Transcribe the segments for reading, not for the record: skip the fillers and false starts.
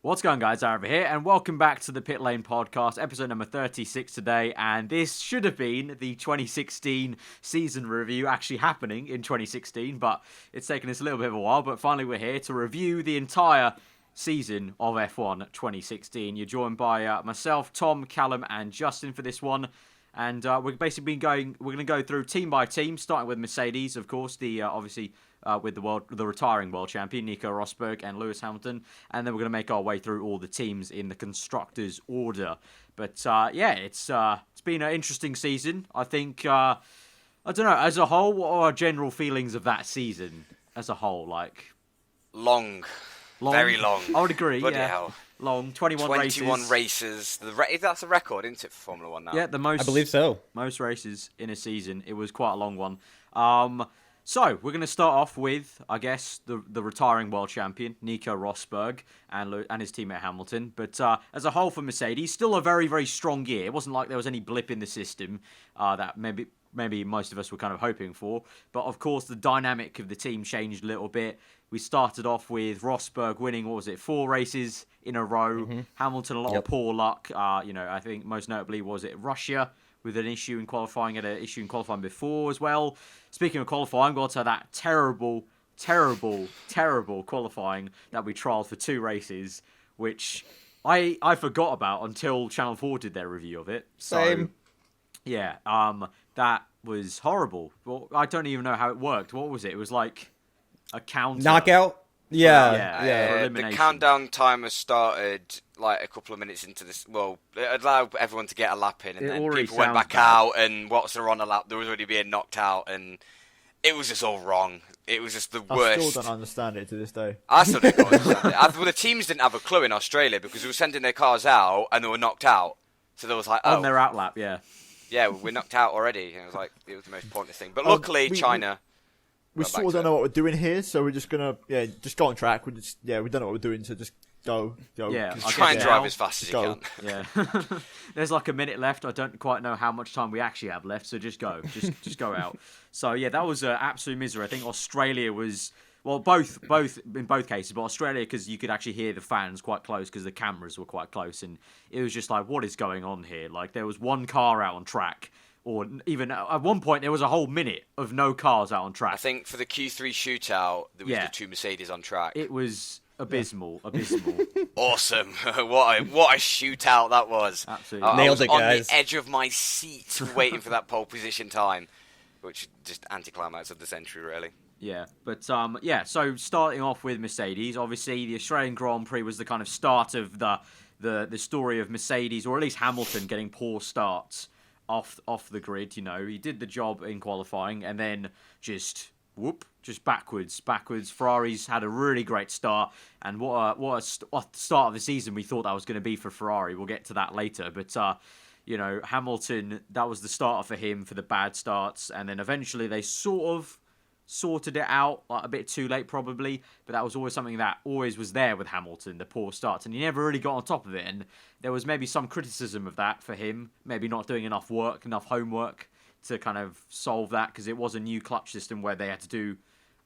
What's going on, guys? Arvind here, and welcome back to the Pitlane podcast, episode number 36 today, and this should have been the 2016 season review actually happening in 2016, but it's taken us a little bit of a while, but finally we're here to review the entire season of F1 2016. You're joined by myself, Tom, Callum, and Justin for this one, and we're basically we're going to go through team by team, starting with Mercedes, of course, obviously with the retiring world champion Nico Rosberg and Lewis Hamilton, and then we're going to make our way through all the teams in the constructors' order. But it's been an interesting season. I think I don't know, as a whole, what are our general feelings of that season as a whole? Like long. Very long. I would agree. Bloody yeah, hell. Long. 21 races. That's a record, isn't it, for Formula One now? Yeah, the most. I believe so. Most races in a season. It was quite a long one. So, we're going to start off with, I guess, the retiring world champion, Nico Rosberg, and his teammate Hamilton. But as a whole for Mercedes, still a very, very strong year. It wasn't like there was any blip in the system that maybe most of us were kind of hoping for. But, of course, the dynamic of the team changed a little bit. We started off with Rosberg winning, 4 races in a row. Mm-hmm. Hamilton, a lot of poor luck. I think most notably, was it Russia? With an issue in qualifying, had an issue in qualifying before as well. Speaking of qualifying, got to that terrible qualifying that we trialled for 2 races, which I forgot about until Channel 4 did their review of it. So, Same. Yeah, that was horrible. Well, I don't even know how it worked. What was it? It was like a counter. Knockout? Yeah. The countdown timer started like a couple of minutes into this. Well, it allowed everyone to get a lap in, and then people went back out, and whilst they're on a lap, there was already being knocked out, and it was just all wrong. It was just the worst. I still don't understand it to this day. I still don't understand it. Well, the teams didn't have a clue in Australia because they were sending their cars out, and they were knocked out. So there was like, on their out lap, yeah. Yeah, we're knocked out already. And it was like, it was the most pointless thing. But luckily, China... We sort of don't know what we're doing here, so we're just gonna just go on track. We don't know what we're doing, so just go. Yeah, just try and drive as fast as you can. Yeah, there's like a minute left. I don't quite know how much time we actually have left, so just go, just go out. So yeah, that was absolute misery. I think Australia was both in both cases, but Australia because you could actually hear the fans quite close because the cameras were quite close, and it was just like, what is going on here? Like there was one car out on track. Or even at one point, there was a whole minute of no cars out on track. I think for the Q3 shootout, there was the 2 Mercedes on track. It was abysmal. Awesome. What a shootout that was. Absolutely. Nailed it, guys. I was on the edge of my seat waiting for that pole position time, which just anticlimax of the century, really. Yeah, but so starting off with Mercedes, obviously the Australian Grand Prix was the kind of start of the story of Mercedes, or at least Hamilton getting poor starts. Off the grid, he did the job in qualifying, and then just backwards. Ferrari's had a really great start, and what a start of the season we thought that was going to be for Ferrari. We'll get to that later, but Hamilton, that was the starter for him for the bad starts, and then eventually they sort of sorted it out, like a bit too late probably, but that was always something that always was there with Hamilton, the poor starts, and he never really got on top of it, and there was maybe some criticism of that for him, maybe not doing enough homework to kind of solve that, because it was a new clutch system where they had to do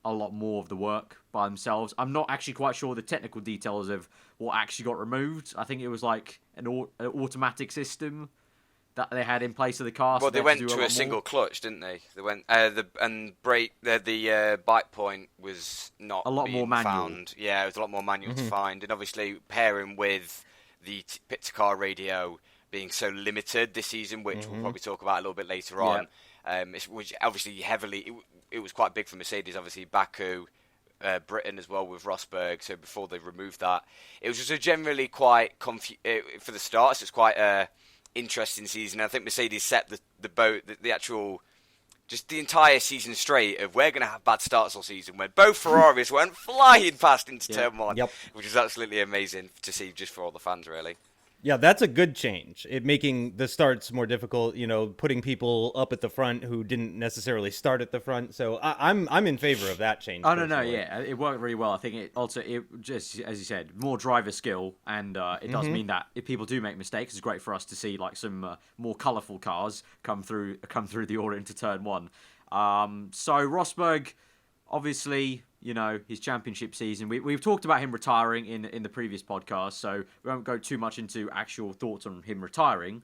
a lot more of the work by themselves. I'm not actually quite sure the technical details of what actually got removed. I think it was like an automatic system that they had in place of the car. Well, they went to a single clutch, didn't they? They went the bike point was not a lot more manual. Found. Yeah, it was a lot more manual to find, and obviously pairing with the pit-to-car radio being so limited this season, which we'll probably talk about a little bit later on. Which obviously it was quite big for Mercedes. Obviously Baku, Britain as well with Rosberg. So before they removed that, it was just a generally quite for the starts. It's quite a interesting season. I think Mercedes set the boat, the actual, just the entire season straight of we're going to have bad starts all season when both Ferraris went flying past into turn 1, which is absolutely amazing to see just for all the fans, really. Yeah, that's a good change. It making the starts more difficult, putting people up at the front who didn't necessarily start at the front. So I'm in favor of that change. I don't know, yeah. It worked really well. I think it just, as you said, more driver skill, and it does mean that if people do make mistakes, it's great for us to see like some more colourful cars come through the order into turn 1. So Rosberg, obviously, his championship season. We've talked about him retiring in the previous podcast, so we won't go too much into actual thoughts on him retiring.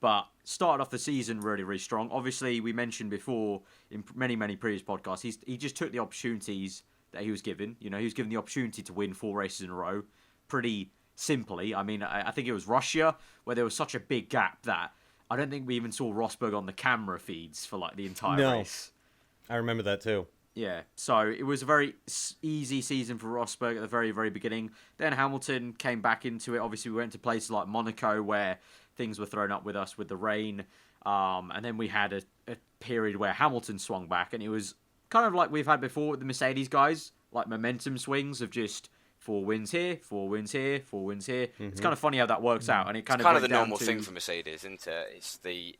But started off the season really, really strong. Obviously, we mentioned before in many, many previous podcasts, he just took the opportunities that he was given. He was given the opportunity to win 4 races in a row pretty simply. I mean, I think it was Russia where there was such a big gap that I don't think we even saw Rosberg on the camera feeds for like the entire race. I remember that too. Yeah, so it was a very easy season for Rosberg at the very, very beginning. Then Hamilton came back into it. Obviously, we went to places like Monaco where things were thrown up with us with the rain. And then we had a period where Hamilton swung back, and it was kind of like we've had before with the Mercedes guys, like momentum swings of just 4 wins here, 4 wins here, 4 wins here. Mm-hmm. It's kind of funny how that works out, and it's kind of the normal thing for Mercedes, isn't it? It's the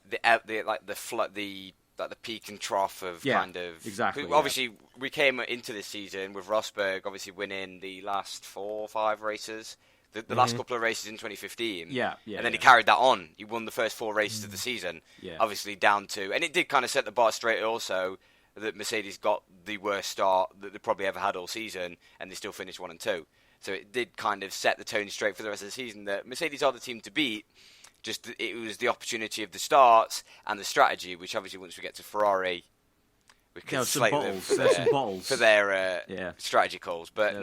peak and trough of kind of... Exactly. Obviously, we came into this season with Rosberg obviously winning the last 4 or 5 races. The last couple of races in 2015. Yeah. And then he carried that on. He won the first 4 races of the season. Yeah. Obviously down to... And it did kind of set the bar straight also that Mercedes got the worst start that they probably ever had all season, and they still finished 1 and 2. So it did kind of set the tone straight for the rest of the season that Mercedes are the team to beat. Just it was the opportunity of the starts and the strategy, which obviously once we get to Ferrari, we can slate them for their strategy calls. But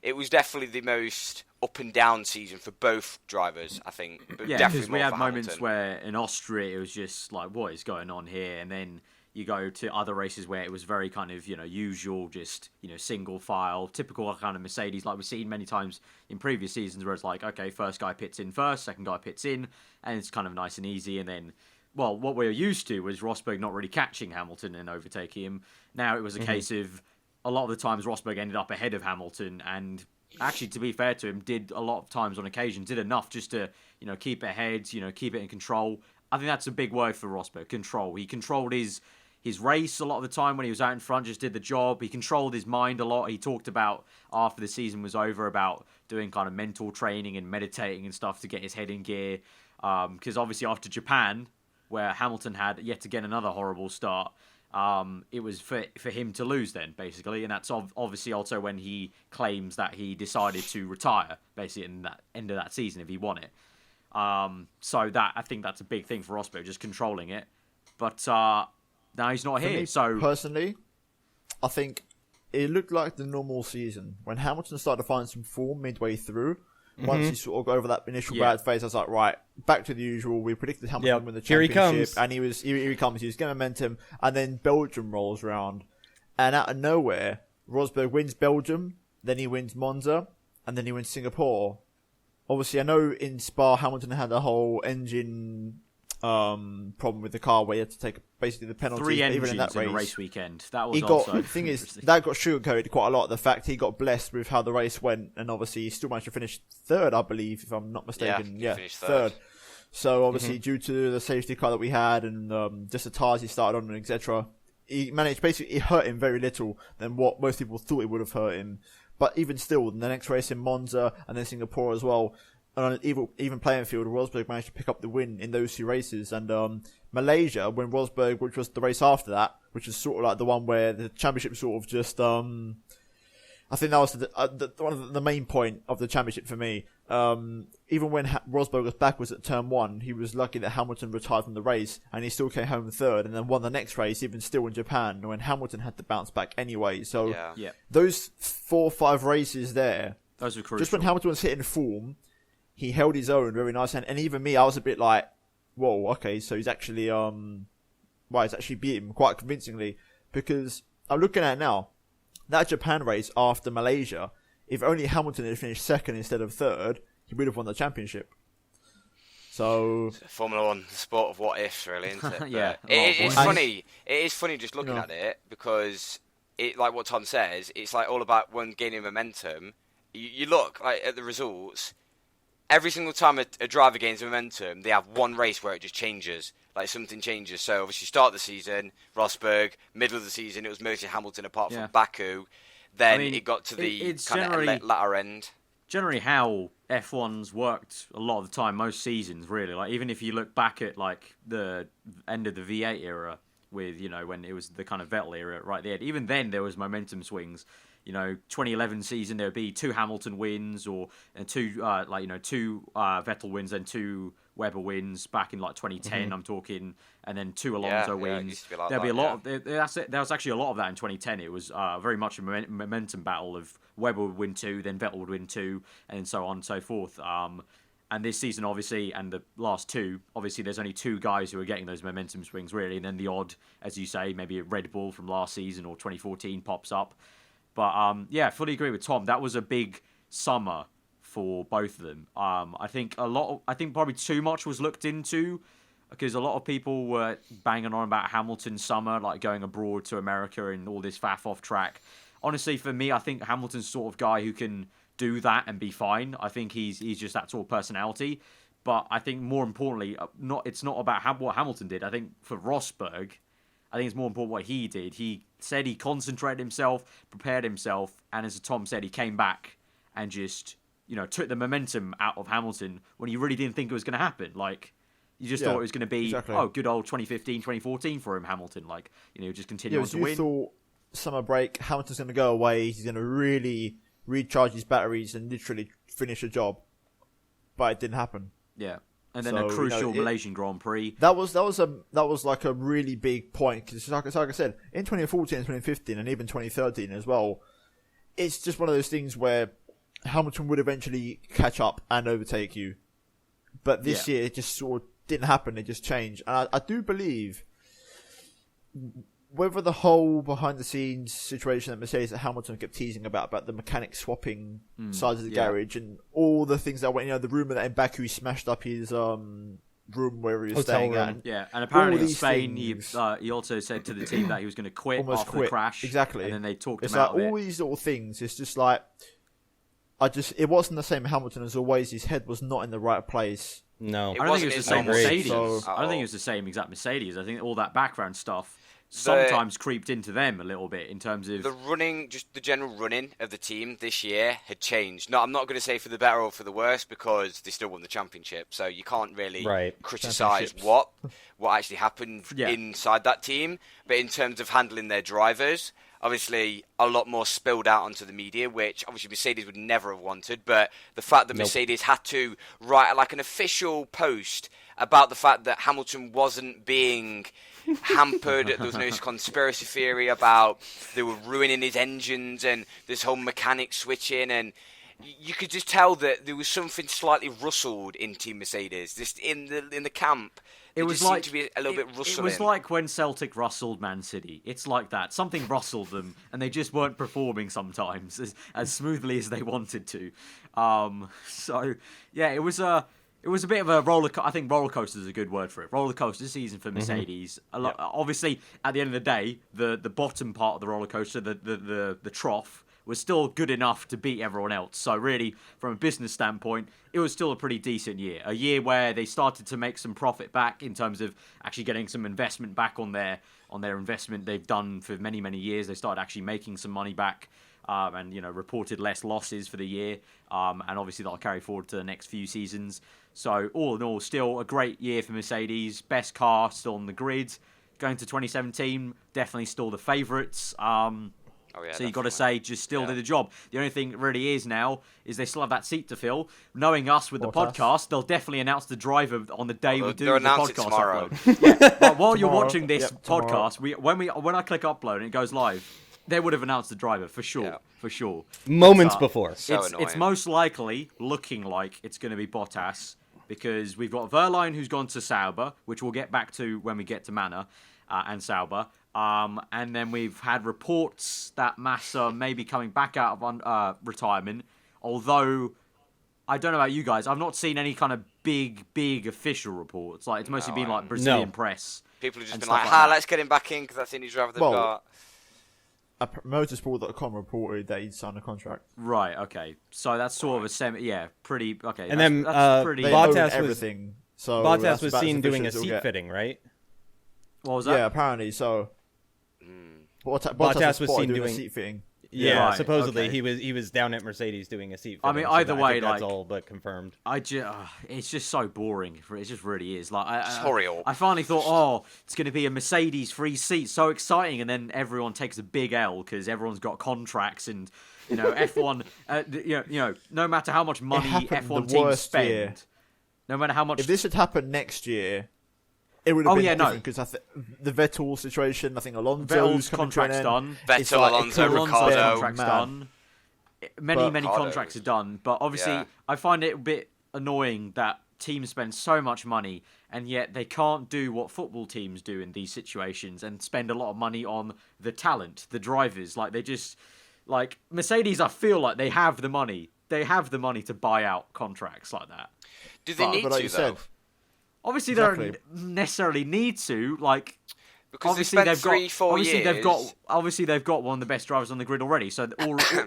it was definitely the most up and down season for both drivers, I think. But because we had moments where in Austria it was just like, what is going on here? And then you go to other races where it was very kind of, usual, just, single file, typical kind of Mercedes, like we've seen many times in previous seasons where it's like, okay, first guy pits in first, second guy pits in, and it's kind of nice and easy. And then, well, what we were used to was Rosberg not really catching Hamilton and overtaking him. Now it was a case of a lot of the times Rosberg ended up ahead of Hamilton, and actually, to be fair to him, did a lot of times on occasion, did enough just to, keep it ahead, keep it in control. I think that's a big word for Rosberg, control. He controlled his race a lot of the time when he was out in front, just did the job. He controlled his mind a lot. He talked about, after the season was over, about doing kind of mental training and meditating and stuff to get his head in gear. Because obviously after Japan, where Hamilton had yet again another horrible start, it was for him to lose then, basically. And that's obviously also when he claims that he decided to retire, basically, in that end of that season if he won it. So I think that's a big thing for Rosberg, just controlling it. But now he's not here. So personally, I think it looked like the normal season when Hamilton started to find some form midway through. Once he sort of got over that initial bad phase, I was like, right, back to the usual. We predicted Hamilton would win the championship, and here he comes. He's getting momentum, and then Belgium rolls around, and out of nowhere, Rosberg wins Belgium, then he wins Monza, and then he wins Singapore. Obviously, I know in Spa, Hamilton had the whole engine problem with the car where he had to take basically the penalty. 3 engines even in that race. A race weekend. That was also the thing is, that got sugarcoated quite a lot. The fact he got blessed with how the race went, and obviously he still managed to finish 3rd, I believe, if I'm not mistaken. Yeah, finished third. So obviously due to the safety car that we had and just the tyres he started on and etc., he managed, basically it hurt him very little than what most people thought it would have hurt him. But even still, the next race in Monza and then Singapore as well, on an even playing field, Rosberg managed to pick up the win in those 2 races. And Malaysia, when Rosberg, which was the race after that, which is sort of like the one where the championship sort of just, I think that was one of the main point of the championship for me. Even when Rosberg was backwards at turn 1, he was lucky that Hamilton retired from the race, and he still came home 3rd, and then won the next race, even still in Japan, when Hamilton had to bounce back anyway. So those 4 or 5 races there, those were crucial. Just when Hamilton was hitting form, he held his own very nice, and even me, I was a bit like, whoa, okay, so he's actually, he's actually beat him quite convincingly, because I'm looking at it now, that Japan race after Malaysia, if only Hamilton had finished 2nd instead of 3rd, he would have won the championship. So Formula 1, the sport of what ifs, really, isn't it? It's funny. It is funny just looking at it, because it, like what Tom says, it's like all about when gaining momentum. You look like at the results. Every single time a driver gains momentum, they have one race where it just changes. Like something changes. So obviously start of the season, Rosberg. Middle of the season, it was mostly Hamilton apart from Baku. Then it got to the kind of latter end. Generally how F1's worked a lot of the time, most seasons really. Like even if you look back at like the end of the V8 era, with, when it was the kind of Vettel era right there. Even then, there was momentum swings. 2011 season, there would be 2 Hamilton wins and 2 Vettel wins and 2 Webber wins back in 2010. I'm talking, and then 2 Alonso wins. It used to be like There'll that, be a lot. There was actually a lot of that in 2010. It was very much a momentum battle of Webber would win 2, then Vettel would win 2, and so on and so forth. And this season, obviously, and the last 2, obviously, there's only 2 guys who are getting those momentum swings, really. And then the odd, as you say, maybe a Red Bull from last season or 2014 pops up. But, fully agree with Tom. That was a big summer for both of them. I think probably too much was looked into because a lot of people were banging on about Hamilton's summer, like going abroad to America and all this faff off track. Honestly, for me, I think Hamilton's the sort of guy who can do that and be fine. I think he's just that sort of personality. But I think more importantly, it's not about what Hamilton did. I think for Rosberg, I think it's more important what he did. He said he concentrated himself, prepared himself, and as Tom said, he came back and just, took the momentum out of Hamilton when you really didn't think it was going to happen. Like, you just thought it was going to be, good old 2015, 2014 for him, Hamilton. Like, just continue on to win. You thought summer break, Hamilton's going to go away, he's going to really recharge his batteries and literally finish the job. But it didn't happen. Yeah. And then a crucial Malaysian Grand Prix. That was like a really big point because, like I said, in 2014, 2015, and even 2013 as well, it's just one of those things where Hamilton would eventually catch up and overtake you. But this year, it just sort of didn't happen. It just changed. And I do believe whether the whole behind-the-scenes situation that Mercedes and Hamilton kept teasing about the mechanics swapping sides of the garage and all the things that went, the rumour that in Baku he smashed up his room where he was staying at. Yeah, and apparently in Spain he also said to the team that he was going to quit after the crash. Exactly. And then they talked him out of it. It's like all these little things. It's just like, it wasn't the same Hamilton as always. His head was not in the right place. No. I don't think it was the same Mercedes. So, I don't think it was the same exact Mercedes. I think all that background stuff sometimes creeped into them a little bit in terms of just the general running of the team this year had changed. No, I'm not going to say for the better or for the worse because they still won the championship, so you can't really criticise what actually happened inside that team. But in terms of handling their drivers, obviously a lot more spilled out onto the media, which obviously Mercedes would never have wanted. But the fact that Mercedes had to write like an official post about the fact that Hamilton wasn't being hampered, there was no conspiracy theory about they were ruining his engines and this whole mechanic switching, and you could just tell that there was something slightly rustled in Team Mercedes, just in the camp. It was like to be a little bit rustling. It was like when Celtic rustled Man City. It's like that. Something rustled them, and they just weren't performing sometimes as smoothly as they wanted to. It was a bit of a roller. I think roller coaster is a good word for it. Roller coaster season for Mercedes. Obviously, at the end of the day, the bottom part of the roller coaster, the trough, was still good enough to beat everyone else. So really, from a business standpoint, it was still a pretty decent year. A year where they started to make some profit back in terms of actually getting some investment back on their investment they've done for many, many years. They started actually making some money back. And reported less losses for the year, and obviously that'll carry forward to the next few seasons. So all in all, still a great year for Mercedes. Best car still on the grid. Going to 2017, definitely still the favourites. So you've got to say, just still did the job. The only thing really is now is they still have that seat to fill. Knowing us with the podcast, they'll definitely announce the driver on the day we do the podcast upload. But while you're watching this podcast, when I click upload and it goes live, they would have announced the driver for sure, Moments before. It's most likely looking like it's going to be Bottas because we've got Verline who's gone to Sauber, which we'll get back to when we get to Manor and Sauber. And then we've had reports that Massa may be coming back out of retirement, although I don't know about you guys. I've not seen any kind of big official reports. Like it's mostly been like Brazilian press. People have just been like, let's get him back in because that's the only driver they've got. Motorsport.com reported that he'd signed a contract. Right, okay. So that's sort of a pretty, okay. And then pretty, Bottas was seen doing a seat fitting, right? What was that? Yeah, apparently so. Bottas was seen doing a seat fitting. Yeah, Right, supposedly okay. he was down at Mercedes doing a seat. I mean, fitting, either I way, think that's like, all but confirmed. it's just so boring. It just really is. Like, Sorry, all. I finally thought, oh, it's going to be a Mercedes free seat, so exciting, and then everyone takes a big L because everyone's got contracts and F1. No matter how much money happened F1 the teams worst spend, year. no matter how much. If this had happened next year, it would have been yeah, no. different because the Vettel situation. I think Alonso's Vettel's coming to an contract's end. done. It's Vettel, like, Alonso, Alonso's Ricardo. contract's Mad. done. Many Ricardo. contracts are done, but obviously Yeah. I find it a bit annoying that teams spend so much money and yet they can't do what football teams do in these situations and spend a lot of money on the talent, the drivers. Like, they just, like, Mercedes, I feel like they have the money. They have the money to buy out contracts like that. Do they need but like to, you though? said, Obviously, Exactly. they don't necessarily need to. Like, Because obviously they spent 3-4 years. Obviously they've got one of the best drivers on the grid already. So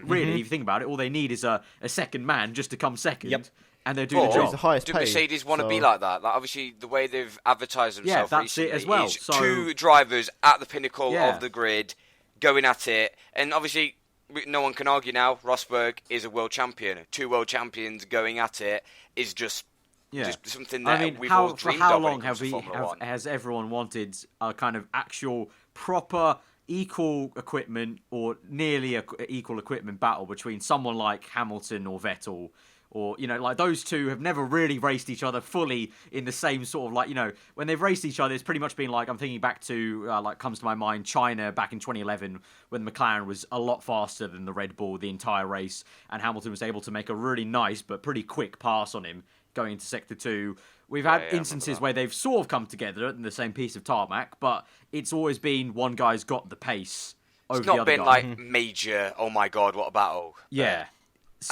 really, if you think about it, all they need is a second man just to come second, Yep. and they're But doing the he's job. the highest Do paid, Mercedes want to so- be like that? Like, obviously, the way they've advertised themselves that's recently it as well. is So- 2 drivers at the pinnacle Yeah. of the grid, going at it. And obviously, no one can argue now, Rosberg is a world champion. 2 world champions going at it is just something that we've all for dreamed how of when long it comes to Formula One. has everyone wanted a kind of actual proper equal equipment or nearly equal equipment battle between someone like Hamilton or Vettel? Or, like, those two have never really raced each other fully in the same sort of, like, when they've raced each other, it's pretty much been like, I'm thinking back to, comes to my mind, China back in 2011, when the Mclaren was a lot faster than the Red Bull the entire race, and Hamilton was able to make a really nice but pretty quick pass on him going into Sector 2. We've had instances where they've sort of come together in the same piece of tarmac, but it's always been one guy's got the pace over the other guy. It's not been, like, major, oh my god, what a battle. Yeah.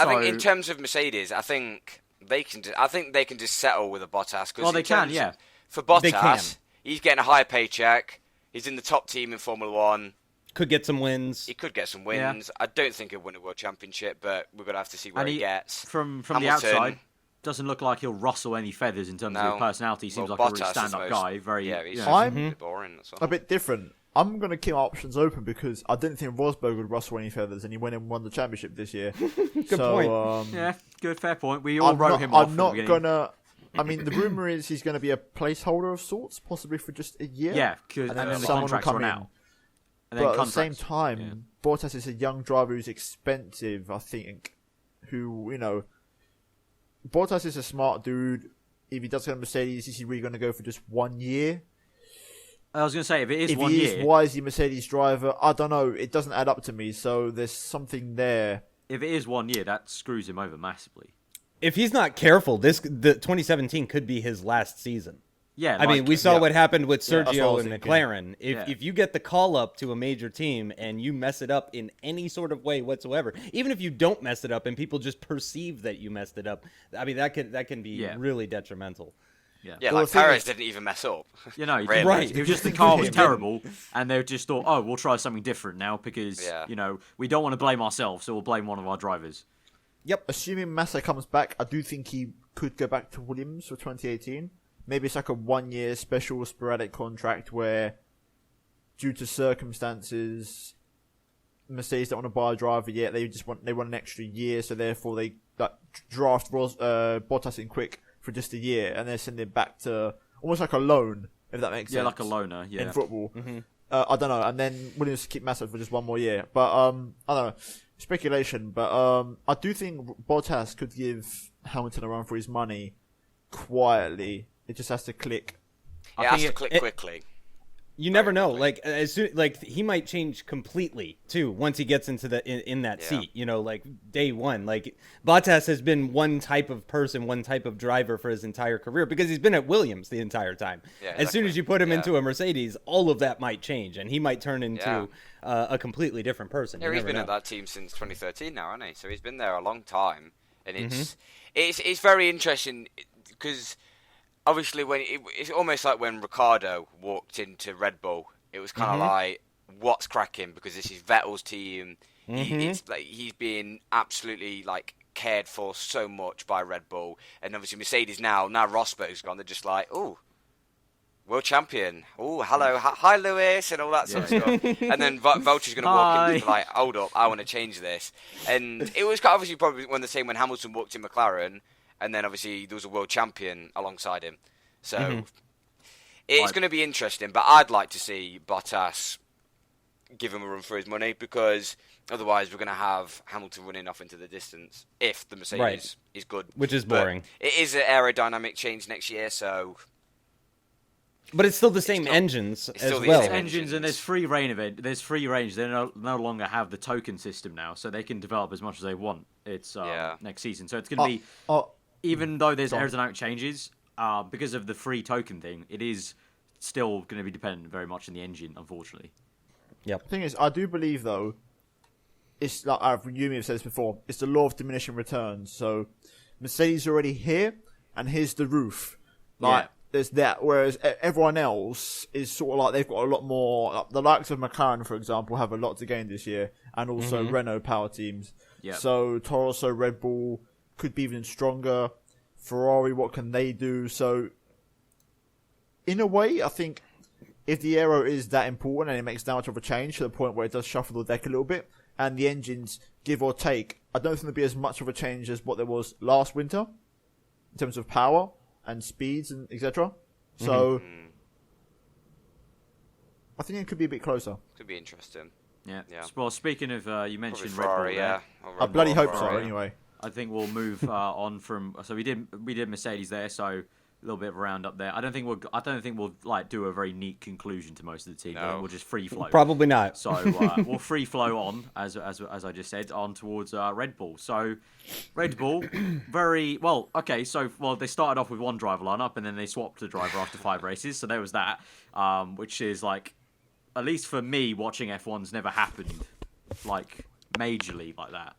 I think in terms of Mercedes, I think they can just settle with a Bottas. Well, they can, yeah. For They can. Bottas, he's getting a higher paycheck. He's in the top team in Formula One. Could get some wins. He could get some wins. I don't think he'll win a world championship, but we're gonna have to see where he gets. From the Hamilton, outside, doesn't look like he'll rustle any feathers in terms of his personality. He seems like a really Bottas is stand-up most- guy. Very, Yeah, he's I'm- a bit boring. That's all. a bit different. I'm going to keep my options open because I didn't think Rosberg would rustle any feathers, and he went and won the championship this year. Good point. yeah, good, fair point. We all wrote him off. I'm not gonna. I mean, the rumor is he's going to be a placeholder of sorts, possibly for just a year. Yeah, because and then the someone will contracts come run in. out. And then But at the same contracts- time, yeah. Bottas is a young driver who's expensive. I think, who Bottas is a smart dude. If he does go to Mercedes, is he really going to go for just 1 year? I was going to say, if it is If 1 he year, is, why is he Mercedes driver? I don't know. It doesn't add up to me. So there's something there. if it is 1 year, that screws him over massively. If he's not careful, the 2017 could be his last season. Yeah, I mean, we saw yeah. what happened with Yeah, that's what I Sergio was and thinking. McLaren. Yeah. If you get the call up to a major team and you mess it up in any sort of way whatsoever, even if you don't mess it up and people just perceive that you messed it up, I mean that can be really detrimental. Yeah, Well, like the thing Perez is- didn't even mess up. Really. Right. It was just the car was terrible, and they just thought, oh, we'll try something different now because, we don't want to blame ourselves, so we'll blame one of our drivers. Assuming Massa comes back, I do think he could go back to Williams for 2018. Maybe it's like a 1 year special sporadic contract where, due to circumstances, Mercedes don't want to buy a driver yet. They want an extra year, so therefore they draft Bottas in quick for just a year, and they send him back to almost like a loan, if that makes sense. Yeah, like a loaner, yeah. In football. I don't know, and then Williams keep Massa for just 1 more year. But I don't know, speculation. But I do think Bottas could give Hamilton a run for his money quietly. It just has to click. It has to click quickly. You never know. Like as soon, like he might change completely too once he gets into in that seat. Like day one. Like Bottas has been one type of person, one type of driver for his entire career because he's been at Williams the entire time. Yeah, As soon exactly. as you put him into a Mercedes, all of that might change, and he might turn into a completely different person. Yeah, You he's never been at know. that team since 2013 now, hasn't he? So he's been there a long time, and it's very interesting because obviously it's almost like when Ricardo walked into Red Bull, it was kind of like, what's cracking? Because this is Vettel's team. It's like he's being absolutely like cared for so much by Red Bull, and obviously Mercedes now Rosberg's gone. They're just like, oh, world champion. Oh, hello, hi Lewis, and all that sort of stuff. And then Vulture's going to walk in and be like, hold up, I want to change this. And it was obviously probably one of the same when Hamilton walked in McLaren, and then obviously there was a world champion alongside him. So it's going to be interesting, but I'd like to see Bottas give him a run for his money, because otherwise we're going to have Hamilton running off into the distance if the Mercedes is good. Which is boring. But it is an aerodynamic change next year, so... But it's still the same engines as well. It's engines, and there's free reign of it. There's free range. They no longer have the token system now, so they can develop as much as they want. It's next season, so it's going to be... even though there's aerodynamic changes, because of the free token thing, it is still going to be dependent very much on the engine, unfortunately. Yep. The thing is, I do believe, though, it's like you may have said this before, it's the law of diminishing returns. So Mercedes are already here, and here's the roof. Like, there's that, whereas everyone else is sort of like they've got a lot more. Like, the likes of Mclaren, for example, have a lot to gain this year, and also Renault power teams. Yep. So Toro Rosso, Red Bull could be even stronger. Ferrari, what can they do? So, in a way, I think if the aero is that important and it makes that much of a change to the point where it does shuffle the deck a little bit, and the engines, give or take, I don't think there'll be as much of a change as what there was last winter in terms of power and speeds and etc. So, I think it could be a bit closer. Could be interesting. Yeah. Well, speaking of, you mentioned Ferrari, Red Bull. I bloody hope so. Anyway, I think we'll move on from. So we did Mercedes there. So a little bit of a roundup there. I don't think we'll like do a very neat conclusion to most of the team. No. We'll just free flow. Probably not. So we'll free flow on as I just said on towards Red Bull. So Red Bull, very well. Okay, so they started off with one driver lineup and then they swapped the driver after 5 races. So there was that, which is like, at least for me, watching F1's never happened like majorly like that.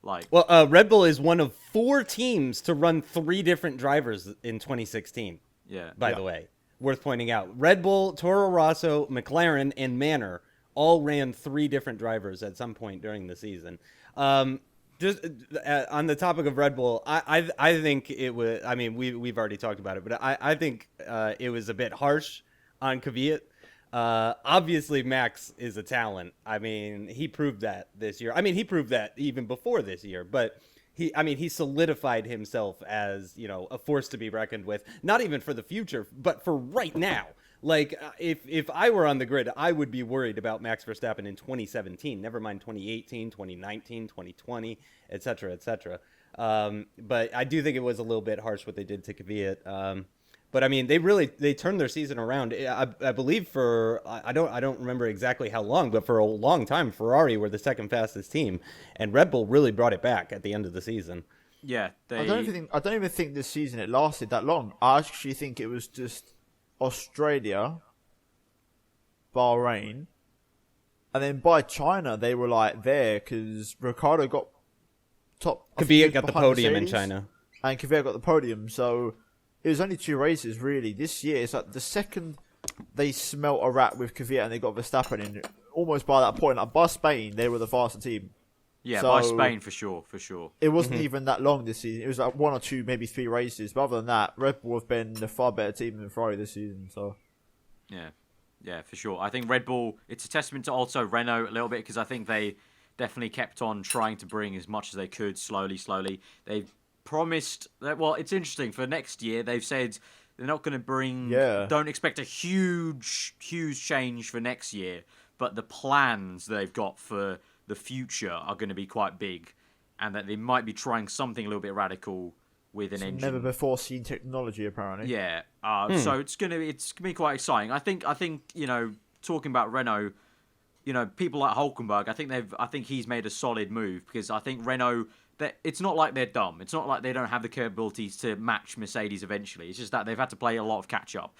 Like, well, Red Bull is one of 4 teams to run 3 different drivers in 2016. Yeah. By the way, worth pointing out, Red Bull, Toro Rosso, McLaren, and Manor all ran 3 different drivers at some point during the season. Just on the topic of Red Bull, I think it was. I mean, we've already talked about it, but I think it was a bit harsh on Kvyat. Obviously Max is a talent. I mean, he proved that this year. I mean, he proved that even before this year, but he solidified himself as, a force to be reckoned with, not even for the future, but for right now. Like, if I were on the grid, I would be worried about Max Verstappen in 2017, never mind 2018, 2019, 2020, et cetera, et cetera. But I do think it was a little bit harsh what they did to Kvyat. But I mean, they turned their season around. I believe for I don't remember exactly how long, but for a long time, Ferrari were the second fastest team, and Red Bull really brought it back at the end of the season. Yeah, I don't even think this season it lasted that long. I actually think it was just Australia, Bahrain, and then by China they were like there because Ricciardo got top. Kvyat got the podium in China, and Kvyat got the podium. So. It was only 2 races, really. This year, it's like the second they smelt a rat with Kvyat and they got Verstappen in, almost by that point, like by Spain, they were the faster team. Yeah, so, by Spain, for sure. It wasn't even that long this season. It was like 1 or 2, maybe 3 races. But other than that, Red Bull have been a far better team than Ferrari this season. So, yeah, for sure. I think Red Bull, it's a testament to also Renault a little bit, because I think they definitely kept on trying to bring as much as they could, slowly. They've promised that, well, it's interesting, for next year they've said they're not going to bring, don't expect a huge change for next year, but the plans they've got for the future are going to be quite big, and that they might be trying something a little bit radical with an engine. Never before seen technology, apparently. Yeah, so it's gonna be quite exciting. I think talking about Renault, people like Hulkenberg, I think he's made a solid move, because I think Renault, it's not like they're dumb. It's not like they don't have the capabilities to match Mercedes eventually. It's just that they've had to play a lot of catch-up.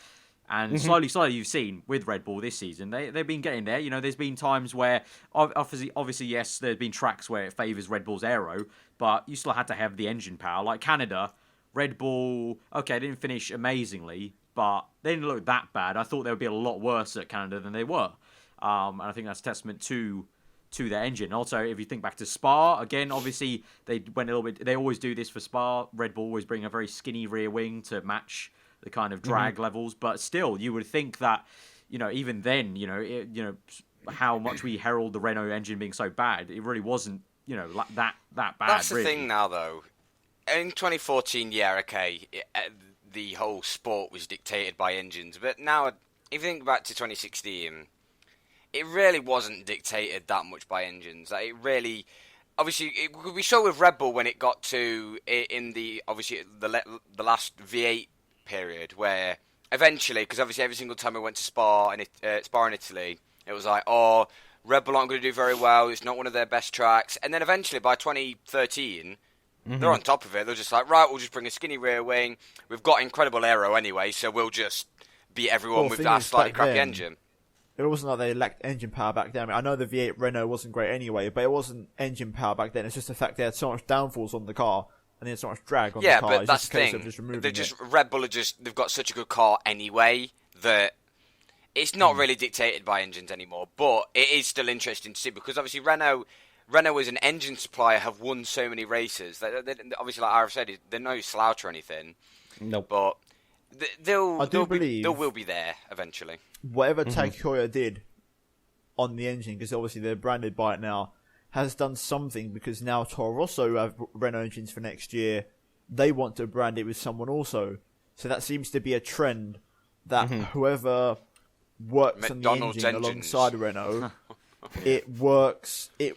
And slowly you've seen with Red Bull this season, they've been getting there. There's been times where, obviously, yes, there's been tracks where it favours Red Bull's aero, but you still had to have the engine power. Like Canada, Red Bull, okay, didn't finish amazingly, but they didn't look that bad. I thought they would be a lot worse at Canada than they were. And I think that's a testament to their engine. Also, if you think back to Spa, again, obviously, they went a little bit. They always do this for Spa. Red Bull always bring a very skinny rear wing to match the kind of drag levels. But still, you would think that, even then, how much we herald the Renault engine being so bad, it really wasn't, that bad. That's the really. thing now, though. In 2014, the whole sport was dictated by engines. But now, if you think back to 2016, it really wasn't dictated that much by engines. Like, it really... Obviously, we saw with Red Bull when it got to in the last V8 period, where eventually, because obviously every single time we went to Spa in Italy, it was like, oh, Red Bull aren't going to do very well. It's not one of their best tracks. And then eventually, by 2013, they're on top of it. They're just like, right, we'll just bring a skinny rear wing. We've got incredible aero anyway, so we'll just beat everyone with that slightly crappy engine. It wasn't like they lacked engine power back then. I know the V8 Renault wasn't great anyway, but it wasn't engine power back then. It's just the fact they had so much downforce on the car and they had so much drag on the car. Yeah, but it's that's just the thing. Red Bull they've got such a good car anyway that it's not really dictated by engines anymore. But it is still interesting to see because obviously Renault as an engine supplier have won so many races. They, obviously, like I've said, they're no slouch or anything. Nope. But they'll be there eventually. Whatever Tag Heuer did on the engine, because obviously they're branded by it now, has done something because now Toro Rosso have Renault engines for next year. They want to brand it with someone also. So that seems to be a trend that whoever works on the engine alongside Renault, it works. They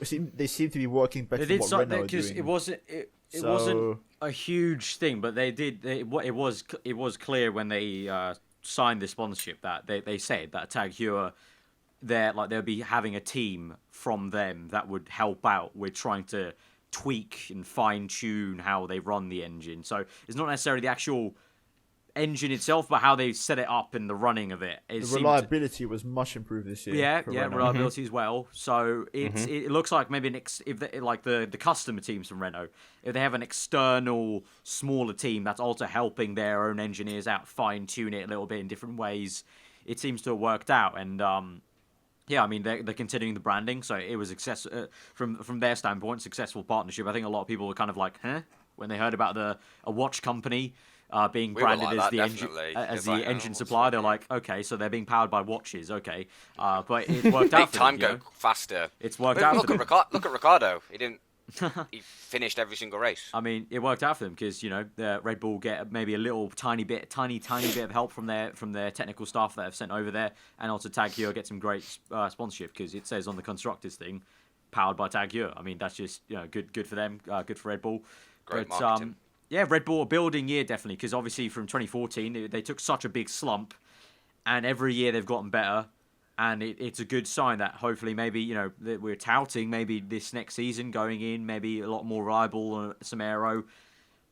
seem to be working better than what Renault are doing. It wasn't a huge thing, but it was clear when they signed the sponsorship that they said that Tag Heuer, they'll be having a team from them that would help out with trying to tweak and fine tune how they run the engine. So it's not necessarily the actual engine itself, but how they set it up and the running of it. The reliability was much improved this year. Yeah, reliability as well. So it looks like maybe the customer teams from Renault, if they have an external smaller team that's also helping their own engineers out, fine tune it a little bit in different ways, it seems to have worked out. And they're continuing the branding, so it was from their standpoint, successful partnership. I think a lot of people were kind of like, huh, when they heard about a watch company being branded as the engine supplier. They're like, okay, so they're being powered by watches, okay. But it worked out for them. Go faster. It's worked out for them. Look at Ricciardo. He didn't. He finished every single race. I mean, it worked out for them because the Red Bull get maybe a little tiny bit of help from their technical staff that have sent over there, and also Tag Heuer get some great sponsorship because it says on the constructors thing, powered by Tag Heuer. I mean, that's just good for them, good for Red Bull. Great marketing. Red Bull a building year definitely because obviously from 2014 they took such a big slump, and every year they've gotten better. And it's a good sign that hopefully maybe, that we're touting maybe this next season going in, maybe a lot more reliable, some aero.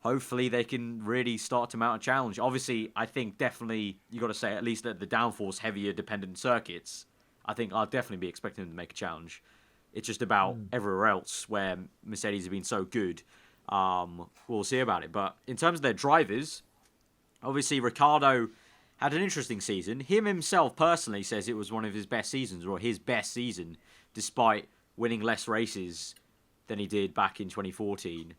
Hopefully they can really start to mount a challenge. Obviously, I think definitely, you got to say, at least at the downforce heavier dependent circuits, I think I'll definitely be expecting them to make a challenge. It's just about everywhere else where Mercedes have been so good. We'll see about it. But in terms of their drivers, obviously Ricciardo had an interesting season. Him himself personally says it was one of his best seasons, or his best season, despite winning less races than he did back in 2014.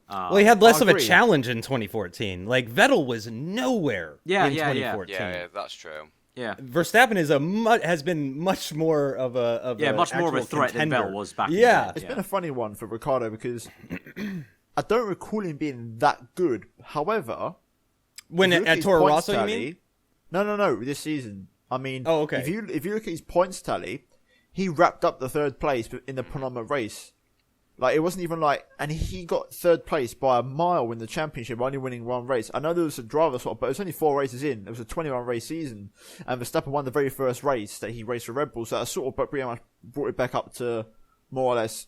Well, he had less of a challenge in 2014. Like, Vettel was nowhere in 2014. Yeah, that's true. Yeah, Verstappen has been much more of a much more of a threat contender than Vettel was back. Then. It's been a funny one for Ricciardo because I don't recall him being that good. However, when at Toro Rosso, you mean? No, this season. I mean, okay. If you look at his points tally, he wrapped up the third place in the penultimate race. Like, it wasn't even like, and he got third place by a mile in the championship, only winning one race. I know there was a driver swap, but it was only 4 races in. It was a 21 race season, and Verstappen won the very first race that he raced for Red Bull. So that sort of pretty much brought it back up to more or less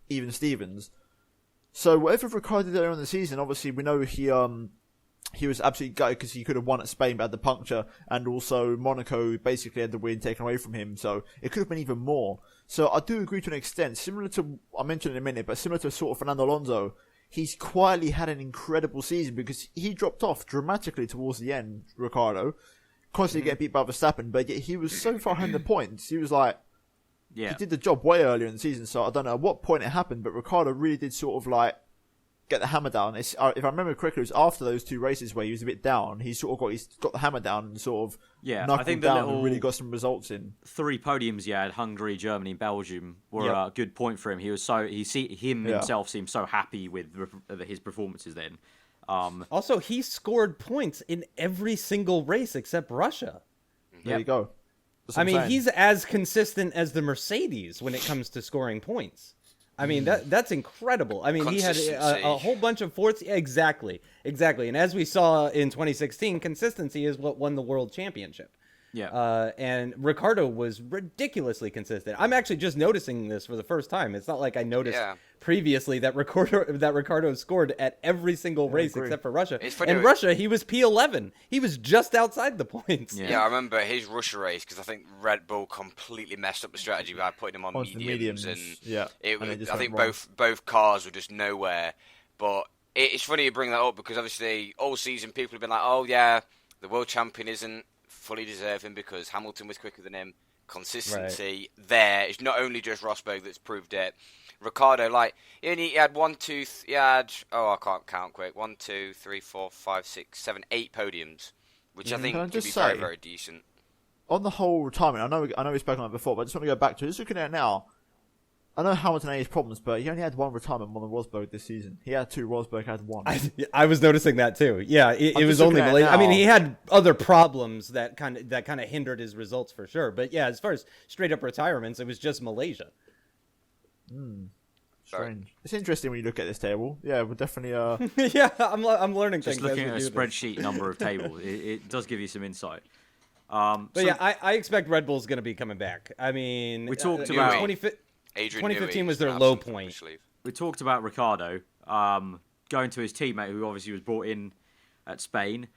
even Stevens. So whatever Ricciardo did earlier in the season, obviously we know he was absolutely gutted because he could have won at Spain but had the puncture, and also Monaco basically had the win taken away from him, so it could have been even more. So I do agree to an extent, similar to, I'll mention in a minute, but similar to sort of Fernando Alonso, he's quietly had an incredible season because he dropped off dramatically towards the end, Ricciardo, constantly getting beat by Verstappen, but yet he was so far behind the points, he was like, he did the job way earlier in the season, so I don't know at what point it happened, but Ricciardo really did sort of like get the hammer down. If I remember correctly, it was after those 2 races where he was a bit down. He sort of got the hammer down and sort of knuckled down and really got some results in. 3 podiums he had, Hungary, Germany, and Belgium, were a good point for him. He was himself seemed so happy with his performances then. Also, he scored points in every single race except Russia. There you go. I mean, he's as consistent as the Mercedes when it comes to scoring points. I mean, that's incredible. I mean, he had a whole bunch of fourths. Exactly. And as we saw in 2016, consistency is what won the world championship. Yeah. And Ricciardo was ridiculously consistent. I'm actually just noticing this for the first time. It's not like I noticed previously that Ricciardo scored at every single race except for Russia. In Russia, he was P11. He was just outside the points. Yeah, I remember his Russia race because I think Red Bull completely messed up the strategy by putting him on mediums. And I think both cars were just nowhere. But it's funny you bring that up because obviously all season people have been like, oh yeah, the world champion isn't fully deserving because Hamilton was quicker than him. Consistency there. It's not only just Rosberg that's proved it. Ricciardo, like, he had I can't count quick. 1, 2, 3, 4, 5, 6, 7, 8 podiums, which I think would be very, very decent. On the whole retirement, I know we spoke on it before, but I just want to go back to it. Just looking at it now, I know Hamilton had his problems, but he only had 1 retirement more than Rosberg this season. He had 2, Rosberg had 1. I was noticing that too. Yeah, it was only Malaysia. I mean, he had other problems that kind of hindered his results for sure. But yeah, as far as straight up retirements, it was just Malaysia. Strange. It's interesting when you look at this table. Yeah, we're definitely. Yeah, I'm learning just things. Just looking at a spreadsheet number of tables, it does give you some insight. I expect Red Bull's going to be coming back. I mean, we talked about 2015 was their low point. We talked about Ricciardo going to his teammate, who obviously was brought in at Spain,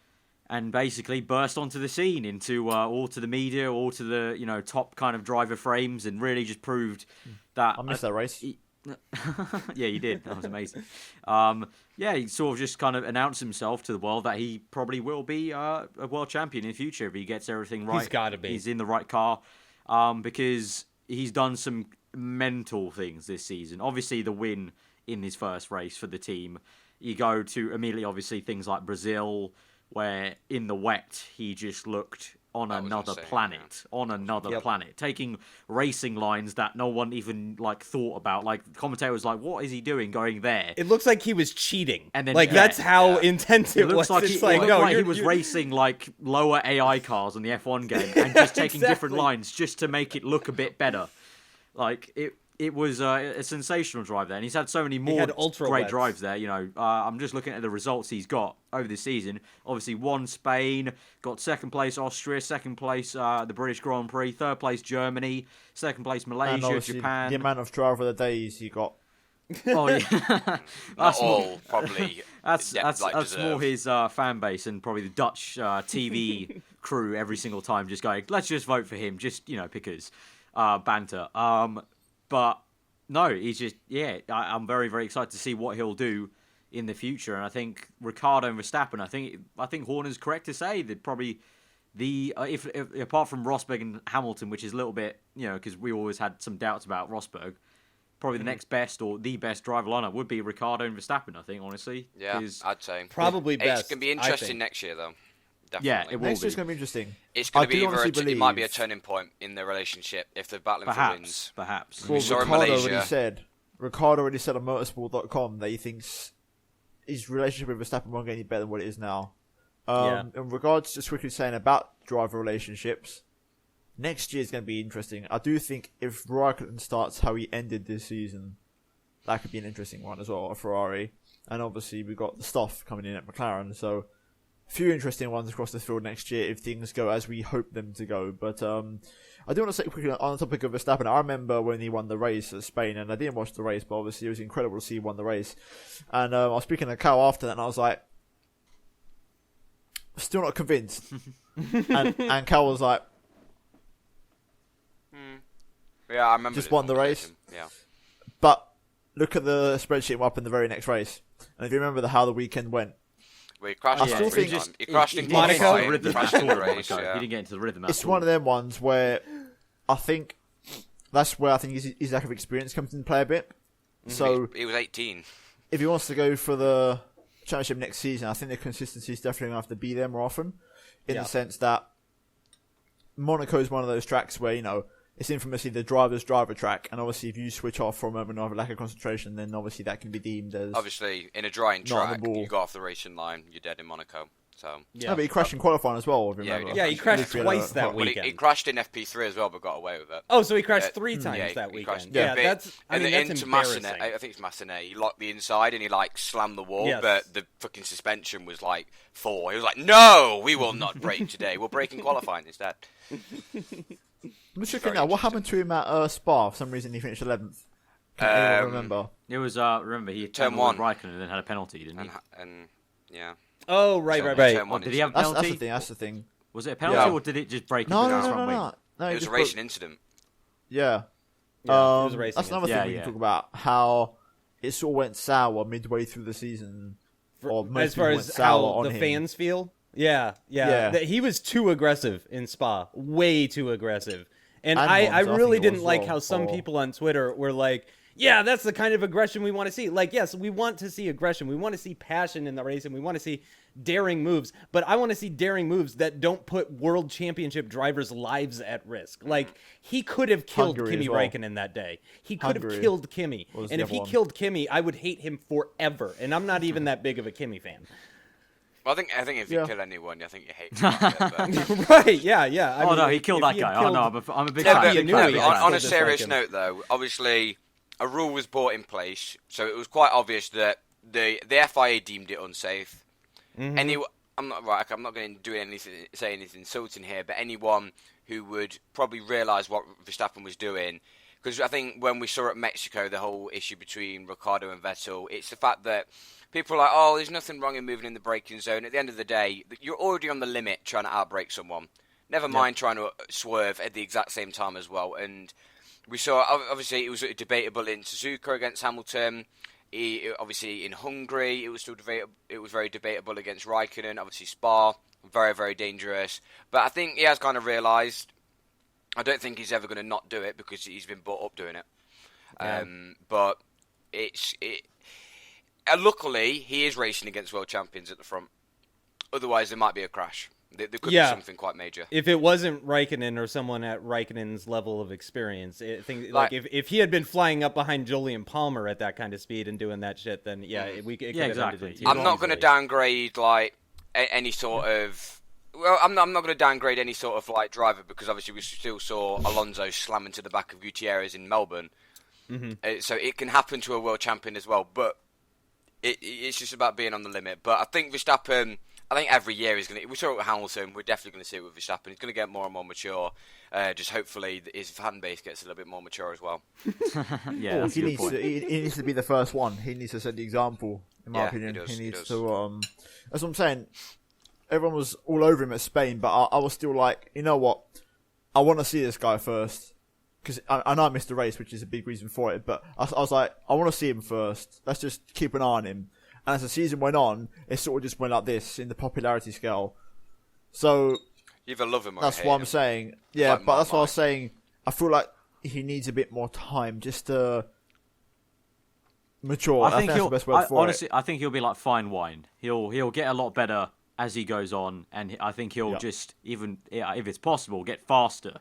and basically burst onto the scene into all to the media, all to the top kind of driver frames, and really just proved that. I missed that race. Yeah, you did. That was amazing. He sort of just kind of announced himself to the world that he probably will be a world champion in the future if he gets everything right. He's got to be. He's in the right car because he's done some mental things this season. Obviously, the win in his first race for the team. You go to immediately, obviously, things like Brazil, where in the wet he just looked on another planet, taking racing lines that no one even thought about. Like, the commentator was like, "What is he doing going there?" It looks like he was cheating, and then that's how intense it was. Like he was racing like lower AI cars on the F1 game and just taking different lines just to make it look a bit better. Like it was a sensational drive there, and he's had so many more great drives there. I'm just looking at the results he's got over the season. Obviously, won Spain, got 2nd place Austria, 2nd place the British Grand Prix, 3rd place Germany, 2nd place Malaysia, Japan. The amount of driver of the days he got. Oh yeah, that's all probably. That's more his fan base and probably the Dutch TV crew every single time just going, let's just vote for him, just because banter. But no, he's just I'm very, very excited to see what he'll do in the future. And I think Ricciardo and Verstappen, I think Horner's correct to say that probably if apart from Rosberg and Hamilton, which is a little bit because we always had some doubts about Rosberg, probably the next best or the best driver lineup would be Ricciardo and Verstappen. I think honestly, I'd say probably best. It's gonna be interesting next year though. Definitely. Yeah, it will next be. year's going to be interesting. It's going to be it might be a turning point in their relationship if they're battling for wins. Perhaps. Well, Ricciardo already said on motorsport.com that he thinks his relationship with Verstappen won't get any better than what it is now. In regards to just quickly saying about driver relationships, next year is going to be interesting. I do think if Raikkonen starts how he ended this season, that could be an interesting one as well, a Ferrari. And obviously we've got the stuff coming in at McLaren, so few interesting ones across the field next year if things go as we hope them to go. But I do want to say quickly on the topic of Verstappen, I remember when he won the race at Spain, and I didn't watch the race, but obviously it was incredible to see he won the race. And I was speaking to Cal after that, and I was like, still not convinced. and Cal was like, yeah, I remember. Just won the race. Yeah. But look at the spreadsheet up in the very next race, and if you remember how the weekend went. Well, he crashed. He crashed in Monaco. He crashed in the race. He didn't get into the rhythm. It's one of them ones where I think that's where his lack of experience comes into play a bit. So he was 18. if he wants to go for the championship next season, I think the consistency is definitely going to have to be there more often, in the sense that Monaco is one of those tracks where, it's infamously the driver's driver track, and obviously if you switch off from it and have a lack of concentration, then obviously that can be deemed as... Obviously, in a drying track, you go off the racing line, you're dead in Monaco. So but he crashed in qualifying as well, remember? Yeah, he crashed twice that weekend. He crashed in FP3 as well, but got away with it. Oh, so he crashed 3 times that weekend. That's embarrassing. I think it's Massenet. He locked the inside and he slammed the wall, but the fucking suspension was 4. He was like, "No, we will not brake today. We'll brake in qualifying instead." I'm just looking now. What happened to him at Spa? For some reason, he finished 11th. Can anyone remember? It was remember he turned one Raikkonen and then had a penalty, didn't he? And yeah. Oh, right. Did he have a penalty? That's the thing. Was it a penalty or did it just break? No. It was a racing incident. Yeah. It was a racing that's another thing we can talk about. How it sort of went sour midway through the season. As far as how the fans feel. Yeah. He was too aggressive in Spa. Way too aggressive. And I really didn't like how some people on Twitter were like, yeah, that's the kind of aggression we want to see. Yes, we want to see aggression. We want to see passion in the race, and we want to see daring moves. But I want to see daring moves that don't put world championship drivers' lives at risk. He could have killed Kimi Räikkönen that day. He could have killed Kimi. And if he killed Kimi, I would hate him forever. And I'm not even that big of a Kimi fan. Well, I think if you kill anyone, I think you hate him. Right, yeah. No, he killed that guy. I'm a big fan. On a serious note, though, obviously, a rule was brought in place, so it was quite obvious that the FIA deemed it unsafe. Mm-hmm. I'm not going to say anything insulting here, but anyone who would probably realise what Verstappen was doing, because I think when we saw at Mexico the whole issue between Ricciardo and Vettel, it's the fact that people are like, oh, there's nothing wrong in moving in the braking zone. At the end of the day, you're already on the limit trying to outbrake someone. Never mind trying to swerve at the exact same time as well. And we saw, obviously, it was debatable in Suzuka against Hamilton. Obviously, in Hungary, it was still it was very debatable against Raikkonen. Obviously, Spa, very, very dangerous. But I think he has kind of realised. I don't think he's ever going to not do it because he's been brought up doing it. Yeah. But luckily, he is racing against world champions at the front. Otherwise, there might be a crash. There could be something quite major. If it wasn't Raikkonen or someone at Raikkonen's level of experience, if he had been flying up behind Julian Palmer at that kind of speed and doing that shit, then it could have ended in tears. I'm not going to downgrade any sort of. Well, I'm not going to downgrade any sort of driver because obviously we still saw Alonso slam into the back of Gutierrez in Melbourne. Mm-hmm. So it can happen to a world champion as well, but it's just about being on the limit. But I think Verstappen. I think every year he's going to... We saw it with Hamilton. We're definitely going to see it with Verstappen. He's going to get more and more mature. Just hopefully his fan base gets a little bit more mature as well. Yeah, he needs to be the first one. He needs to set the example, in my opinion. He needs to... That's what I'm saying. Everyone was all over him at Spain, but I was still like, you know what? I want to see this guy first. Because I know I missed the race, which is a big reason for it. But I was like, I want to see him first. Let's just keep an eye on him. And as the season went on, it sort of just went like this in the popularity scale. So you either love him or that's hate what I'm him. saying. Yeah, but that's what I was saying. I feel like he needs a bit more time just to mature. I think that's the best word for honestly, I think he'll be like fine wine. He'll get a lot better as he goes on, and I think he'll just even if it's possible get faster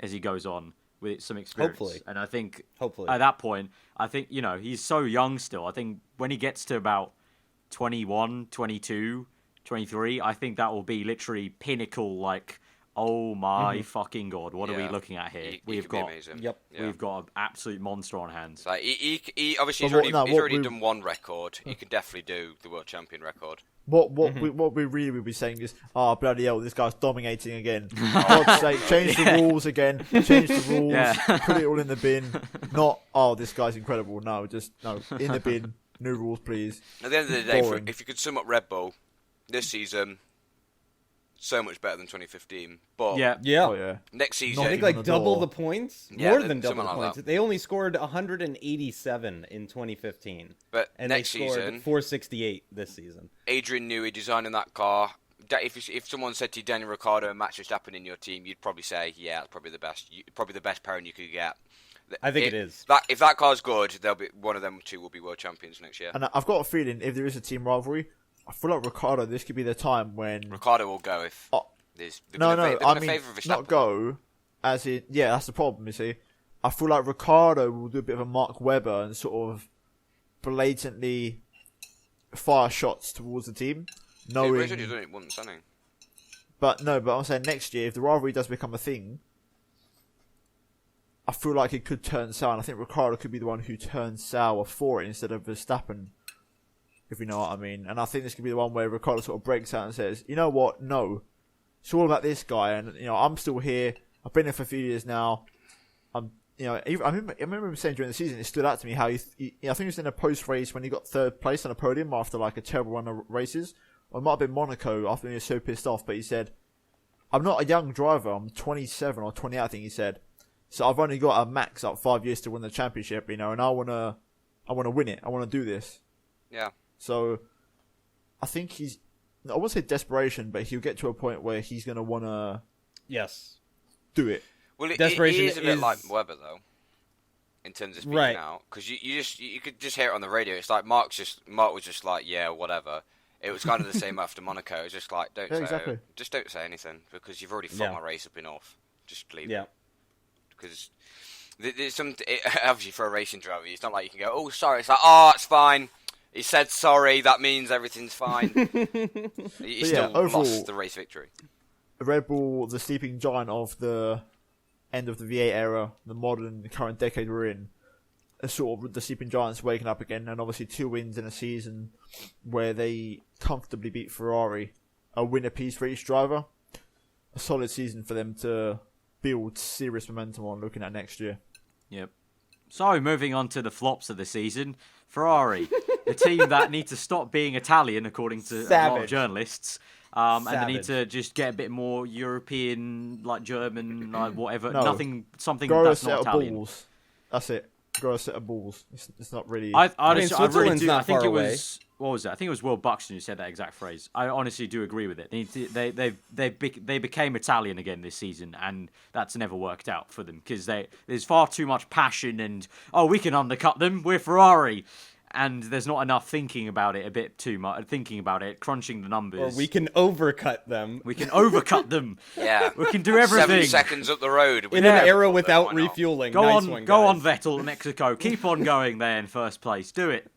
as he goes on with some experience. Hopefully. And I think hopefully at that point, I think he's so young still. I think when he gets to about 21, 22, 23, I think that will be literally pinnacle, oh my fucking god, what are we looking at here? We've got an absolute monster on hands. He obviously he's already done one record. He can definitely do the world champion record. What we really would be saying is, bloody hell, this guy's dominating again. God's sake, change the rules again. Change the rules. Put it all in the bin. Not, this guy's incredible. No, in the bin. New rules, please. At the end of the day, if you could sum up Red Bull this season, so much better than 2015. But next season, I think double the points, more than double the points. They only scored 187 in 2015, but and next they scored season 468 this season. Adrian Newey designing that car. If someone said to you, Daniel Ricciardo and Max Verstappen in your team, you'd probably say, yeah, it's probably the best pairing you could get. I think it is. If that car's good, they'll be one of them two will be world champions next year. And I've got a feeling if there is a team rivalry, I feel like Ricciardo, this could be the time when Ricciardo will go if there's. I mean, not go, as in, yeah, that's the problem, you see. I feel like Ricciardo will do a bit of a Mark Webber and sort of blatantly fire shots towards the team, knowing. He's doing it once, hasn't he? But I'm saying next year, if the rivalry does become a thing, I feel like it could turn sour, and I think Ricciardo could be the one who turns sour for it instead of Verstappen, if you know what I mean. And I think this could be the one where Ricciardo sort of breaks out and says, you know what, no, it's all about this guy, and I'm still here, I've been here for a few years now, I remember him saying during the season, it stood out to me how I think he was in a post-race when he got third place on a podium after like a terrible run of races, or it might have been Monaco after he was so pissed off, but he said, I'm not a young driver, I'm 27 or 28 I think he said, so I've only got a max up 5 years to win the championship, and I want to win it, I want to do this. Yeah. So, I think I won't say desperation, but he'll get to a point where he's going to want to do it. Well, Desperation it is a bit like Webber, though, in terms of speaking out. Because you could just hear it on the radio. It's like Mark was just like, yeah, whatever. It was kind of the same after Monaco. It was just like, don't say anything, because you've already fucked my race up enough. Just leave it. Because there's obviously for a racing driver, it's not like you can go, oh, sorry. It's like, oh, it's fine. He said sorry. That means everything's fine. He still overall, lost the race victory. Red Bull, the sleeping giant of the end of the V8 era, the modern current decade we're in, are sort of the sleeping giants waking up again, and obviously 2 wins in a season where they comfortably beat Ferrari, a win apiece for each driver. A solid season for them to build serious momentum on looking at next year. Yep. So, moving on to the flops of the season, Ferrari, the team that need to stop being Italian, according to a lot of journalists. And they need to just get a bit more European, like German, like whatever. Something that's not Italian. Balls. That's it. Grow a set of balls. It's not really. I really do. I think it was. What was it? I think it was Will Buxton who said that exact phrase. I honestly do agree with it. They became Italian again this season, and that's never worked out for them because there's far too much passion and we can undercut them. We're Ferrari. And there's not enough thinking about it, a bit too much. Thinking about it, crunching the numbers. Or we can overcut them. We can overcut them. Yeah. We can do everything. 7 seconds up the road. In an era without refueling. Go on, Vettel, Mexico. Keep on going there in first place. Do it.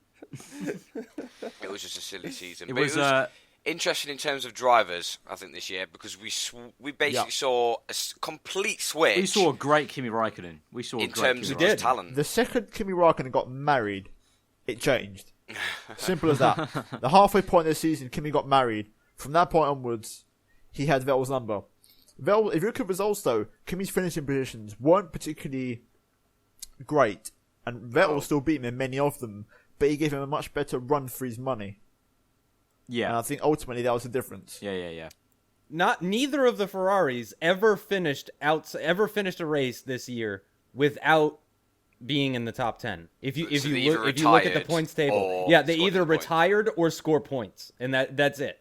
It was just a silly season. It but was interesting in terms of drivers, I think, this year, because we basically saw a complete switch. We saw a great Kimi Räikkönen. In terms of his talent. The second Kimi Räikkönen got married, it changed. Simple as that. The halfway point of the season, Kimi got married. From that point onwards, he had Vettel's number. Vettel, if you look at results though, Kimi's finishing positions weren't particularly great, and Vettel still beat him in many of them, but he gave him a much better run for his money. Yeah. And I think ultimately that was the difference. Yeah. Neither of the Ferraris ever finished a race this year without being in the top 10. If you look at the points table, they either retired or score points, and that's it.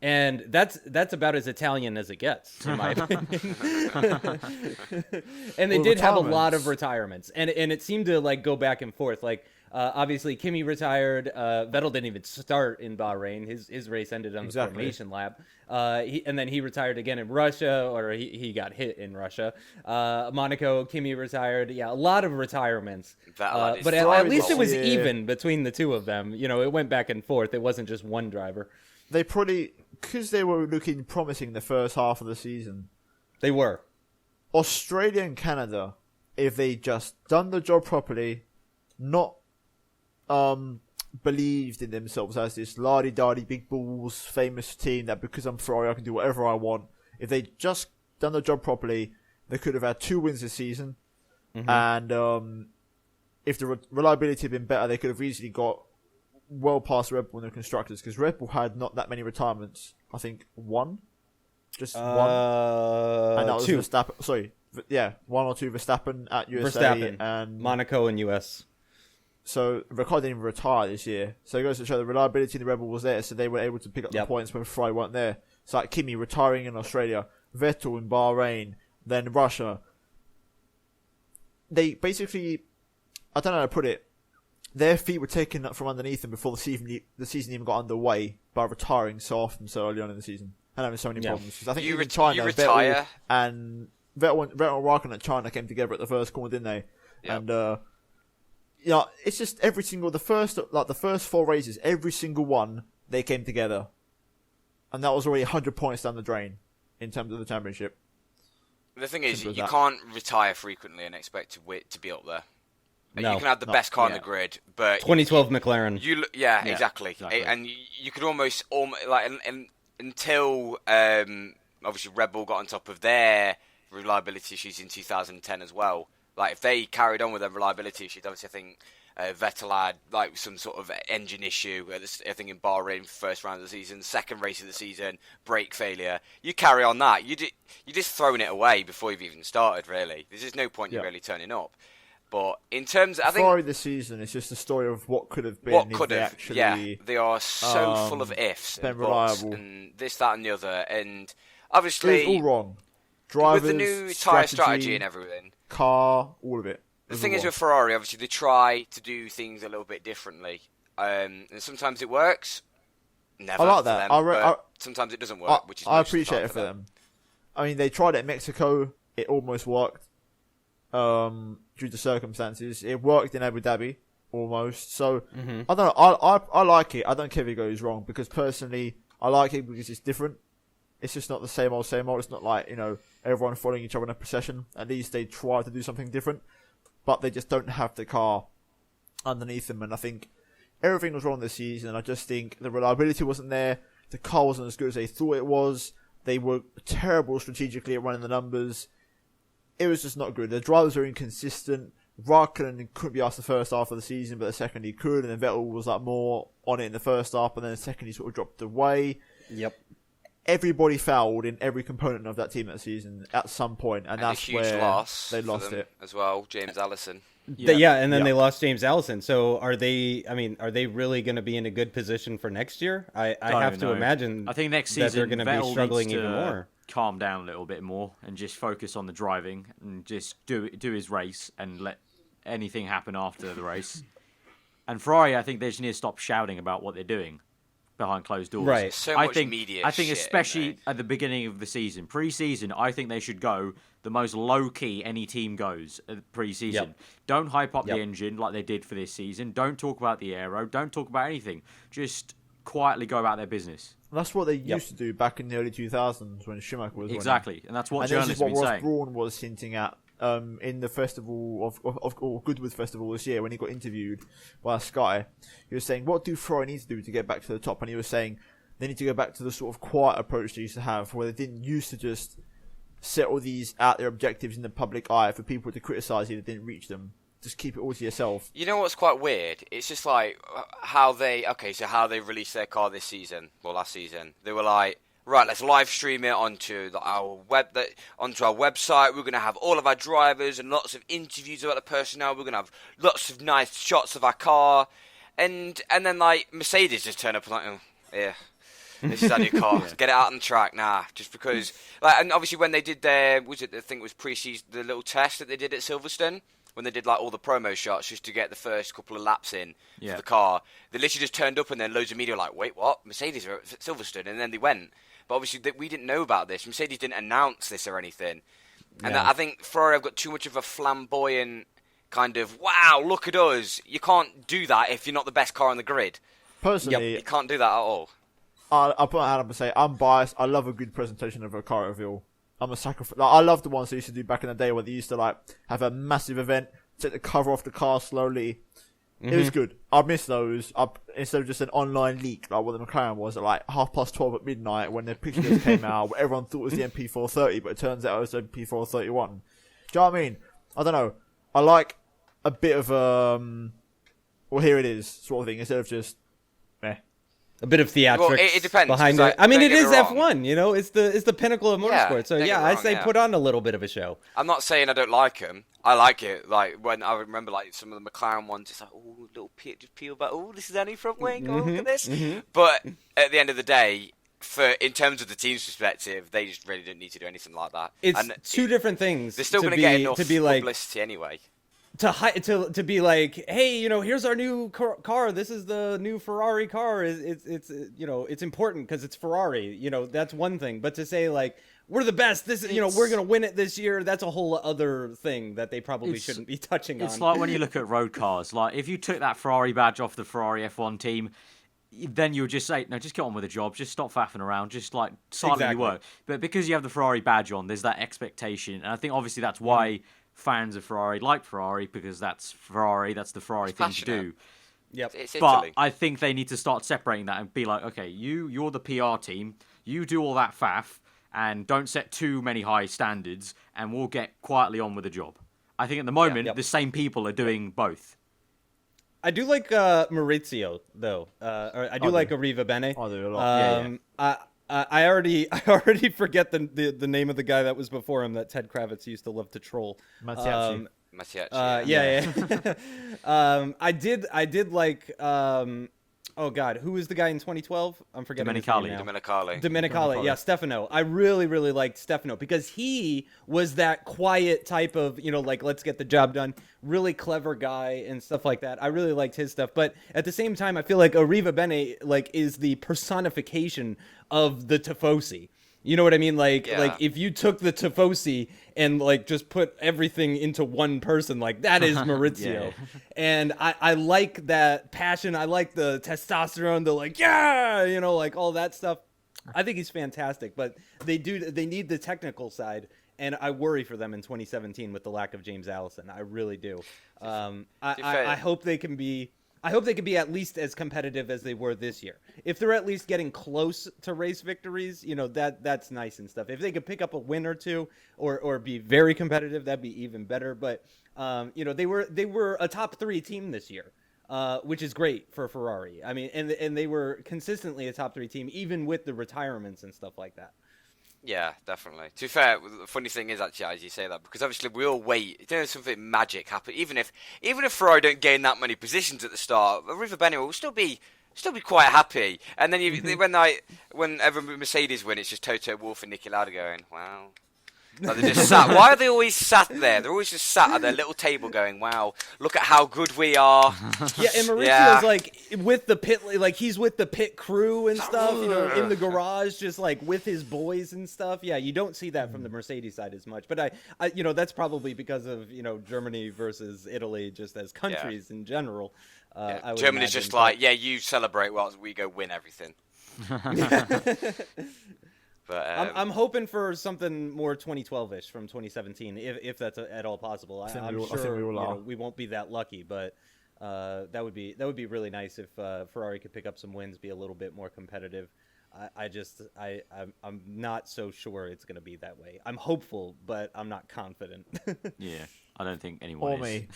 And that's about as Italian as it gets, in my opinion. And they did have a lot of retirements, and it seemed to like go back and forth. Like obviously, Kimi retired. Vettel didn't even start in Bahrain. His race ended on the formation lap. And then he retired again in Russia, or he got hit in Russia. Monaco, Kimi retired. Yeah, a lot of retirements. But at least it was even between the two of them. It went back and forth. It wasn't just one driver. They probably, because they were looking promising the first half of the season. They were. Australia and Canada, if they just done the job properly, not believed in themselves as this lardy-dardy, big balls, famous team that because I'm Ferrari I can do whatever I want. If they just done the job properly, they could have had 2 wins this season. Mm-hmm. And if the reliability had been better, they could have easily got well past Red Bull in the constructors, because Red Bull had not that many retirements. I think 1, just 1, and that was 2. Verstappen. Sorry, 1 or 2 Verstappen at USA and Monaco and US. So Ricciardo didn't even retire this year. So it goes to show the reliability in the Red Bull was there, so they were able to pick up the points when Ferrari weren't there. It's like Kimi retiring in Australia, Vettel in Bahrain, then Russia. they basically, I don't know how to put it, their feet were taken up from underneath them before the season even got underway by retiring so often so early on in the season and having so many problems. Because I think even China, you retire. Vettel and Raikkonen at China came together at the first corner, didn't they? Yep. And it's just the first 4 races, every single one they came together, and that was already 100 points down the drain in terms of the championship. The thing is, you can't retire frequently and expect to be up there. No, you can have the best car on the grid, but 2012 McLaren. Exactly. And you could almost like until obviously Red Bull got on top of their reliability issues in 2010 as well. Like if they carried on with their reliability issues, obviously I think Vettel had like some sort of engine issue. I think in Bahrain, first round of the season, second race of the season, brake failure. You carry on that, you're just throwing it away before you've even started. Really, there's just no point you really turning up. But in terms of, I think... Ferrari this season, it's just a story of what could have been. What could have, actually, they are so full of ifs and buts and this, that and the other. And obviously... It's all wrong. Drivers, with the new tyre strategy and everything. Car, all of it. The thing is with Ferrari, obviously, they try to do things a little bit differently. And sometimes it works. Never I like that. But sometimes it doesn't work, which is I appreciate it for them. I mean, they tried it in Mexico. It almost worked. Due to circumstances, it worked in Abu Dhabi almost. So I don't know. I like it. I don't care if it goes wrong because personally, I like it because it's different. It's just not the same old, same old. It's not like everyone following each other in a procession. At least they try to do something different, but they just don't have the car underneath them. And I think everything was wrong this season. And I just think the reliability wasn't there. The car wasn't as good as they thought it was. They were terrible strategically at running the numbers. It was just not good. The drivers were inconsistent. Raikkonen couldn't be asked the first half of the season, but the second he could, and then Vettel was like more on it in the first half, and then the second he sort of dropped away. Yep. Everybody fouled in every component of that team that season at some point, and that's where they lost it as well. James Allison. And then they lost James Allison. So are they really going to be in a good position for next year? I have to imagine. I think next season they're going to be struggling even more. Calm down a little bit more and just focus on the driving and just do his race and let anything happen after the race. And Ferrari, I think they just need to stop shouting about what they're doing behind closed doors. Right. So much media. I think especially at the beginning of the season, pre-season, I think they should go the most low-key any team goes at pre-season. Yep. Don't hype up the engine like they did for this season. Don't talk about the aero. Don't talk about anything. Just quietly go about their business. That's what they used to do back in the early 2000s when Schumacher was exactly, winning. And that's what journalists have been saying. Ross Brawn was hinting at in the festival of Goodwood Festival this year when he got interviewed by Sky. He was saying, what do Ferrari need to do to get back to the top? And he was saying they need to go back to the sort of quiet approach they used to have, where they didn't used to just set all these out there objectives in the public eye for people to criticise if they didn't reach them. Just keep it all to yourself. You know what's quite weird? It's just like how they released their car this season, well last season. They were like, right, let's live stream it onto our website. We're going to have all of our drivers and lots of interviews about the personnel. We're going to have lots of nice shots of our car, and then like Mercedes just turn up and like, oh yeah, this is our new car. Get it out on the track, just because. Like, and obviously when they did their, I think it was pre-season, the little test that they did at Silverstone. When they did like all the promo shots just to get the first couple of laps in for the car, they literally just turned up and then loads of media were like, wait, what? Mercedes are at Silverstone, and then they went. But obviously we didn't know about this. Mercedes didn't announce this or anything. And I think Ferrari have got too much of a flamboyant kind of, wow, look at us. You can't do that if you're not the best car on the grid. Personally, you can't do that at all. I'll put my hand up and say I'm biased. I love a good presentation of a car reveal. I'm a sucker. I love the ones they used to do back in the day where they used to like have a massive event, take the cover off the car slowly. It was good. I miss those. Instead of just an online leak like what the Mclaren was at like 12:30 at midnight when the pictures came out, what everyone thought was the MP430, but it turns out it was the MP431. Do you know what I mean? I don't know. I like a bit of well, here it is sort of thing instead of just meh. A bit of theatrics. Well, it depends behind it. I mean, it is F1. You know, it's the pinnacle of motorsport. So I say put on a little bit of a show. I'm not saying I don't like them. I like it. Like when I remember, like some of the McLaren ones, it's like, oh, little just peel back. Oh, this is any front wing. Oh, look at this. But at the end of the day, in terms of the team's perspective, they just really don't need to do anything like that. It's two different things. They're still going to get enough publicity anyway. to be like, hey, here's our new car. This is the new Ferrari car. It's it's important because it's Ferrari. That's one thing. But to say like we're the best. This is we're gonna win it this year. That's a whole other thing that they probably shouldn't be touching on. It's like when you look at road cars. Like if you took that Ferrari badge off the Ferrari F1 team, then you would just say, no, just get on with the job. Just stop faffing around. Just like silently work. But because you have the Ferrari badge on, there's that expectation, and I think obviously that's why. Fans of Ferrari like Ferrari because that's Ferrari. That's the Ferrari thing to do. Yep. It's but Italy. I think they need to start separating that and be like, okay, you're the PR team. You do all that faff and don't set too many high standards, and we'll get quietly on with the job. I think at the moment the same people are doing both. I do like Maurizio though. I do like Arriva Bene. I do a lot. I already forget the name of the guy that was before him that Ted Kravitz used to love to troll. Mattiacci. Mattiacci. I did like oh god, who was the guy in 2012? I'm forgetting his name now. Domenicali. Yeah, Stefano. I really liked Stefano because he was that quiet type of, like let's get the job done, really clever guy and stuff like that. I really liked his stuff, but at the same time I feel like Arriva Bene like is the personification of the Tifosi. You know what I mean? Like if you took the Tifosi and like just put everything into one person, like that is Maurizio. And I like that passion. I like the testosterone, the like, like all that stuff. I think he's fantastic, but they need the technical side. And I worry for them in 2017 with the lack of James Allison. I really do. I hope they can be at least as competitive as they were this year. If they're at least getting close to race victories, that's nice and stuff. If they could pick up a win or two or be very competitive, that'd be even better. But they were a top 3 team this year, which is great for Ferrari. I mean, and they were consistently a top 3 team, even with the retirements and stuff like that. Yeah, definitely. To be fair, the funny thing is actually, as you say that, because obviously we all wait. Something magic happen. Even if Ferrari don't gain that many positions at the start, Arriva Bene will still be quite happy. And then whenever Mercedes win, it's just Toto Wolff and Niki Lauda going, wow. Like they're just sat. Why are they always sat there? They're always just sat at their little table going, wow, look at how good we are. Yeah, and Maurizio's like with the pit, like he's with the pit crew and stuff, in the garage, just like with his boys and stuff. Yeah, you don't see that from the Mercedes side as much. But I that's probably because of, Germany versus Italy just as countries in general. Germany's just like, you celebrate whilst we go win everything. But I'm hoping for something more 2012-ish from 2017, if that's at all possible. I'm sure we won't be that lucky, but that would be really nice if Ferrari could pick up some wins, be a little bit more competitive. I'm not so sure it's going to be that way. I'm hopeful, but I'm not confident. Yeah, I don't think anyone is. Me.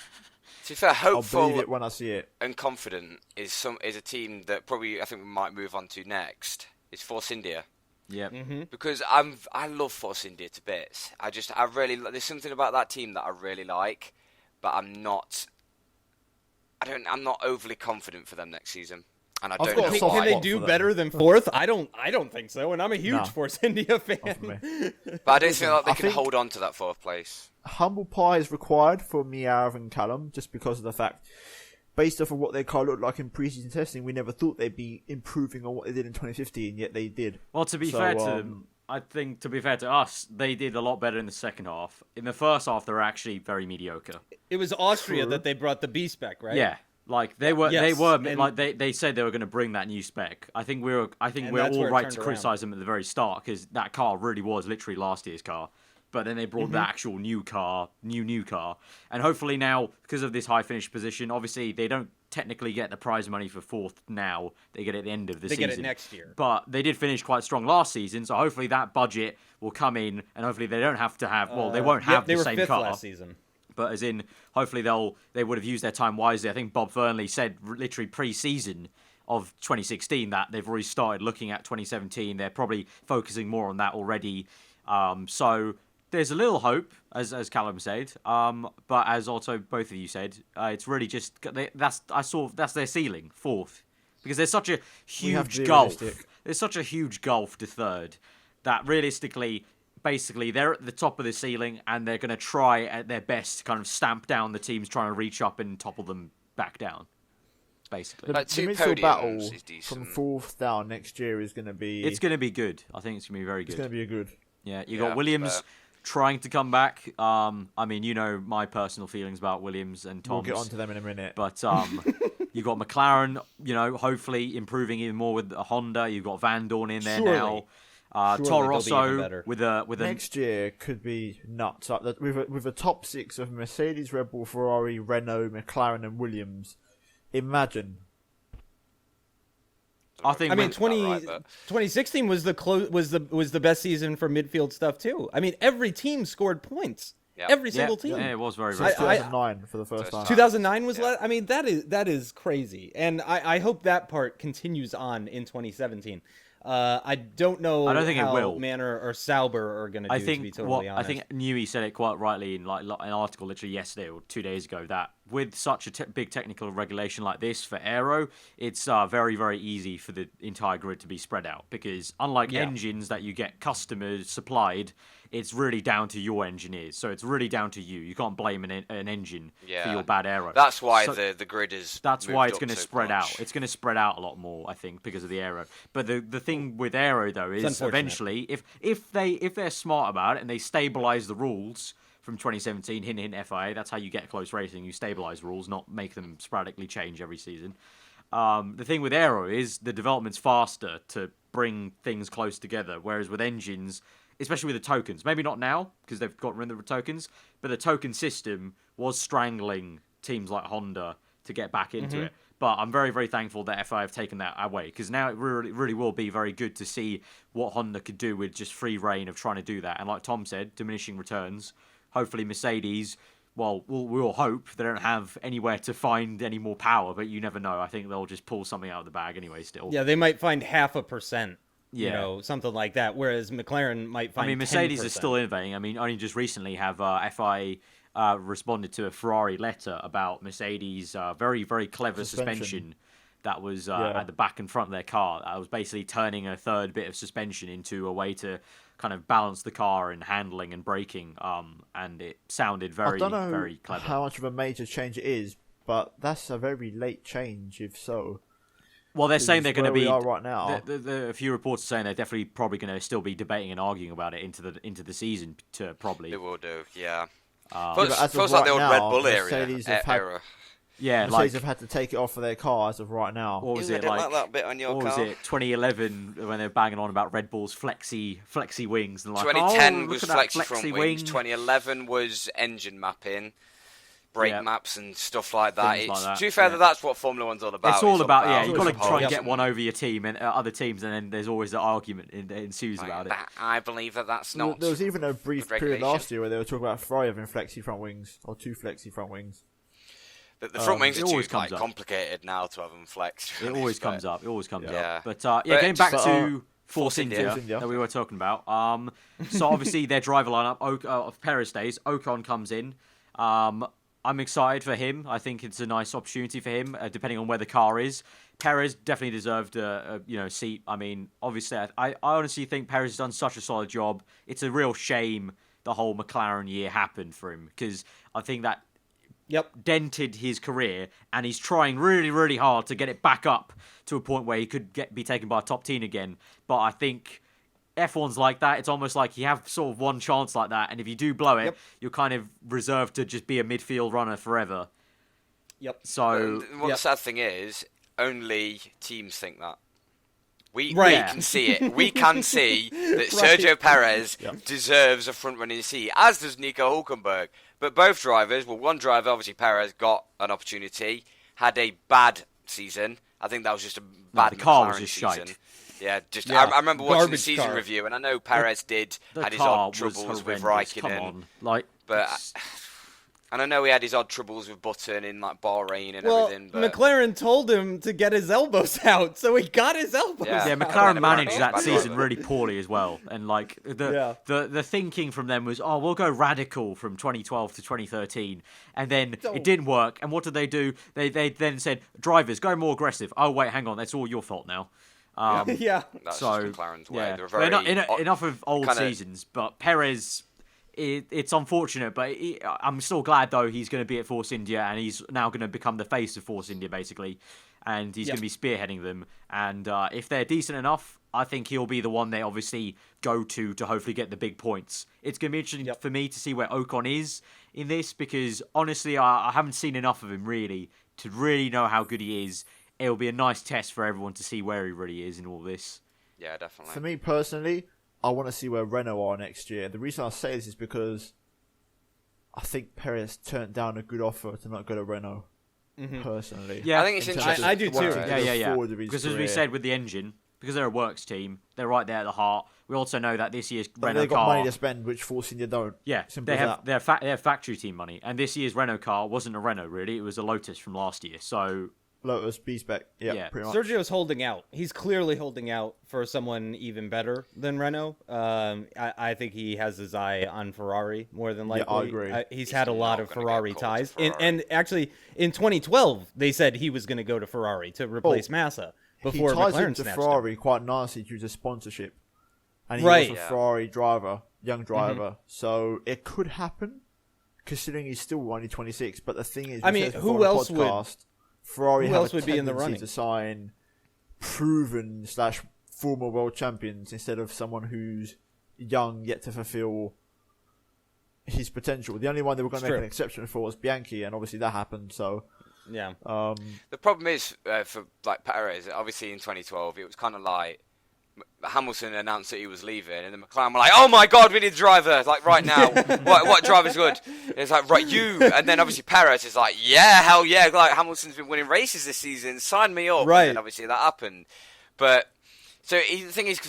To be fair, hopeful I'll believe it when I see it. And confident is a team that probably I think we might move on to next. Is Force India. Yeah, because I love Force India to bits. I really there's something about that team that I really like, but I'm not overly confident for them next season, and I don't know why. Can they do better than 4th? I don't think so, and I'm a huge Force India fan. But I don't feel like they can hold on to that 4th place. Humble pie is required for me, Arvind Callum, just because of the fact, based off of what their car looked like in pre-season testing, we never thought they'd be improving on what they did in 2015, yet they did. Well, to be fair to them, I think to be fair to us, they did a lot better in the second half. In the first half, they were actually very mediocre. It was Austria that they brought the B spec, right? Yeah, like they were like they said they were going to bring that new spec. I think we're all right to criticize them at the very start because that car really was literally last year's car. But then they brought the actual new car. And hopefully now, because of this high finish position, obviously they don't technically get the prize money for 4th now. They get it at the end of the season. They get it next year. But they did finish quite strong last season, so hopefully that budget will come in, and hopefully they don't have to have, they won't have the same car. They were 5th last season. But as in, hopefully they would have used their time wisely. I think Bob Fernley said literally pre-season of 2016 that they've already started looking at 2017. They're probably focusing more on that already. So there's a little hope, as Callum said, but as also both of you said, it's really just that's their ceiling, 4th, because there's such a huge gulf. There's such a huge gulf to 3rd that realistically, basically they're at the top of the ceiling and they're going to try at their best to kind of stamp down the teams trying to reach up and topple them back down. Basically, Like the 2 midfield podiums battle is decent. from 4th down next year is going to be. it's going to be good. I think it's going to be very good. It's going to be a good. Yeah, you Yeah, got Williams fair. trying to come back. I mean, you know my personal feelings about Williams and We'll Tom's. get onto them in a minute. But you got McLaren, you know, hopefully improving even more with a Honda. You've got Van Dorn in there Surely. now. Surely Toro they'll be even Rosso better. with a Next year could be nuts. Like with a top 6 of Mercedes, Red Bull, Ferrari, Renault, McLaren, and Williams. Imagine. I think I mean, That's about right, but- 2016 was the best season for midfield stuff too. I mean, every team scored points. Yep. Every single team. Yeah, it was very Since very. 2009 for the first time. 2009 was Yeah. I mean, that is crazy, and I hope that part continues on in 2017. I don't know. I don't think it how will. Manor or Sauber are going to do. I think to be totally I honest. think Newey said it quite rightly in like an article literally yesterday or 2 days ago that with such a big technical regulation like this for aero, it's very very easy for the entire grid to be spread out because unlike engines that you get customers supplied, it's really down to your engineers. So it's really down to you. You can't blame an engine for Yeah. your bad aero. That's why So- the grid is. That's moved why it's up going to so spread much. out. It's going to spread out a lot more, I think, because of the aero. But the thing with aero though is unfortunate. eventually, if they're smart about it and they stabilize the rules from 2017, hint FIA, that's how you get close racing. You stabilize rules, not make them sporadically change every season. The thing with aero is the development's faster to bring things close together, whereas with engines, especially with the tokens, maybe not now because they've gotten rid of the tokens, but the token system was strangling teams like Honda to get back into it. But I'm very, very thankful that FIA have taken that away because now it really, really will be very good to see what Honda could do with just free reign of trying to do that. And like Tom said, diminishing returns. Hopefully Mercedes, well, we'll hope they don't have anywhere to find any more power, but you never know. I think they'll just pull something out of the bag anyway still. Yeah, they might find 0.5%. You Yeah. know, something like that. Whereas McLaren might find. I mean, Mercedes 10%. is still innovating. I mean, only just recently have FIA responded to a Ferrari letter about Mercedes' very, very clever suspension that was at the back and front of their car. That was basically turning a third bit of suspension into a way to kind of balance the car in handling and braking. And it sounded very, I don't know very clever. how much of a major change it is, but that's a very late change, if so. Well, they're saying they're going to be. We are right now. A few reports are saying they're definitely probably going to still be debating and arguing about it into the season. To probably. It will do, yeah. but Feels as of like the right old Red now, Bull Mercedes have had- era. Yeah, Mercedes like have had to take it off of their car as of right now. what was Ew, I it don't like? that bit on your What was car. it? 2011 when they were banging on about Red Bull's flexi wings and like 2010 oh, was look at that flexi front wing. wings. 2011 was engine mapping, brake Yeah. maps and stuff like that. Things like that, To be fair, yeah. that's what Formula One's all about. It's all about yeah. It's You've got to all try and about get one over your team and other teams, and then there's always the argument that ensues like about it. that. I believe that's not. There was even a brief period regulation. last year where they were talking about Ferrari having flexi front wings, or 2 flexi front wings. The front wings it are too always comes like up. complicated now to have them flexed. It always comes up. It always comes Yeah. up. But getting back just- to Force Force India. India Force India. that we were talking about. So obviously their driver lineup of Perez days. Ocon comes in. I'm excited for him. I think it's a nice opportunity for him, depending on where the car is. Perez definitely deserved a seat. I mean, obviously, I honestly think Perez has done such a solid job. It's a real shame the whole McLaren year happened for him because I think that dented his career, and he's trying really, really hard to get it back up to a point where he could be taken by a top team again. But I think F1's like that. It's almost like you have sort of one chance like that, and if you do blow it, you're kind of reserved to just be a midfield runner forever. Yep. So The sad thing is, only teams think that. We Right. can see it. We can see that Sergio Perez deserves a front-running seat, as does Nico Hülkenberg. But both drivers, well, one driver, obviously Perez, got an opportunity, had a bad season. I think that was just a bad the car McLaren was just season. shite. Yeah, just Yeah, I remember watching the garbage season car. review, and I know Perez The had his car odd was troubles with horrendous. Come Raikkonen. on. Like, But it's- and I know he had his odd troubles with Button in like Bahrain and Well, everything. But McLaren told him to get his elbows out, so he got his elbows Yeah. out. yeah, Yeah, McLaren managed McLaren that bad season driver. really poorly as well, and like the thinking from them was, oh, we'll go radical from 2012 to 2013, and then it didn't work. And what did they do? They then said, drivers, go more aggressive. Oh wait, hang on, that's all your fault now. Yeah. That's So just McLaren's way. yeah, They're But very enough of old kinda- seasons. But Perez, it's unfortunate, but I'm still glad though he's going to be at Force India, and he's now going to become the face of Force India basically, and he's going to be spearheading them. And if they're decent enough, I think he'll be the one they obviously go to hopefully get the big points. It's going to be interesting for me to see where Ocon is in this, because honestly, I haven't seen enough of him really to really know how good he is. It'll be a nice test for everyone to see where he really is in all this. Yeah, definitely. For me personally, I want to see where Renault are next year. The reason I say this is because I think Perez turned down a good offer to not go to Renault. Personally, Yeah, I think it's interesting. I do too. Yeah. Because as we said with the engine, because they're a works team, they're right there at the heart. We also know that this year's but Renault they've got car, money to spend, which Force India don't. yeah, Simple they as have that. they have factory team money, and this year's Renault car wasn't a Renault really; it was a Lotus from last year. So Lotus B-Spec, Yeah. pretty much. Sergio's holding out. He's clearly holding out for someone even better than Renault. I think he has his eye on Ferrari more than likely. I agree. He's had a lot not of gonna Ferrari get called to ties. Ferrari. And actually, in 2012, they said he was going to go to Ferrari to replace Massa before he ties McLaren into snatched Ferrari quite nicely due to sponsorship, and he Right. was a Yeah. Ferrari driver, young driver. So it could happen, considering he's still only 26. But the thing is, I we mean, said this before who on the else would- podcast, Ferrari who have else a would be in the tendency running? to sign proven / former world champions instead of someone who's young yet to fulfill his potential. The only one they were going to It's make true. an exception for was Bianchi, and obviously that happened. So Yeah. The problem is for like Perez. Obviously, in 2012, it was kind of like Hamilton announced that he was leaving, and then McLaren were like, "Oh my God, we need a driver! Like right now, what driver's good?" It's like right you, and then obviously Perez is like, "Yeah, hell yeah!" Like Hamilton's been winning races this season, sign me up. Right. And then obviously that happened, but the thing is,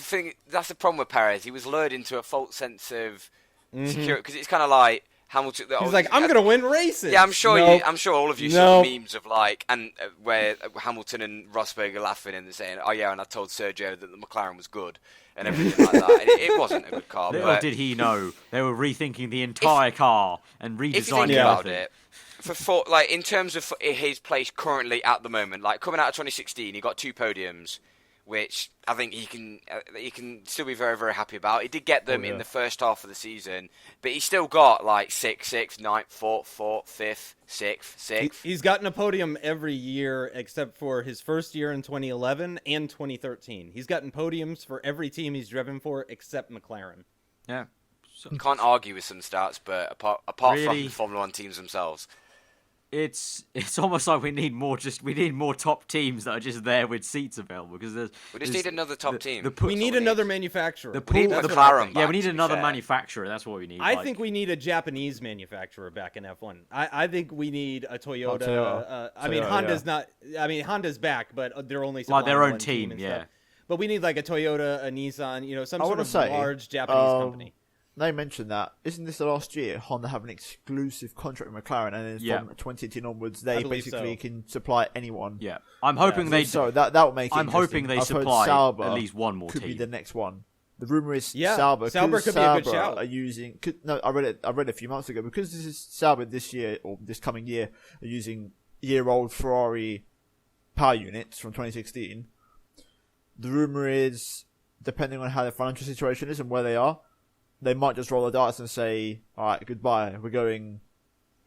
that's the problem with Perez. He was lured into a false sense of security because it's kind of like Hamilton. He's like, I'm going to win races. Yeah, I'm sure. Nope. I'm sure all of you saw Nope. memes of like, and where Hamilton and Rosberg are laughing and they're saying, "Oh yeah," and I told Sergio that the McLaren was good and everything like that. And it wasn't a good car. little But did he know they were rethinking the entire car and redesigning if you think everything. about it, like in terms of his place currently at the moment, like coming out of 2016, he got 2 podiums, which I think he can still be very, very happy about. He did get them in the first half of the season, but he still got like 6th, 9th, 4th, 5th, 6th. He's gotten a podium every year except for his first year in 2011 and 2013. He's gotten podiums for every team he's driven for except McLaren. Yeah. Can't argue with some stats, but apart Really? from the Formula 1 teams themselves. It's almost like we need more top teams that are just there with seats available, because We just need another top team. We need another manufacturer. The We need pool- McLaren yeah, back, we need to be another fair. manufacturer. That's what we need. I like- think we need a Japanese manufacturer back in F1. I think we need a Toyota. Toyota. I mean, Toyota, Honda's not. I mean, Honda's back, but they're only Like their supplying own one team, and yeah. stuff. But we need like a Toyota, a Nissan, some I sort wanna of say, large Japanese company. They mentioned that. Isn't this the last year Honda have an exclusive contract with McLaren, and then Yeah. from 2018 onwards, I they believe basically so. can supply anyone. Yeah, I'm hoping they. So that will make it I'm hoping interesting. they I've heard supply Sauber at least one more could be team. the next one. The rumor is Yeah, Sauber. Sauber 'cause could be a good Sauber shout. Are using. I read it a few months ago, because this is Sauber this year or this coming year are using year-old Ferrari power units from 2016. The rumor is, depending on how their financial situation is and where they are, they might just roll the dice and say, "All right, goodbye. We're going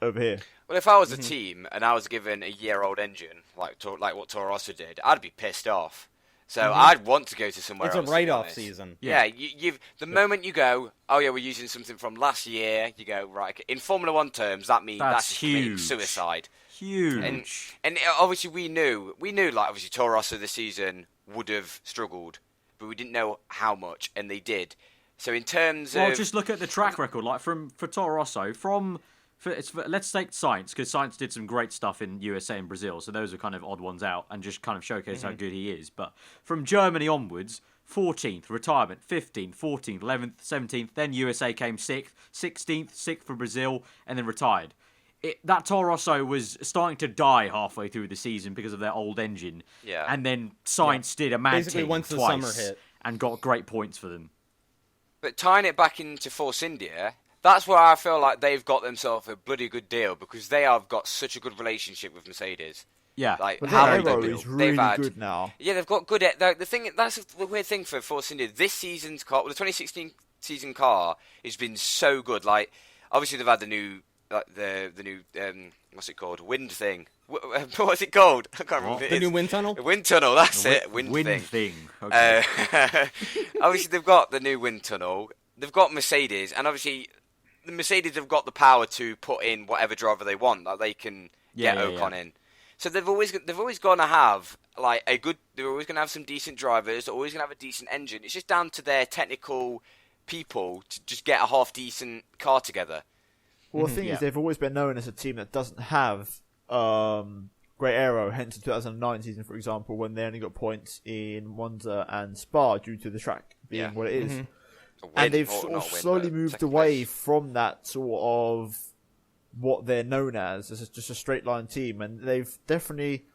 over here." Well, if I was a team and I was given a year-old engine, like what Toro Rosso did, I'd be pissed off. So I'd want to go to somewhere It's else. a to be write-off honest. season. Yeah, you've the moment you go, "Oh yeah, we're using something from last year," you go, right. Okay. In Formula 1 terms, that means That's that's committing huge. suicide. Huge. And obviously we knew like obviously Toro Rosso this season would have struggled, but we didn't know how much, and they did. So in terms Well, of just look at the track record, like for Toro Rosso, let's take Sainz, because Sainz did some great stuff in USA and Brazil, so those are kind of odd ones out, and just kind of showcase how good he is. But from Germany onwards, 14th, retirement, 15th, 14th, 11th, 17th, then USA came 6th, 16th, 6th for Brazil, and then retired. That Toro Rosso was starting to die halfway through the season because of their old engine. Yeah. And then Sainz did a mad Basically, team once the twice summer hit. and got great points for them. But tying it back into Force India, that's where I feel like they've got themselves a bloody good deal, because they have got such a good relationship with Mercedes. Yeah. Like But how their many aero they've is built. really They've had, good now. Yeah, they've got good. The thing that's the weird thing for Force India. This season's car, the 2016 season car, has been so good. Like, obviously they've had the new, the new what's it called? Wind thing. What's it called? I can't remember. The new wind tunnel. Wind tunnel. That's it. Wind thing. Okay. Obviously they've got the new wind tunnel. They've got Mercedes, and obviously the Mercedes have got the power to put in whatever driver they want. Like they can get Ocon in. So they've always going to have like a good. They're always going to have some decent drivers. They're always going to have a decent engine. It's just down to their technical people to just get a half decent car together. Well, the thing is, they've always been known as a team that doesn't have great aero. Hence, the 2009 season, for example, when they only got points in Monza and Spa due to the track being what it is. And they've sort of slowly moved away from that sort of what they're known as just a straight line team, and they've definitely.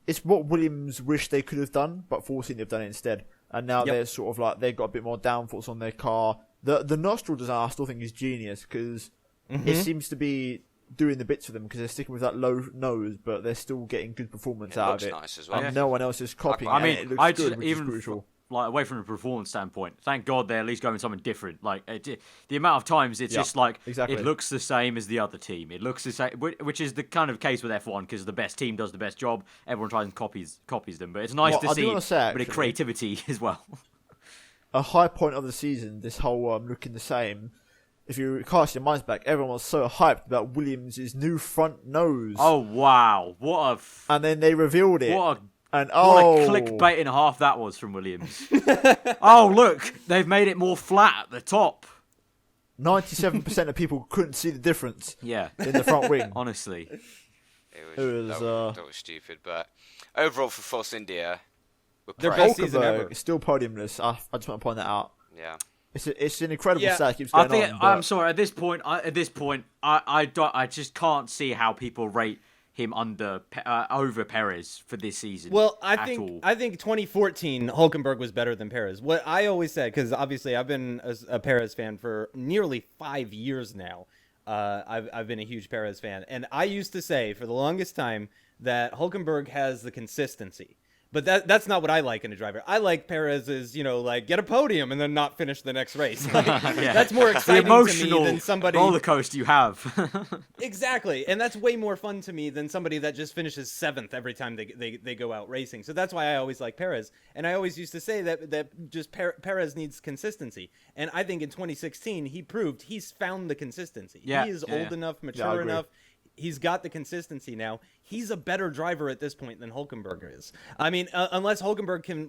It's what Williams wish they could have done, but Force India have done it instead. And now they're sort of like they've got a bit more downforce on their car. The nostril design I still think is genius because it seems to be doing the bits for them because they're sticking with that low nose, but they're still getting good performance out of it. Nice as well. And no one else is copying. I mean, it looks good, which is crucial. Like away from a performance standpoint, thank God they're at least going something different. Like the amount of times it's just like it looks the same as the other team. It looks the same, which is the kind of case with F1 because the best team does the best job. Everyone tries and copies them, but it's nice to see a bit of creativity as well. A high point of the season, this whole looking the same. If you cast your minds back, everyone was so hyped about Williams' new front nose. Oh wow! And then they revealed it. What a clickbait and a half that was from Williams. Oh, look, they've made it more flat at the top. 97% of people couldn't see the difference in the front wing. Honestly. That was stupid, but overall for Force India, their best season ever. Still podiumless. I just want to point that out. Yeah. It's an incredible stat. Keeps going on, I'm sorry. At this point, I just can't see how people rate him over Perez for this season. Well, I think 2014 Hülkenberg was better than Perez. What I always said, because obviously I've been a Perez fan for nearly 5 years now. I've been a huge Perez fan, and I used to say for the longest time that Hülkenberg has the consistency. But that's not what I like in a driver. I like Perez's, like get a podium and then not finish the next race. Like, that's more exciting to me than somebody roller coaster you have. Exactly, and that's way more fun to me than somebody that just finishes 7th every time they go out racing. So that's why I always like Perez, and I always used to say that just Perez needs consistency. And I think in 2016 he proved he's found the consistency. He is old enough, mature enough. He's got the consistency now. He's a better driver at this point than Hülkenberg is. I mean, unless Hülkenberg can,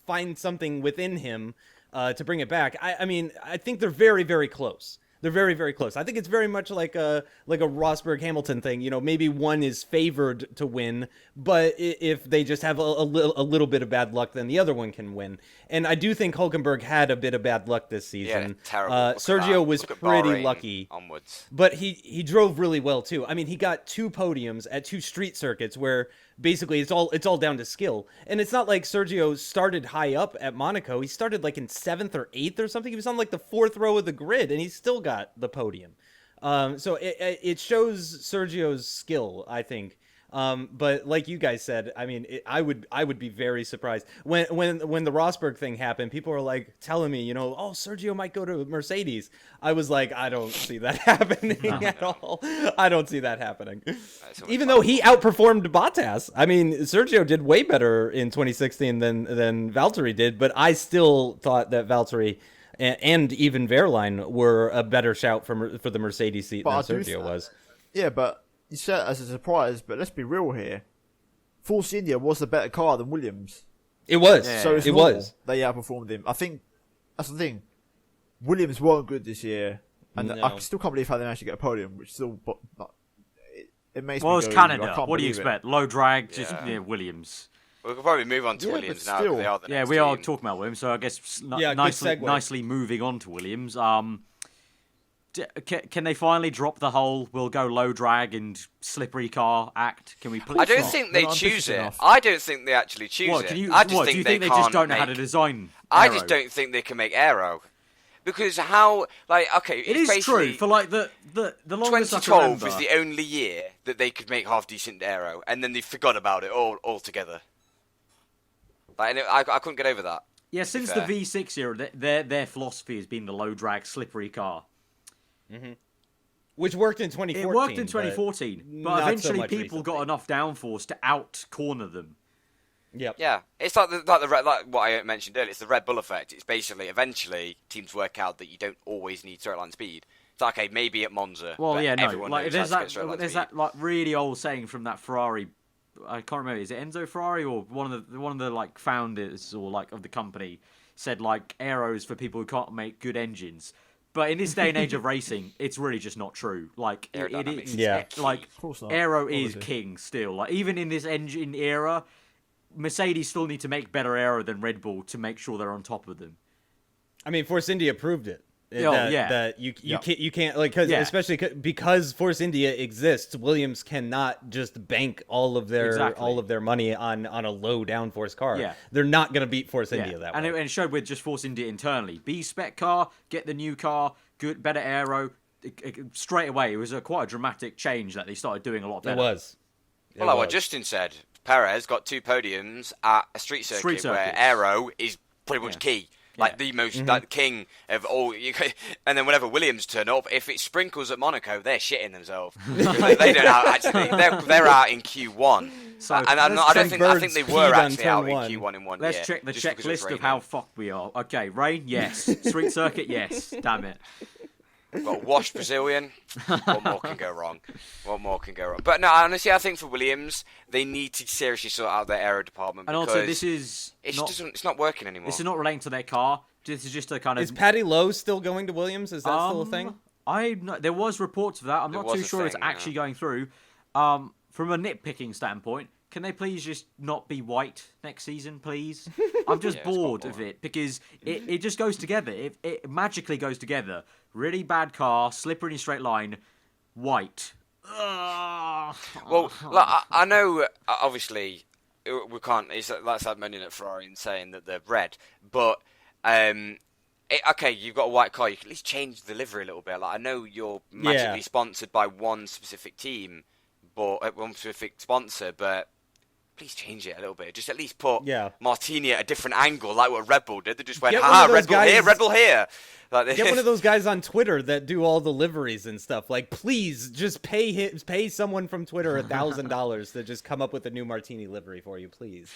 find something within him to bring it back. I mean, I think they're very, very close. They're very, very close. I think it's very much like a Rosberg Hamilton thing. Maybe one is favored to win, but if they just have a little bit of bad luck, then the other one can win. And I do think Hülkenberg had a bit of bad luck this season. Yeah, terrible. Sergio was pretty lucky onwards, but he drove really well too. I mean, he got 2 podiums at 2 street circuits where basically it's all down to skill. And it's not like Sergio started high up at Monaco. He started in 7th or 8th or something. He was on the 4th row of the grid, and he still got the podium. So it shows Sergio's skill, I think. But like you guys said, I mean, I would be very surprised when the Rosberg thing happened. People were telling me, oh, Sergio might go to Mercedes. I was like, I don't see that happening at all. I don't see that happening. Even though he outperformed Bottas. I mean, Sergio did way better in 2016 than Valtteri did, but I still thought that Valtteri and even Wehrlein were a better shout for the Mercedes seat than Sergio was. Yeah, but you said it as a surprise, but let's be real here. Force India was the better car than Williams. It was. Yeah. So it was. They outperformed him. I think that's the thing. Williams weren't good this year, and I still can't believe how they managed to get a podium, which still it makes me go, it's Canada. What do you expect? Low drag, just Williams. We could probably move on to Williams now. They are the next we are team. talking about Williams, so I guess nicely moving on to Williams. Can they finally drop the whole "we'll go low drag and slippery car" act? Can we? I don't think they choose it. I don't think they actually choose it. Do you think they just don't know how to design? I just don't think they can make aero. Because how, like, okay, It is true for like the longest I can 2012 remember. was the only year that they could make half decent aero, and then they forgot about it altogether. Like, and I couldn't get over that. Yeah, since the V6 era, their philosophy has been the low drag, slippery car. Mm-hmm. Which worked in 2014. It worked in 2014, but eventually people got enough downforce to out corner them. Yep. Yeah, it's like what I mentioned earlier. It's the Red Bull effect. It's basically eventually teams work out that you don't always need straight line speed. It's like, okay, maybe at Monza. Well, yeah, no. Like, there's there's that like really old saying from that Ferrari. I can't remember. Is it Enzo Ferrari or one of the like founders or like of the company said like aeros for people who can't make good engines. But in this day and age of racing, it's really just not true. Like like aero is king still. Like even in this engine era, Mercedes still need to make better aero than Red Bull to make sure they're on top of them. I mean, Force India proved it. That you can't like especially because Force India exists. Williams cannot just bank all of their money on a low downforce car. Yeah. They're not going to beat Force India that way. And it showed with just Force India internally. B spec car, get the new car, good, better aero. Straight away, it was quite a dramatic change that they started doing a lot better. It was. Well, like what Justin said, Perez got 2 podiums at a street circuit where aero is pretty much key. Like the most, like the king of all. And then whenever Williams turn up, if it sprinkles at Monaco, they're shitting themselves. They don't actually. They're out in Q1. So, and I think they were actually out in Q1 in one year. Let's check the checklist of how fucked we are. Okay, rain, yes. Street circuit, yes. Damn it. Well, washed Brazilian. What more can go wrong? But no, honestly, I think for Williams, they need to seriously sort out their aero department. And also, it's not working anymore. This is not relating to their car. This is just a kind of. Is Paddy Lowe still going to Williams? Is that still a thing? There was reports of that. I'm not too sure it's actually going through. From a nitpicking standpoint, can they please just not be white next season, please? I'm just bored of it because it just goes together. It magically goes together. Really bad car, slippery straight line, white. Well, like, I know, obviously, we can't. That's like moaning at Ferrari and saying that they're red, but okay, you've got a white car. You can at least change the livery a little bit. Like I know you're magically sponsored by one specific team, but one specific sponsor, but please change it a little bit. Just at least put Martini at a different angle, like what Red Bull did. They just went, Red Bull here, Red Bull here. Like, get one of those guys on Twitter that do all the liveries and stuff. Like, please, just pay someone from Twitter $1,000 to just come up with a new Martini livery for you, please.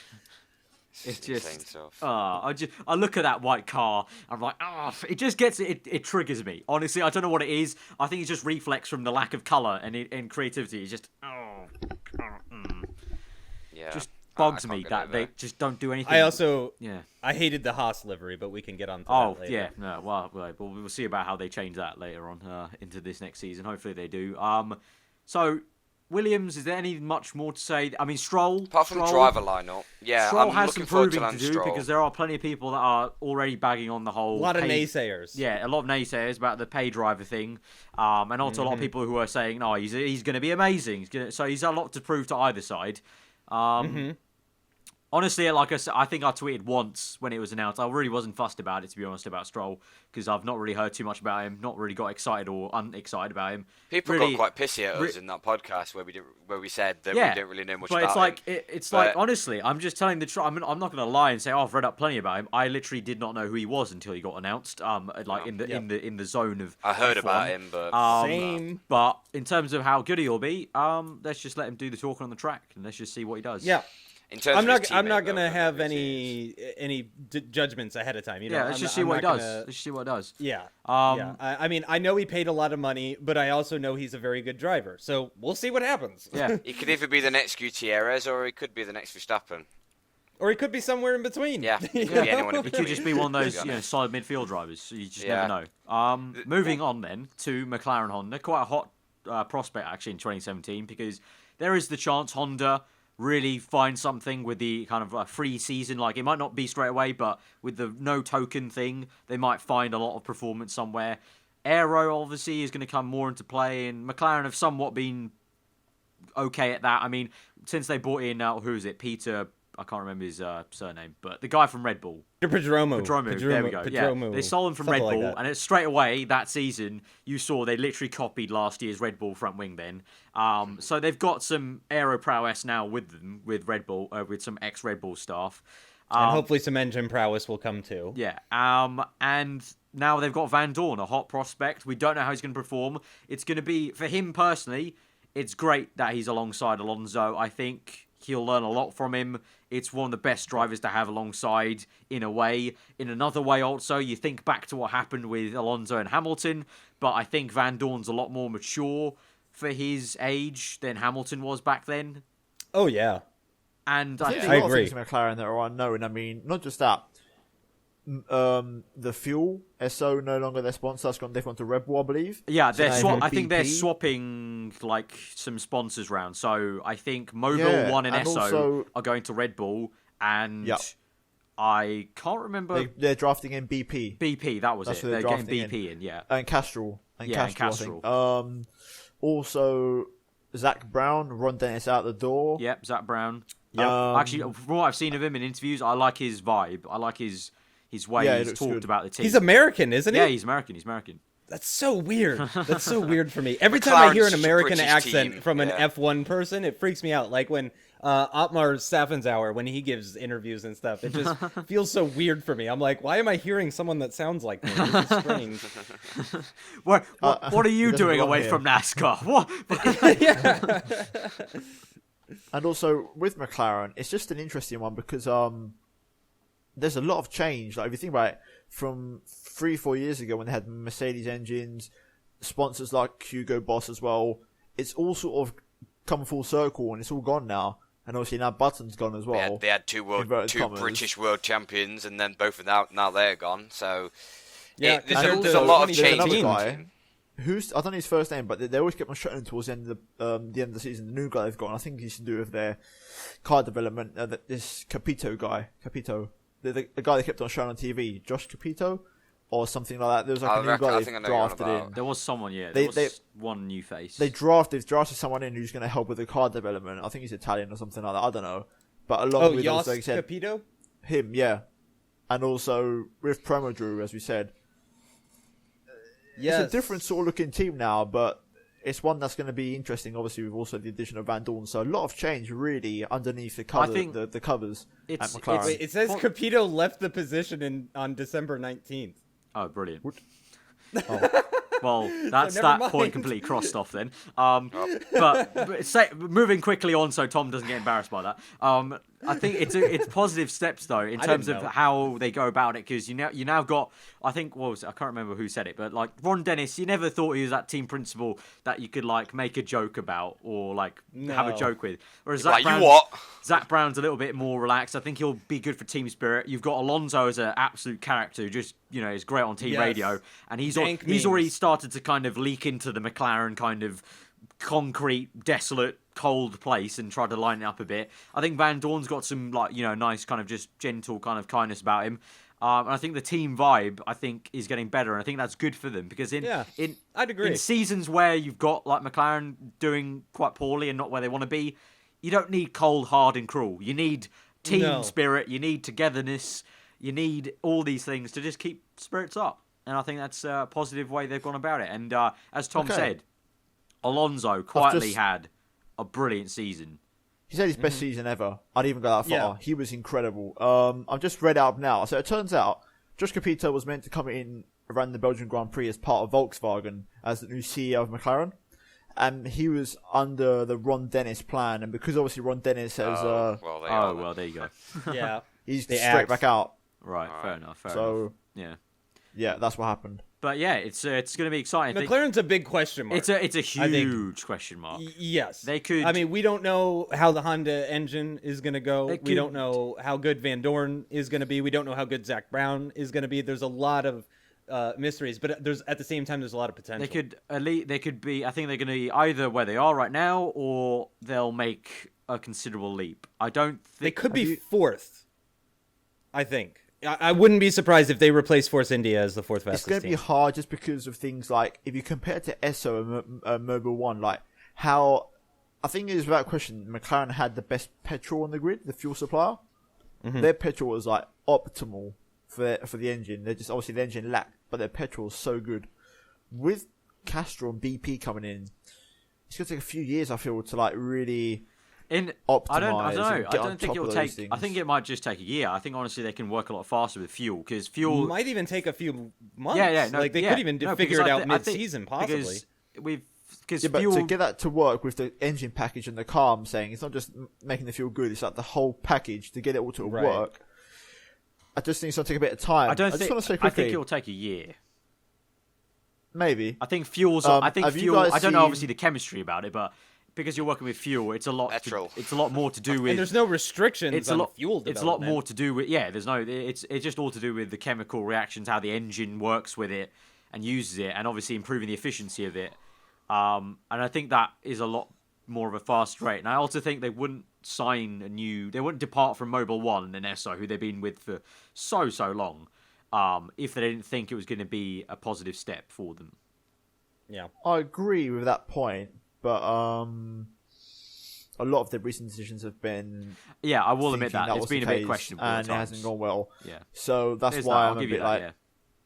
It's just, I look at that white car, I'm like, it just gets, it triggers me. Honestly, I don't know what it is. I think it's just reflex from the lack of colour and creativity. It's just, just bugs me that they just don't do anything. I hated the Haas livery, but we can get on to that later. We'll see about how they change that later on into this next season. Hopefully they do. So Williams, is there any much more to say? I mean, Stroll. Apart from the driver lineup, Stroll has some proving to do because there are plenty of people that are already bagging on the whole. A lot of naysayers. Yeah, a lot of naysayers about the pay driver thing, and also a lot of people who are saying, "No, he's going to be amazing." So he's a lot to prove to either side. Honestly, like I said, I think I tweeted once when it was announced. I really wasn't fussed about it, to be honest, about Stroll, because I've not really heard too much about him, not really got excited or unexcited about him. People got quite pissy at us in that podcast where we said that we don't really know much about him. It's like, honestly, I'm just telling the truth. I'm not going to lie and say, I've read up plenty about him. I literally did not know who he was until he got announced. In the zone of. I heard about him, but same. But in terms of how good he'll be, let's just let him do the talking on the track and let's just see what he does. Yeah. I'm not going to have any judgments ahead of time. Let's just see what he does. Let's just see what he does. Yeah. I mean, I know he paid a lot of money, but I also know he's a very good driver. So we'll see what happens. Yeah. He could either be the next Gutierrez or he could be the next Verstappen. Or he could be somewhere in between. Yeah. He could be anyone in between. He could just be one of those solid midfield drivers. So you just never know. Moving on then to McLaren Honda. Quite a hot prospect actually in 2017 because there is the chance Honda really find something with the kind of free season. Like, it might not be straight away, but with the no token thing, they might find a lot of performance somewhere. Aero, obviously, is going to come more into play, and McLaren have somewhat been okay at that. I mean, since they brought in, who is it, Peter I can't remember his surname, but the guy from Red Bull. Pedromo. There we go. Pedromo. Yeah, they stole him from Red Something Bull, like that. and it's straight away that season you saw they literally copied last year's Red Bull front wing. Then, so they've got some aero prowess now with them, with Red Bull, with some ex-Red Bull staff, And hopefully some engine prowess will come too. Yeah. And now they've got Van Dorn, a hot prospect. We don't know how he's going to perform. It's going to be, for him personally, it's great that he's alongside Alonso. I think he'll learn a lot from him. It's one of the best drivers to have alongside in a way. In another way also, you think back to what happened with Alonso and Hamilton, but I think Van Dorn's a lot more mature for his age than Hamilton was back then. Oh, yeah. And I think... I agree. Things in McLaren that are unknown. I mean, not just that. The fuel, SO no longer their sponsor. They've gone to Red Bull, I believe. Yeah, I think they're BP. swapping like some sponsors round. So I think Mobile 1 and SO also, are going to Red Bull, and Yep. I can't remember they're drafting in BP. BP. That was That's it. who they're They're getting drafting BP in, yeah. And Castrol. And I Castrol. think. Also, Zach Brown, Ron Dennis out the door. Yep, Zach Brown. Yep. Actually, from what I've seen of him in interviews, I like his vibe. I like his way Yeah, he he's looks talked good. about the team. He's American, isn't he? Yeah, he's American. He's American. That's so weird. That's so weird for me. Every time I hear an McLaren's American British accent team, from an yeah. F1 person, it freaks me out. Like when Otmar Staffensauer, when he gives interviews and stuff, it just feels so weird for me. I'm like, why am I hearing someone that sounds like me? This is strange. What are you doesn't doing belong away here. from NASCAR? What? Yeah. And also with McLaren, it's just an interesting one because there's a lot of change. Like if you think about it, from 3-4 years ago when they had Mercedes engines, sponsors like Hugo Boss as well, it's all sort of come full circle and it's all gone now. And obviously now Button's gone as well. They had two British world champions, and then both are now they're gone. So Yeah, there's a lot of change. Another in the guy, team. I don't know his first name, but they always kept on shutting him towards the end of the season. The new guy they've got, and I think he's to do with their car development. This Capito guy, the guy they kept on showing on TV, Josh Capito, or something like that. There was like a new guy they drafted in. There was someone, yeah. There was one new face. They've drafted someone in who's going to help with the car development. I think he's Italian or something like that. I don't know. But along with Jos also, like I said, Capito? him, yeah, and also with Promo Drew, as we said. Yes. It's a different sort of looking team now, but it's one that's going to be interesting. Obviously, with also the addition of Van Dorn, so a lot of change really underneath the cover, think the covers at McLaren. Wait, it says Capito left the position on December 19th. Oh, brilliant. Oh. Well, that's never that mind. point completely crossed off then. But moving quickly on so Tom doesn't get embarrassed by that. I think it's positive steps though in terms of how they go about it, because you now got, I think, what was it? I can't remember who said it, but like Ron Dennis, you never thought he was that team principal that you could like make a joke about or like have a joke with. Whereas Zach Brown's a little bit more relaxed. I think he'll be good for team spirit. You've got Alonso as an absolute character who just, is great on team radio, and he's already started to kind of leak into the McLaren kind of concrete, desolate, cold place and try to line it up a bit. I think Van Dorn's got some nice kind of just gentle kind of kindness about him. And I think the team vibe, I think, is getting better, and I think that's good for them because I'd agree. In seasons where you've got like McLaren doing quite poorly and not where they want to be, you don't need cold, hard, and cruel. You need team spirit. You need togetherness. You need all these things to just keep spirits up. And I think that's a positive way they've gone about it. And as Tom said, Alonso quietly had a brilliant season. He said his best season ever. I'd even go that far. Yeah. He was incredible. I've just read out now. So it turns out Josh Capito was meant to come in around the Belgian Grand Prix as part of Volkswagen as the new CEO of McLaren. And he was under the Ron Dennis plan. And because obviously Ron Dennis has... well, there you go. Yeah. He's straight back out. Right, fair enough. Yeah, that's what happened. But yeah, it's going to be exciting. McLaren's a big question mark. It's a huge question mark. Yes. They could. I mean, we don't know how the Honda engine is going to go. We don't know how good Van Dorn is going to be. We don't know how good Zach Brown is going to be. There's a lot of mysteries, but at the same time, there's a lot of potential. They could be. I think they're going to be either where they are right now, or they'll make a considerable leap. I don't think they could be fourth. I think. I wouldn't be surprised if they replace Force India as the fourth fastest team. It's going to be hard just because of things like, if you compare it to Esso and Mobile 1, like how I think it is without question, McLaren had the best petrol on the grid, the fuel supplier. Mm-hmm. Their petrol was like optimal for the engine. They're just obviously the engine lacked, but their petrol is so good. With Castrol and BP coming in, it's gonna take a few years, I feel, to like really optimize. I don't know. I don't think it'll take. I think it might just take a year. I think honestly they can work a lot faster with fuel because fuel might even take a few months. No, like they could even figure it out mid-season, possibly. Because but fuel... to get that to work with the engine package and the car, I'm saying it's not just making the fuel good; it's like the whole package to get it all to work. I just think it's going to take a bit of time. I just want to say quickly, I think it will take a year. Maybe. I think fuel's. I think fuel. I don't know obviously the chemistry about it, but because you're working with fuel, it's a lot. It's a lot more to do with. And there's no restrictions. It's on a lot. Fuel development. It's a lot more to do with. Yeah, there's no. It's just all to do with the chemical reactions, how the engine works with it and uses it, and obviously improving the efficiency of it. And I think that is a lot more of a fast rate. And I also think they wouldn't they wouldn't depart from Mobil 1 and Esso, who they've been with for so long, if they didn't think it was going to be a positive step for them. Yeah. I agree with that point, but a lot of their recent decisions have been... Yeah, I will admit that. It's been a bit questionable and it hasn't gone well. Yeah. So that's why I'm a bit like...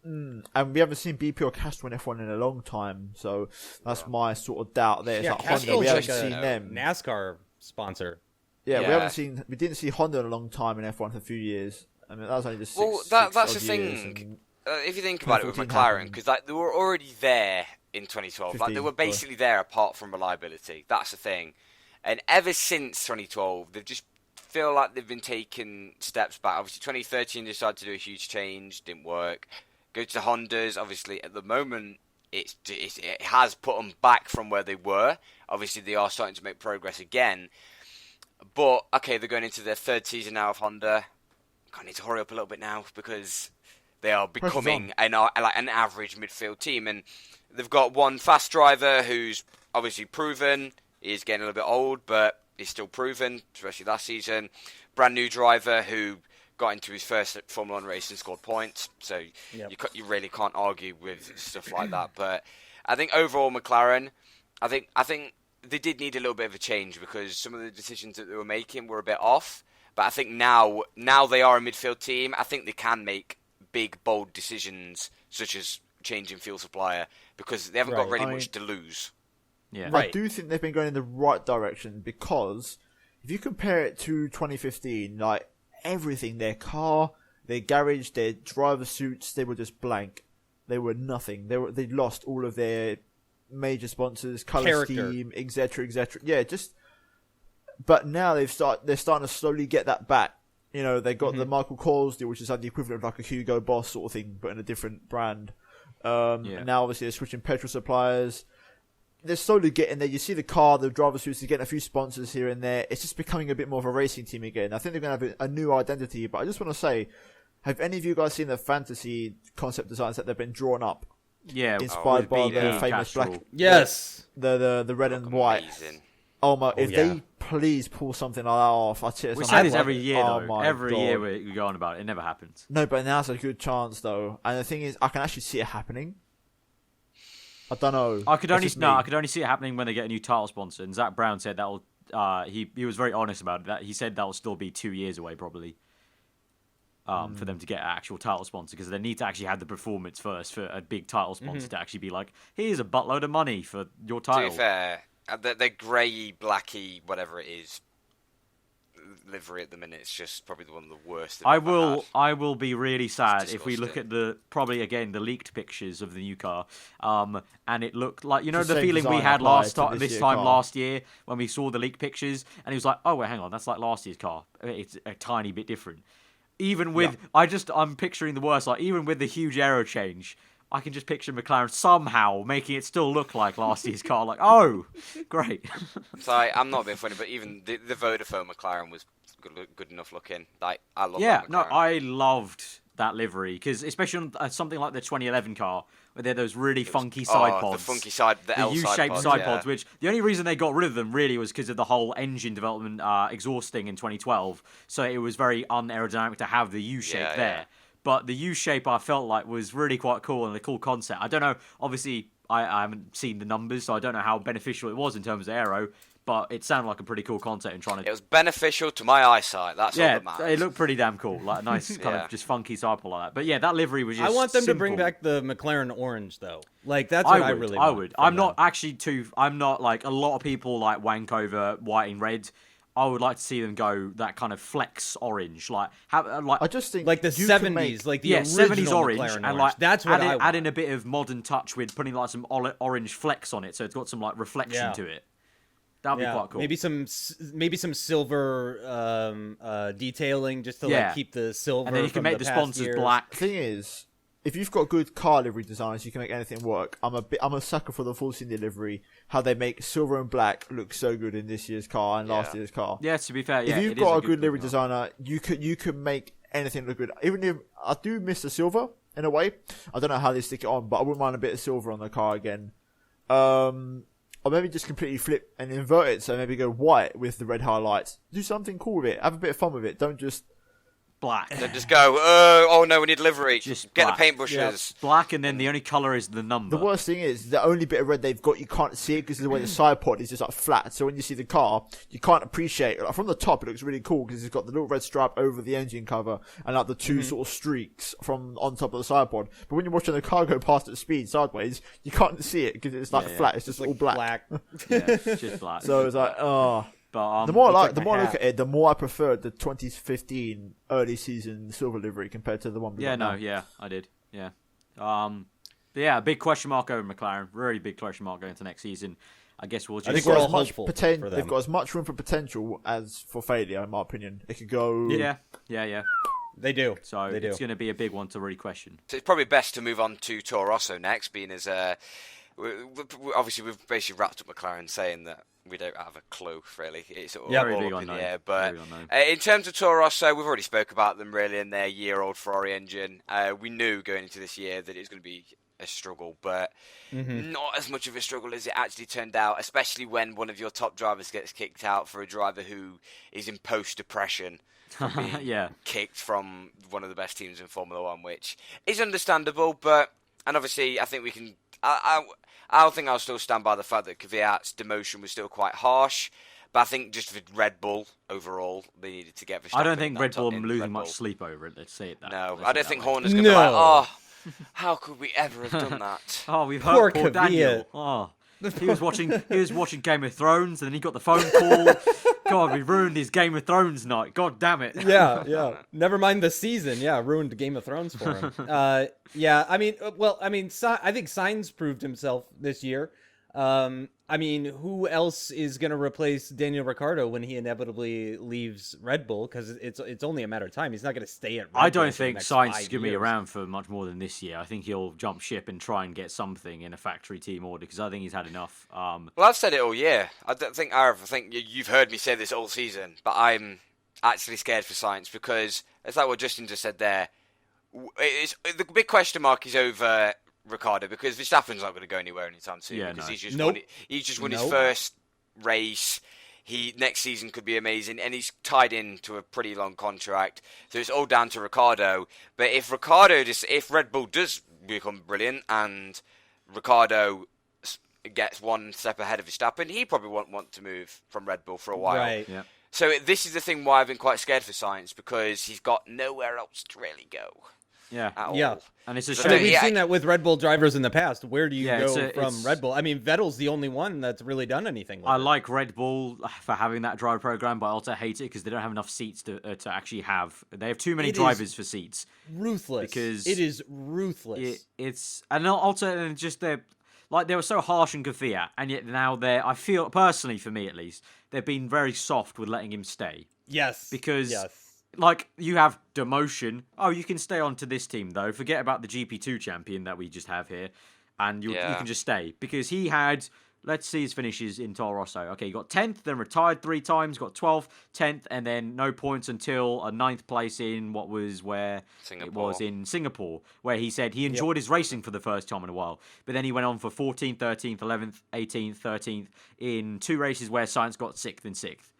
And we haven't seen BP or Castrol in F1 in a long time, so that's my sort of doubt there. It's like Honda, we haven't seen them. NASCAR sponsor. Yeah, we didn't see Honda in a long time in F1 for a few years. I mean, that was only just that's the thing. If you think about it with McLaren, because they were already there in 2012. Like they were basically there apart from reliability. That's the thing. And ever since 2012, they've just feel like they've been taking steps back. Obviously, 2013 they decided to do a huge change, didn't work. Go to the Hondas. Obviously, at the moment, it has put them back from where they were. Obviously, they are starting to make progress again. But okay, they're going into their third season now of Honda. I need to hurry up a little bit now because they are becoming an average midfield team, and they've got one fast driver who's obviously proven. He's getting a little bit old, but he's still proven, especially last season. Brand new driver who got into his first Formula 1 race and scored points, so you really can't argue with stuff like that. But I think overall McLaren, I think they did need a little bit of a change because some of the decisions that they were making were a bit off. But I think now they are a midfield team. I think they can make big, bold decisions such as changing fuel supplier because they haven't got really much to lose. Yeah, I do think they've been going in the right direction because if you compare it to 2015, like everything, their car, their garage, their driver suits, they were just blank. They were nothing. They'd lost all of their major sponsors, color scheme, etc. Yeah, but now they're starting to slowly get that back. You know, they got the Michael Kors deal, which is like the equivalent of like a Hugo Boss sort of thing, but in a different brand. And now obviously they're switching petrol suppliers. They're slowly getting there. You see the car, the driver suits, they're getting a few sponsors here and there. It's just becoming a bit more of a racing team again. I think they're going to have a new identity, but I just want to say, have any of you guys seen the fantasy concept designs that they've been drawn up? Yeah, inspired by the famous black. Yes, the red and white. Amazing. Oh my! If they please pull something like that off, I tell you, we say this every year though. My every God. year we go on about it. It never happens. No, but now's a good chance though. And the thing is, I can actually see it happening. I don't know. I could only see it happening when they get a new title sponsor. And Zach Brown said that'll. He was very honest about it. That he said that'll still be 2 years away probably. For them to get an actual title sponsor, because they need to actually have the performance first for a big title sponsor to actually be like, here's a buttload of money for your title. To be fair, the grey, blacky, whatever it is, livery at the minute, it's just probably one of the worst. I will be really sad if we look at the leaked pictures of the new car, and it looked like the feeling we had this time last year when we saw the leaked pictures, and it was like, oh wait, hang on, that's like last year's car. It's a tiny bit different. Even with, I'm picturing the worst. Like even with the huge aero change, I can just picture McLaren somehow making it still look like last year's car. Like, oh, great. So I'm not being funny, but even the Vodafone McLaren was good enough looking. Like I love. Yeah, no, I loved that livery because especially on something like the 2011 car where they're those really funky side pods. The funky side, the U-shaped side pods, which the only reason they got rid of them really was because of the whole engine development exhaust thing in 2012. So it was very unaerodynamic to have the U-shape there. Yeah. But the U-shape I felt like was really quite cool and a cool concept. I don't know, obviously I haven't seen the numbers, so I don't know how beneficial it was in terms of aero. but it sounded like a pretty cool concept in trying to. It was beneficial to my eyesight. That's all that matters. It looked pretty damn cool, like a nice kind of just funky cycle like that. But yeah, that livery was just. I want them simple. to bring back the McLaren orange though. Like that's what I really want. I would. I'm not actually too. I'm not like a lot of people like wank over white and red. I would like to see them go that kind of flex orange, like I just think like the 70s, like the original 70s orange, McLaren and like that's what I want. add in a bit of modern touch with putting like some orange flecks on it, so it's got some like reflection to it. That'd be quite cool. Maybe some silver detailing just to like keep the silver. And then you can make the sponsors black. The thing is, if you've got good car livery designers, you can make anything work. I'm a sucker for the Force India livery. How they make silver and black look so good in this year's car and last year's car. Yeah, to be fair, if you've got a good livery designer, you could make anything look good. Even if I do miss the silver in a way, I don't know how they stick it on, but I wouldn't mind a bit of silver on the car again. Or maybe just completely flip and invert it, so maybe go white with the red highlights. Do something cool with it. Have a bit of fun with it. Don't just black. Then just go, oh no, we need livery. Just get black. the paintbrushes. Yep. Black, and then the only colour is the number. The worst thing is, the only bit of red they've got, you can't see it because of the way the side pod is just like flat. So when you see the car, you can't appreciate it. Like, from the top, it looks really cool because it's got the little red stripe over the engine cover and like the two sort of streaks from on top of the side pod. But when you're watching the car go past at speed sideways, you can't see it because it's like flat. It's just all black. It's just black. So it's like, oh. But, the more I look at it, the more I prefer the 2015 early season silver livery compared to the one. I did. Yeah. But yeah, a big question mark over McLaren. Really big question mark going into next season. I guess we'll just. I think we're all hopeful for them. They've got as much room for potential as for failure, in my opinion. It could go. Yeah. They do. So it's going to be a big one to really question. So it's probably best to move on to Toro Rosso next, being as obviously we've basically wrapped up McLaren saying that we don't have a clue, really. It's all up in the air. But in terms of Toro Rosso, we've already spoke about them, really, in their year-old Ferrari engine. We knew going into this year that it was going to be a struggle, but not as much of a struggle as it actually turned out, especially when one of your top drivers gets kicked out for a driver who is in post-depression from being kicked from one of the best teams in Formula One, which is understandable, and obviously I think we can... I think I'll still stand by the fact that Kvyat's demotion was still quite harsh, but I think just for Red Bull overall, they needed to get Verstappen. I don't think Red Bull are losing much sleep over it. Let's say it that. No, I don't think Horner's going to be like, oh, how could we ever have done that? We've hurt poor Daniel. Oh, he was watching Game of Thrones, and then he got the phone call. God, we ruined his Game of Thrones night. God damn it. Yeah. Never mind the season. Yeah, ruined Game of Thrones for him. I think Sainz proved himself this year. Who else is going to replace Daniel Ricciardo when he inevitably leaves Red Bull? Because it's only a matter of time. He's not going to stay at Red Bull. I don't think Sainz is going to be around for much more than this year. I think he'll jump ship and try and get something in a factory team order because I think he's had enough. Well, I've said it all year. I think you've heard me say this all season, but I'm actually scared for Sainz because it's like what Justin just said there. The big question mark is over Ricciardo because Verstappen's not going to go anywhere anytime soon because he's just won his first race. Next season could be amazing, and he's tied into a pretty long contract, so it's all down to Ricciardo. But if Red Bull does become brilliant and Ricciardo gets one step ahead of Verstappen, he probably won't want to move from Red Bull for a while. Right. Yeah. So this is the thing why I've been quite scared for Sainz because he's got nowhere else to really go. Yeah. And it's a shame. We've seen that with Red Bull drivers in the past. Where do you go from Red Bull? I mean, Vettel's the only one that's really done anything with it. Like Red Bull for having that driver program, but I also hate it because they don't have enough seats to actually have. They have too many drivers for seats. Ruthless. Because it is ruthless. And also just they were so harsh on Kvyat, and yet now I feel personally, for me at least, they've been very soft with letting him stay. Yes. Because. Yes. Like, you have demotion. Oh, you can stay on to this team, though. Forget about the GP2 champion that we just have here. And you can just stay. Because he had... Let's see his finishes in Toro Rosso. Okay, he got 10th, then retired 3 times, got 12th, 10th, and then no points until a 9th place in It was in Singapore, where he said he enjoyed his racing for the first time in a while. But then he went on for 14th, 13th, 11th, 18th, 13th in 2 races where Sainz got 6th and 6th.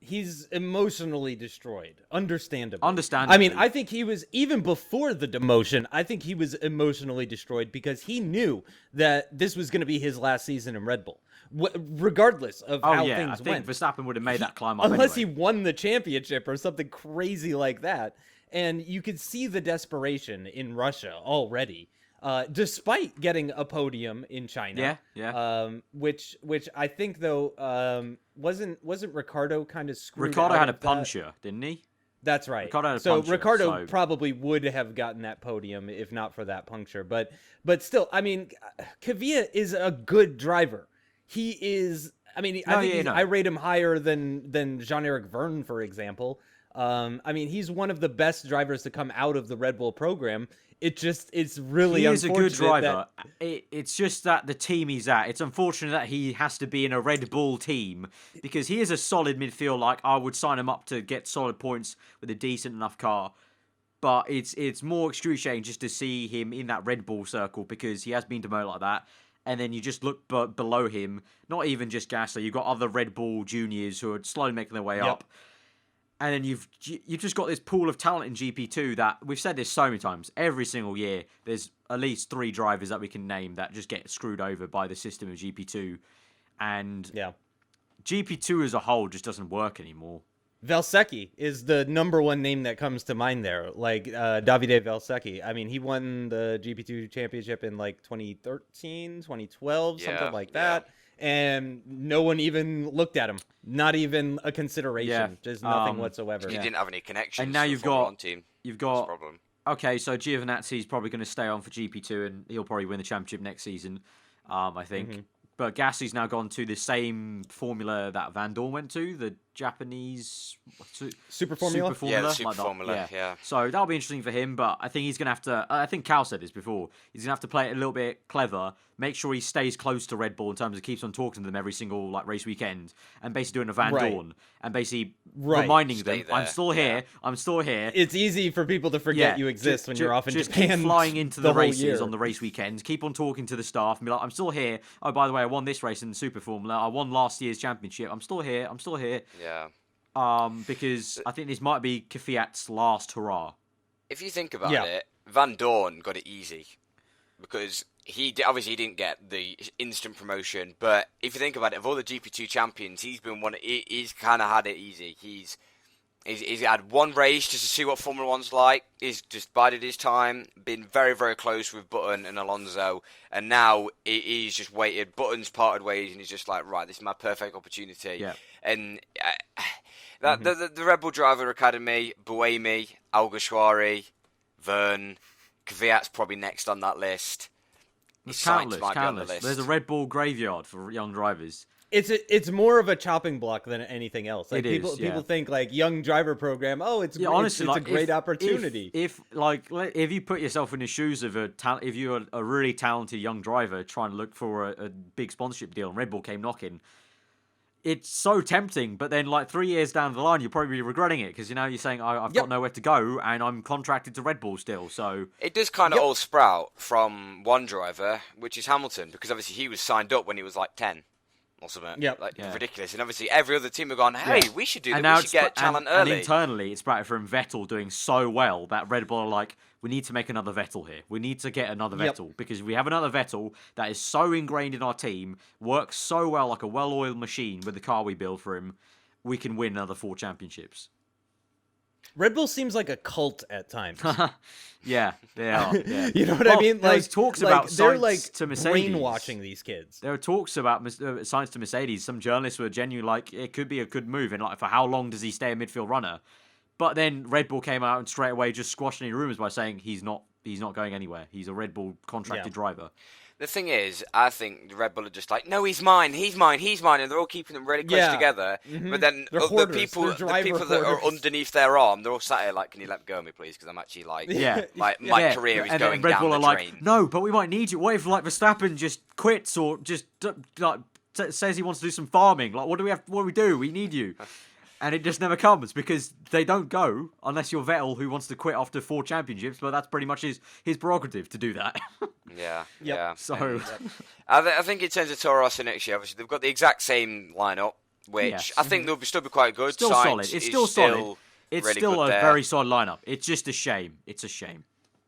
he's emotionally destroyed, understandably. Understandably. I mean, I think he was, even before the demotion, I think he was emotionally destroyed because he knew that this was going to be his last season in Red Bull, regardless of how things I think went. Verstappen would have made that climb up Unless anyway. he won the championship or something crazy like that. And you could see the desperation in Russia already. Despite getting a podium in China, which I think though wasn't Ricardo kind of screwed? Ricardo out had a of that? puncher, didn't he? That's right. Ricardo had a so puncture, Ricardo probably would have gotten that podium if not for that puncture. But still, I mean, Kvyat is a good driver. He is. I mean, I rate him higher than Jean-Eric Vergne, for example. I mean, he's one of the best drivers to come out of the Red Bull program. It's really he is a unfortunate good driver. It's just that the team he's at, it's unfortunate that he has to be in a Red Bull team because he is a solid midfield. Like, I would sign him up to get solid points with a decent enough car. But it's more excruciating just to see him in that Red Bull circle because he has been demoted like that. And then you just look below him, not even just Gasly, you've got other Red Bull juniors who are slowly making their way up. And then you've just got this pool of talent in GP2 that, we've said this so many times, every single year, there's at least 3 drivers that we can name that just get screwed over by the system of GP2. And GP2 as a whole just doesn't work anymore. Valsecchi is the number one name that comes to mind there, like Davide Valsecchi. I mean, he won the GP2 championship in like 2013, 2012, something like that. And no one even looked at him. Not even a consideration. Just nothing whatsoever. He didn't have any connections. And now you've got team. Problem. Okay, so Giovinazzi's probably going to stay on for GP2, and he'll probably win the championship next season. I think. Mm-hmm. But Gasly's now gone to the same formula that Van Dorn went to, the Japanese Super Formula. Yeah, the Super Formula. Yeah. So that'll be interesting for him. But I think he's going to have to. I think Cal said this before. He's going to have to play it a little bit clever. Make sure he stays close to Red Bull in terms of keeps on talking to them every single race weekend, and basically doing a Van Dorn and basically reminding them, "I'm still here. I'm still here." It's easy for people to forget you exist when you're off in just Japan. Keep flying into the races year. on the race weekends. Keep on talking to the staff and be like, "I'm still here. Oh, by the way, I won this race in the Super Formula. I won last year's championship. I'm still here. I'm still here." Yeah. Because I think this might be Kvyat's last hurrah. If you think about it, Van Dorn got it easy because he obviously didn't get the instant promotion. But if you think about it, of all the GP2 champions, he's been one. He's kind of had it easy. He's had one race just to see what Formula One's like. He's just bided his time, been very, very close with Button and Alonso, and now he's just waited. Button's parted ways, and he's just like, right, this is my perfect opportunity. Yeah. And the Red Bull Driver Academy, Buemi, Alguersuari, Vergne, Kvyat's probably next on that list. Countless. There's a Red Bull graveyard for young drivers. It's more of a chopping block than anything else. Like people think like young driver program. Oh, it's honestly, it's a great opportunity. If you put yourself in the shoes of if you're a really talented young driver trying to look for a big sponsorship deal, and Red Bull came knocking, it's so tempting. But then, like 3 years down the line, you're probably regretting it because you're saying, I've got nowhere to go, and I'm contracted to Red Bull still. So it does kind of all sprout from one driver, which is Hamilton, because obviously he was signed up when he was like 10. Or something ridiculous, and obviously every other team have gone, hey, we should do that, we should get talent early. And internally, it's sprouted from Vettel doing so well that Red Bull are like, we need to make another Vettel here. We need to get another Vettel, because if we have another Vettel that is so ingrained in our team, works so well like a well-oiled machine with the car we build for him, we can win another 4 championships. Red Bull seems like a cult at times. Yeah, they are. Yeah. You know what I mean? There's talks about they're science to Mercedes. Brainwashing these kids. There are talks about science to Mercedes. Some journalists were genuinely like, it could be a good move, and like, for how long does he stay a midfield runner? But then Red Bull came out and straight away just squashed any rumours by saying he's not going anywhere. He's a Red Bull contracted driver. The thing is, I think the Red Bull are just like, no, he's mine, and they're all keeping them really close together. Mm-hmm. But then the people that are underneath their arm, they're all sat here like, can you let go of me, please? Because I'm actually like, my career is going Red down Bull the are drain. Like, no, but we might need you. What if like Verstappen just quits or just like says he wants to do some farming? Like, what do we do? We need you. And it just never comes because they don't go unless you're Vettel, who wants to quit after 4 championships. But that's pretty much his prerogative to do that. Yeah. So I think in terms of Toro Rosso next year, obviously they've got the exact same lineup which I think they'll still be quite good. Still Sainz solid. It's still solid. It's really still good a there. very solid lineup. It's just a shame. It's a shame.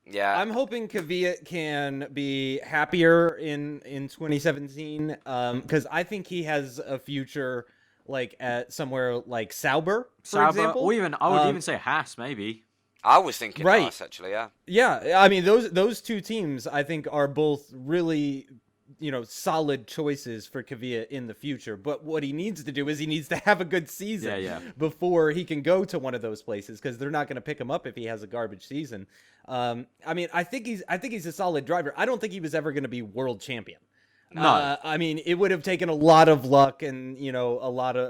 Yeah, I'm hoping Kvyat can be happier in 2017 because I think he has a future like at somewhere like Sauber, for example. Or even I would even say Haas, maybe. I was thinking right. Haas, actually, yeah. Yeah, I mean those two teams I think are both really solid choices for Kvyat in the future. But what he needs to do is he needs to have a good season before he can go to one of those places because they're not going to pick him up if he has a garbage season. I mean, I think he's a solid driver. I don't think he was ever going to be world champion. No. I mean, it would have taken a lot of luck and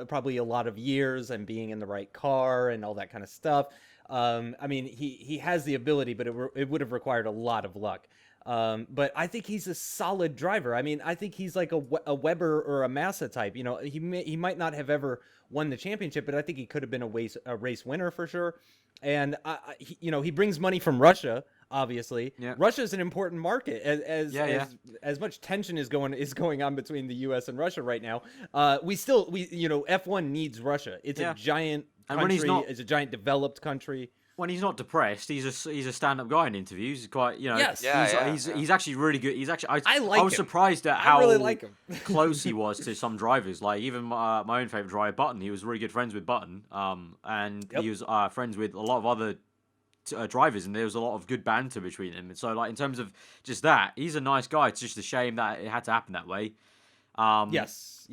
probably a lot of years and being in the right car and all that kind of stuff. I mean, he has the ability, but it would have required a lot of luck. But I think he's a solid driver. I mean, I think he's like a Weber or a Massa type. He might not have ever won the championship, but I think he could have been a race winner for sure. And he brings money from Russia. Obviously, Russia is an important market. As much tension is going on between the U.S. and Russia right now. F1 needs Russia. It's a giant country. It's a giant developed country. When he's not depressed, he's a stand-up guy in interviews. He's quite, he's actually really good. He's actually I was surprised at how really like him. close he was to some drivers. Like even my own favorite driver, Button. He was really good friends with Button. And he was friends with a lot of other drivers, and there was a lot of good banter between them. And so, like in terms of just that, he's a nice guy. It's just a shame that it had to happen that way. Yes.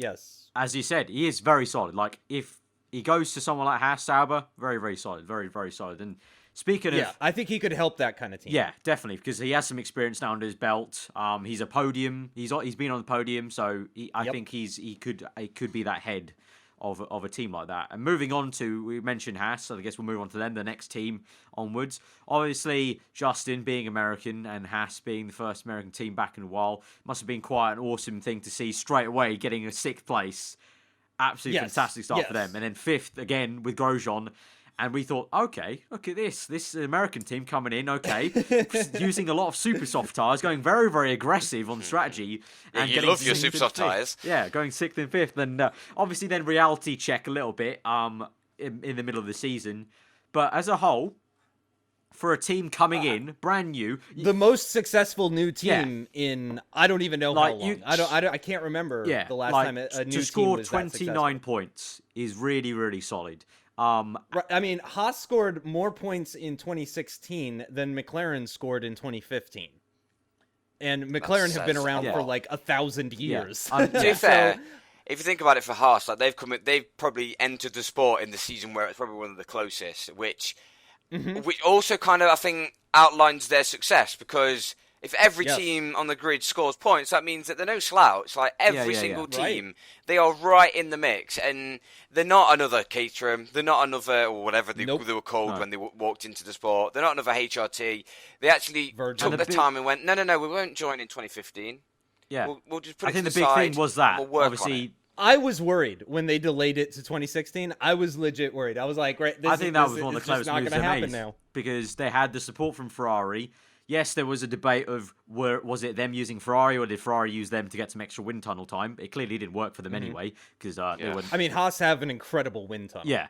As you said, he is very solid. Like if he goes to someone like Haas, Sauber, very, very solid. Very, very solid. And speaking of... I think he could help that kind of team. Yeah, definitely, because he has some experience now under his belt. He's a podium. He's been on the podium, so I think he could be that head of a team like that. And moving on to, we mentioned Haas, so I guess we'll move on to them, the next team onwards. Obviously, Justin being American and Haas being the first American team back in a while, must have been quite an awesome thing to see straight away, getting a 6th place. Absolutely fantastic start for them. And then 5th again with Grosjean. And we thought, okay, look at this. This American team coming in, using a lot of super soft tyres, going very, very aggressive on strategy. And you love your super soft tyres. Yeah, going 6th and 5th. And obviously then reality check a little bit in the middle of the season. But as a whole, for a team coming in, brand new, the most successful new team in I don't even know how long. I can't remember the last time a new team was to score that 29 points is really, really solid. I mean, Haas scored more points in 2016 than McLaren scored in 2015, and McLaren have been around for like 1,000 years. To be fair, if you think about it, for Haas, like they've probably entered the sport in the season where it's probably one of the closest, which also kind of, I think, outlines their success, because if every team on the grid scores points, that means that they're no slouch. Like every single team, they are right in the mix, and they're not another Caterham, they're not another, or whatever they were called when they walked into the sport. They're not another HRT. They actually took their time and went, no, we won't join in 2015. Yeah, we'll just put it to the big side, thing was that we'll work obviously. on it. I was worried when they delayed it to 2016. I was legit worried. I was like, right, I think that was one of the closest moves they made now. Because they had the support from Ferrari. Yes, there was a debate of was it them using Ferrari or did Ferrari use them to get some extra wind tunnel time? It clearly didn't work for them anyway because they were. I mean, Haas have an incredible wind tunnel. Yeah.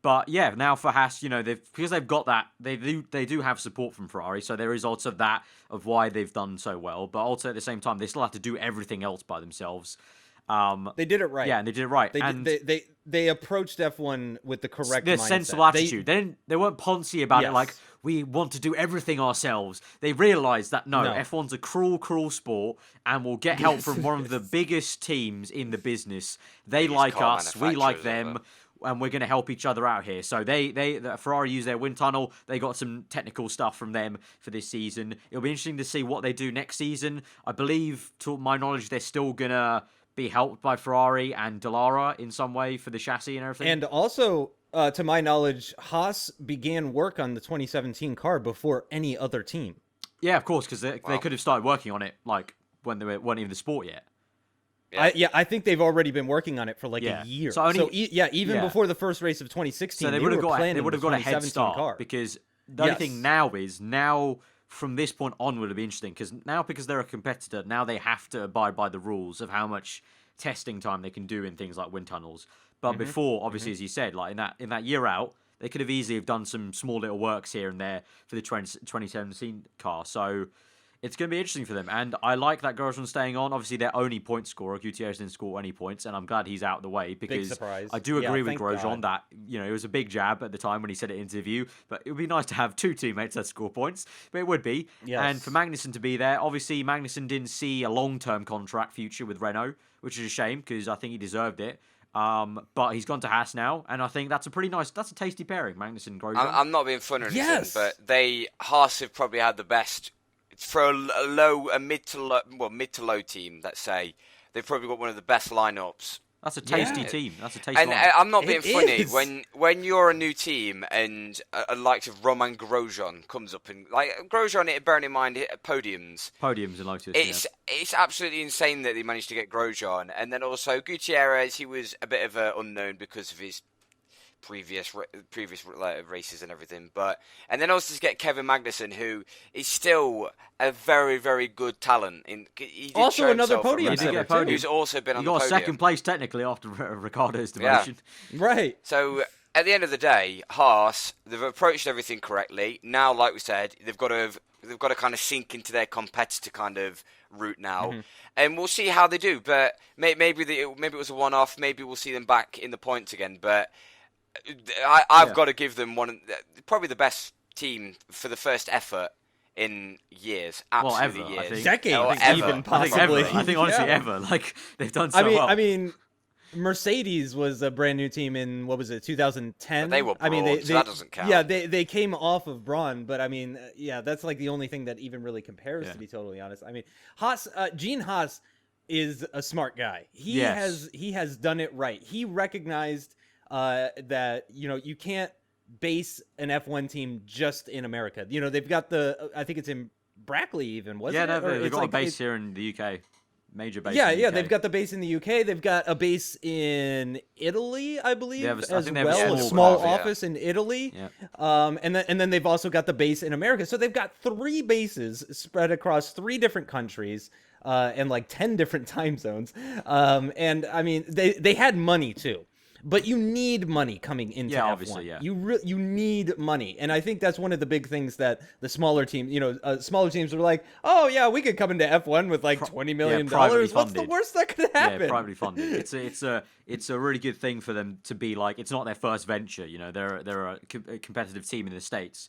But yeah, now for Haas, because they've got that, they do have support from Ferrari, so there is also that of why they've done so well. But also at the same time, they still have to do everything else by themselves. They did it right. Yeah, and they did it right. They approached F1 with the correct their mindset. sensible attitude. They weren't poncy about it like, we want to do everything ourselves. They realised that, no, F1's a cruel, cruel sport, and we'll get help from one of the biggest teams in the business. They like us, we like them, and we're going to help each other out here. So Ferrari used their wind tunnel. They got some technical stuff from them for this season. It'll be interesting to see what they do next season. I believe, to my knowledge, they're still going to be helped by Ferrari and Dallara in some way for the chassis and everything. And also, to my knowledge, Haas began work on the 2017 car before any other team. Yeah, of course, because they could have started working on it like when they weren't even the sport yet. I think they've already been working on it for like a year. Even before the first race of 2016, so they would have got a head start car. because the only thing now is from this point onward it'll be interesting because they're a competitor, now they have to abide by the rules of how much testing time they can do in things like wind tunnels. But before, obviously, as you said, like in that year out, they could have easily have done some small little works here and there for the 2017 car. So it's going to be interesting for them. And I like that Grosjean staying on. Obviously, their only point scorer. Gutierrez didn't score any points, and I'm glad he's out of the way because I do agree with Grosjean that, it was a big jab at the time when he said it in interview, but it would be nice to have two teammates that score points, but it would be. Yes. And for Magnussen to be there, obviously Magnussen didn't see a long-term contract future with Renault, which is a shame because I think he deserved it. But he's gone to Haas now, and I think that's a tasty pairing, Magnussen Grosjean. I'm not being funny or anything, but Haas have probably had the best. For a mid to low team, let's say, they've probably got one of the best lineups. That's a tasty team. That's a tasty. And I'm not being funny when you're a new team and a likes of Romain Grosjean comes up and like Grosjean, bearing in mind podiums in Lotus. It's absolutely insane that they managed to get Grosjean, and then also Gutierrez. He was a bit of an unknown because of his previous races and everything, and then also to get Kevin Magnussen, who is still a very, very good talent. He did also another podium. Who's also been on the podium. He got second place technically after Ricciardo's demotion. Yeah. Right. So at the end of the day, Haas, they've approached everything correctly. Now, like we said, they've got to kind of sink into their competitor kind of route now, and we'll see how they do. But maybe it was a one-off. Maybe we'll see them back in the points again. But I've got to give them probably the best team for the first effort in years. Absolutely, ever, years. I think. Decade, ever. even possibly. I think honestly, ever. Like they've done so well. I mean, Mercedes was a brand new team in 2010. But they were Braun, so that doesn't count. Yeah, they came off of Braun, but I mean, that's like the only thing that even really compares. To be totally honest, I mean, Gene Haas is a smart guy. He has done it right. He recognized that you can't base an F1 team just in America. They've got I think it's in Brackley even, wasn't it? They've got a base here in the UK. Major base. They've got the base in the UK. They've got a base in Italy, I believe, a small office in Italy. Yeah. And then they've also got the base in America. So they've got 3 bases spread across 3 different countries. And like 10 different time zones. And I mean, they had money too. But you need money coming into F1. Obviously, yeah. You need money, and I think that's one of the big things that the smaller teams, smaller teams are like, oh yeah, we could come into F1 with like $20 million. What's the worst that could happen? Yeah, privately funded. It's a really good thing for them to be like. It's not their first venture. They're a competitive team in the States.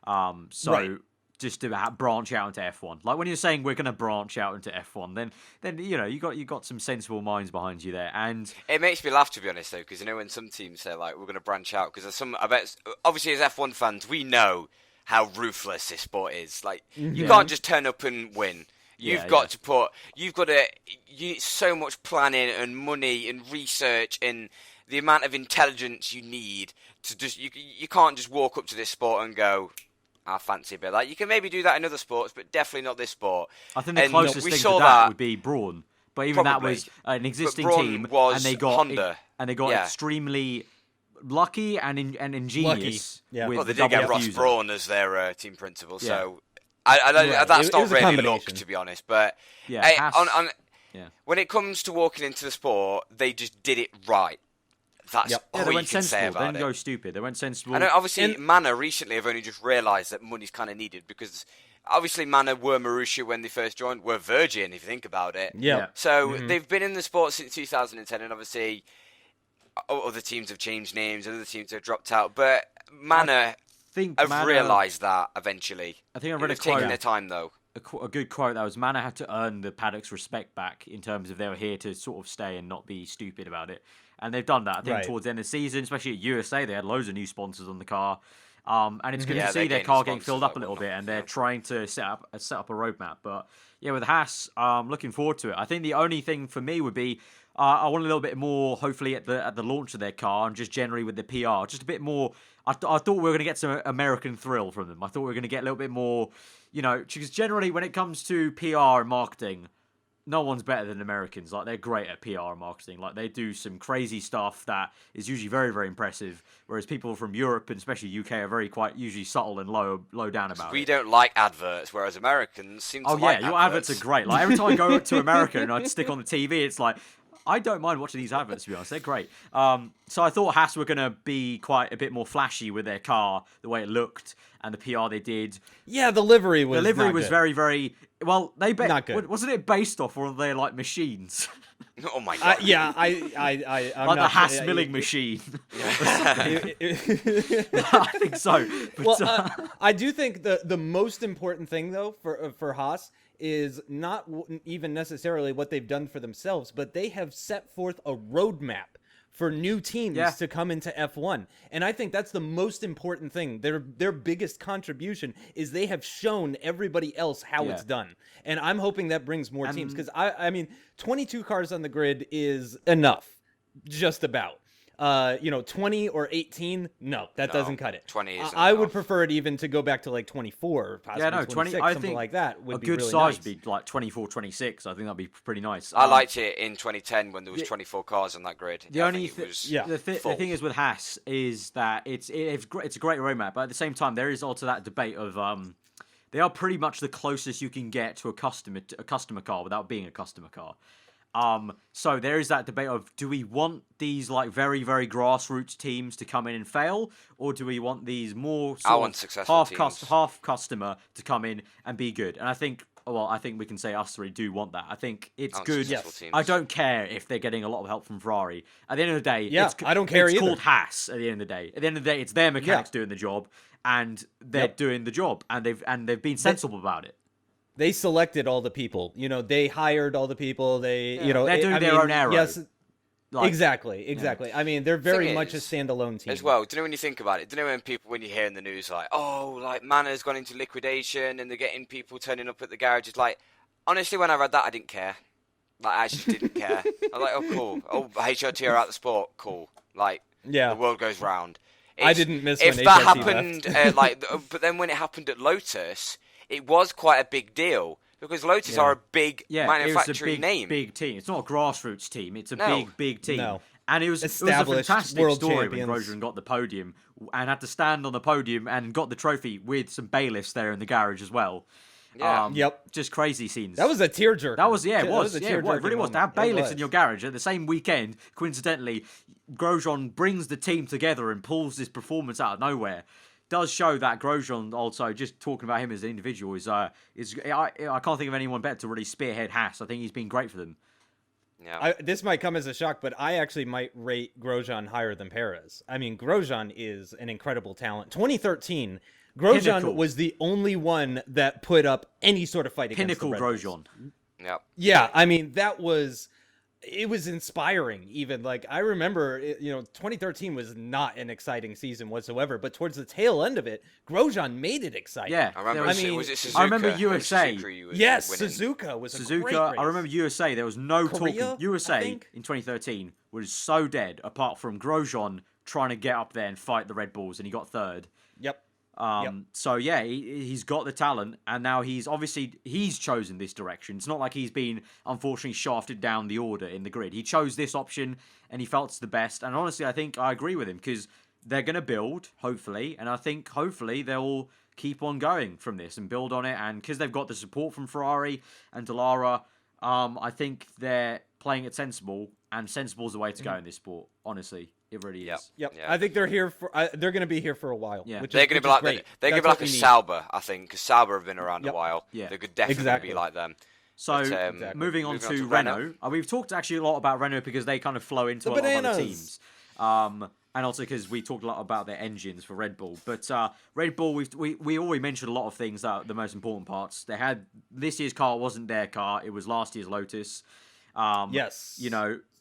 Right. Just to branch out into F1. Like when you're saying we're going to branch out into F1, then you got some sensible minds behind you there, and it makes me laugh, to be honest, though, because when some teams say like we're going to branch out, because I bet obviously as F1 fans we know how ruthless this sport is. Like you can't just turn up and win. You've got to so much planning and money and research and the amount of intelligence you need to just you can't just walk up to this sport and go, I fancy a bit. Like you can maybe do that in other sports, but definitely not this sport. I think the closest thing to that would be Braun, but even that was an existing team, and they got Honda, and they got extremely lucky and ingenious. Yeah, well, they did get Ross Braun as their team principal, so that's not really luck, to be honest. But when it comes to walking into the sport, they just did it right. That's all you can say about it. They didn't go stupid. They went sensible. And obviously, Manor recently have only just realised that money's kind of needed because obviously Manor were Marussia when they first joined, were Virgin if you think about it. Yeah. So they've been in the sport since 2010, and obviously other teams have changed names, other teams have dropped out, but Manor have realised that eventually. I think I read a quote. Taking their time though. A good quote that was Manor had to earn the paddock's respect back in terms of they were here to sort of stay and not be stupid about it. And they've done that. I think towards the end of the season, especially at USA, they had loads of new sponsors on the car. And it's good to see their car getting filled up a little bit, and they're trying to set up a roadmap. But yeah, with Haas, looking forward to it. I think the only thing for me would be I want a little bit more, hopefully, at the launch of their car and just generally with the PR, just a bit more. I thought we were going to get some American thrill from them. I thought we were going to get a little bit more, because generally when it comes to PR and marketing, no one's better than Americans. Like, they're great at PR and marketing. Like, they do some crazy stuff that is usually very, very impressive. Whereas people from Europe and especially UK are very quite usually subtle and low down about it. We don't like adverts, whereas Americans seem to like your adverts are great. Like, every time I go to America and I stick on the TV, it's like, I don't mind watching these adverts, to be honest. They're great. So I thought Haas were going to be quite a bit more flashy with their car, the way it looked, and the PR they did. Yeah, the livery was very, very... Well, not good. Wasn't it based off one of their, like, machines? Oh my god! I'm like the Haas milling machine. I think so. But, I do think the most important thing though for Haas is not even necessarily what they've done for themselves, but they have set forth a roadmap for new teams to come into F1. And I think that's the most important thing. Their biggest contribution is they have shown everybody else how it's done. And I'm hoping that brings more teams, because I mean, 22 cars on the grid is enough, just about. 20 or 18, no, doesn't cut it. 20 isn't I would enough. prefer it even to go back to like 24, possibly 26, 20. I something think like that would a be good really size nice. would be like 24, 26. I think that'd be pretty nice. I liked it in 2010 when there was 24 cars on that grid. The only the thing is with Haas is that it's a great roadmap, but at the same time there is also that debate of they are pretty much the closest you can get to a customer car without being a customer car. So there is that debate of, do we want these like very, very grassroots teams to come in and fail, or do we want these more half customer to come in and be good? And I think we can say us three do want that. I think it's good. Yes. I don't care if they're getting a lot of help from Ferrari. At the end of the day, I don't care it's either. called Haas. At the end of the day, it's their mechanics doing the job, and they're doing the job, and they've been sensible about it. They selected all the people. They hired all the people. They're doing their own aero. Yes, Like, exactly. Yeah. I mean, they're very much a standalone team as well. Do you know when you think about it? Do you know when you hear in the news like, oh, like Manor's gone into liquidation and they're getting people turning up at the garages? Like, honestly, when I read that, I didn't care. Like, I actually didn't care. I was like, oh, cool. Oh, HRT are out the sport. Cool. Like, the world goes round. I didn't miss if when that HRT happened. But then when it happened at Lotus, it was quite a big deal. Because Lotus are a big manufacturing name. Big team. It's not a grassroots team. It's a big team. No. And it was a fantastic world story champions. when Grosjean got the podium and had to stand on the podium and got the trophy with some bailiffs there in the garage as well. Yeah. Just crazy scenes. That was a tearjerker. That was, it was. It really was. To have bailiffs in your garage at the same weekend, coincidentally, Grosjean brings the team together and pulls this performance out of nowhere. Does show that Grosjean also, just talking about him as an individual, I can't think of anyone better to really spearhead Haas. I think he's been great for them. Yeah. This might come as a shock, but I actually might rate Grosjean higher than Perez. I mean, Grosjean is an incredible talent. 2013, Grosjean Pinnacle. was the only one that put up any sort of fight against the Pinnacle Red Bulls. Grosjean. Yep. Yeah, I mean, it was inspiring even. Like, I remember, 2013 was not an exciting season whatsoever, but towards the tail end of it, Grosjean made it exciting. Yeah. I remember, was it Suzuka? I remember USA. Yes, winning? Suzuka was a Suzuka, great race. I remember USA. There was no Korea, talking. USA I think? in 2013 was so dead, apart from Grosjean trying to get up there and fight the Red Bulls, and he got third. Yep. So yeah, he's got the talent, and now he's chosen this direction. It's not like he's been unfortunately shafted down the order in the grid. He chose this option, and he felt it's the best. And honestly, I think I agree with him, because they're going to build, hopefully, and I think hopefully they'll keep on going from this and build on it. And because they've got the support from Ferrari and Dallara, I think they're playing it sensible, and sensible is the way to go in this sport. Honestly. It really is. Yep. Yeah. I think they're here for. They're going to be here for a while. Yeah. They're going to be like they're going to be like a Sauber, I think, because Sauber have been around a while. Yeah. They could definitely be like them. So moving on to Renault, we've talked actually a lot about Renault because they kind of flow into a lot of other teams. And also because we talked a lot about their engines for Red Bull. But Red Bull, we already mentioned a lot of things that are the most important parts. They had this year's car wasn't their car; it was last year's Lotus. Yes.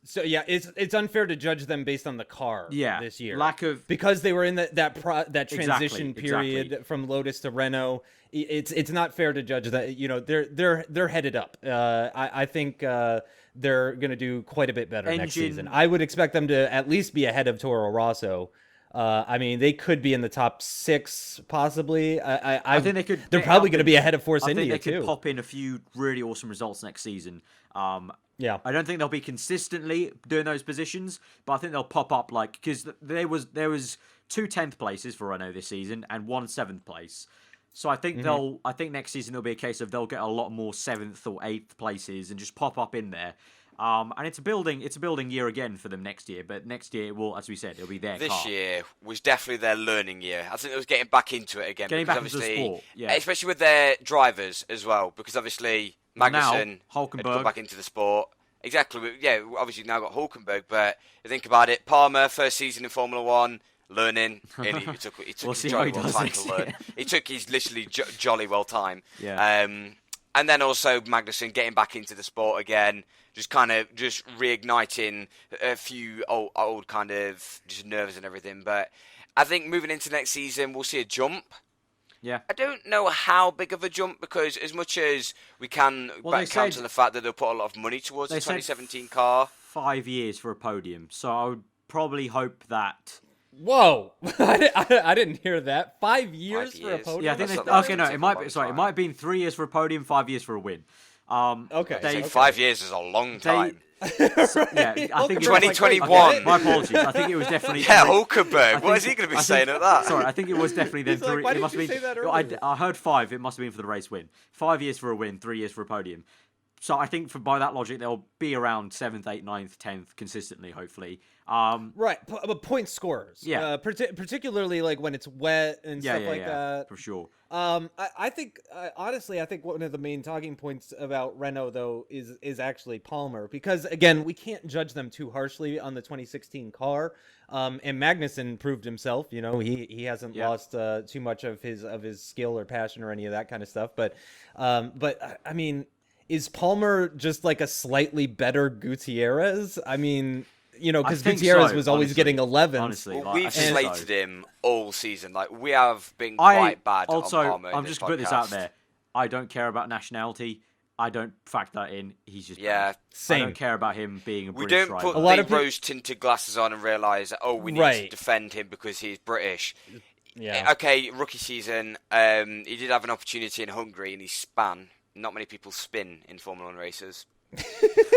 So yeah, it's unfair to judge them based on the car. This year, because they were in that transition period from Lotus to Renault. It's not fair to judge that. They're headed up. I think they're going to do quite a bit better next season. I would expect them to at least be ahead of Toro Rosso. I mean, they could be in the top 6, possibly. I think they could. They're probably going to be ahead of Force I India, think they too. could pop in a few really awesome results next season. Yeah. I don't think they'll be consistently doing those positions, but I think they'll pop up because there was 2 10th places for Renault this season and 1 7th place. So I think I think next season it'll be a case of they'll get a lot more 7th or 8th places and just pop up in there. And it's a building year again for them next year. But next year, as we said, it'll be their car. This year was definitely their learning year. I think it was getting back into it again. Getting back into the sport, yeah. Especially with their drivers as well, because obviously Magnussen had come back into the sport. Exactly, yeah. Obviously now got Hulkenberg, but you think about it, Palmer first season in Formula 1. Learning, and he took his jolly well time to learn. He took his literally jolly well time. Yeah. And then also Magnussen getting back into the sport again, just reigniting a few old kind of just nerves and everything. But I think moving into next season, we'll see a jump. Yeah. I don't know how big of a jump, because as much as we can count on the fact that they'll put a lot of money towards the 2017 car. 5 years for a podium, so I would probably hope that. Whoa! I didn't hear that. 5 years for a podium. Yeah, I think it might be. Sorry, it might have been 3 years for a podium, 5 years for a win. Okay. 5 years is a long time. Yeah, I think 2021. My apologies. I think it was definitely. Yeah, Hulkenberg. What is he going to be saying at that? Sorry, I think it was definitely then 3. Why it must didn't you have been. say that earlier? I heard 5. It must have been for the race win. 5 years for a win, 3 years for a podium. So I think by that logic, they'll be around 7th, 8th, 9th, 10th consistently, hopefully. Right, but point scorers. Yeah. Particularly like when it's wet and stuff like that. For sure. I think honestly, I think one of the main talking points about Renault though is actually Palmer, because again, we can't judge them too harshly on the 2016 car. And Magnussen proved himself. You know, he hasn't lost too much of his skill or passion or any of that kind of stuff. But I mean, is Palmer just like a slightly better Gutierrez? I mean, you know, because Gutierrez was always getting 11. Honestly, we've slated him all season. Like, we have been quite bad on Palmer. I'm just put this out there. I don't care about nationality. I don't factor that in. He's just same. I don't care about him being a we British don't driver. put the rose-tinted glasses on and realise that, we need to defend him because he's British. Yeah. Okay, rookie season. He did have an opportunity in Hungary and he span. Not many people spin in Formula 1 races.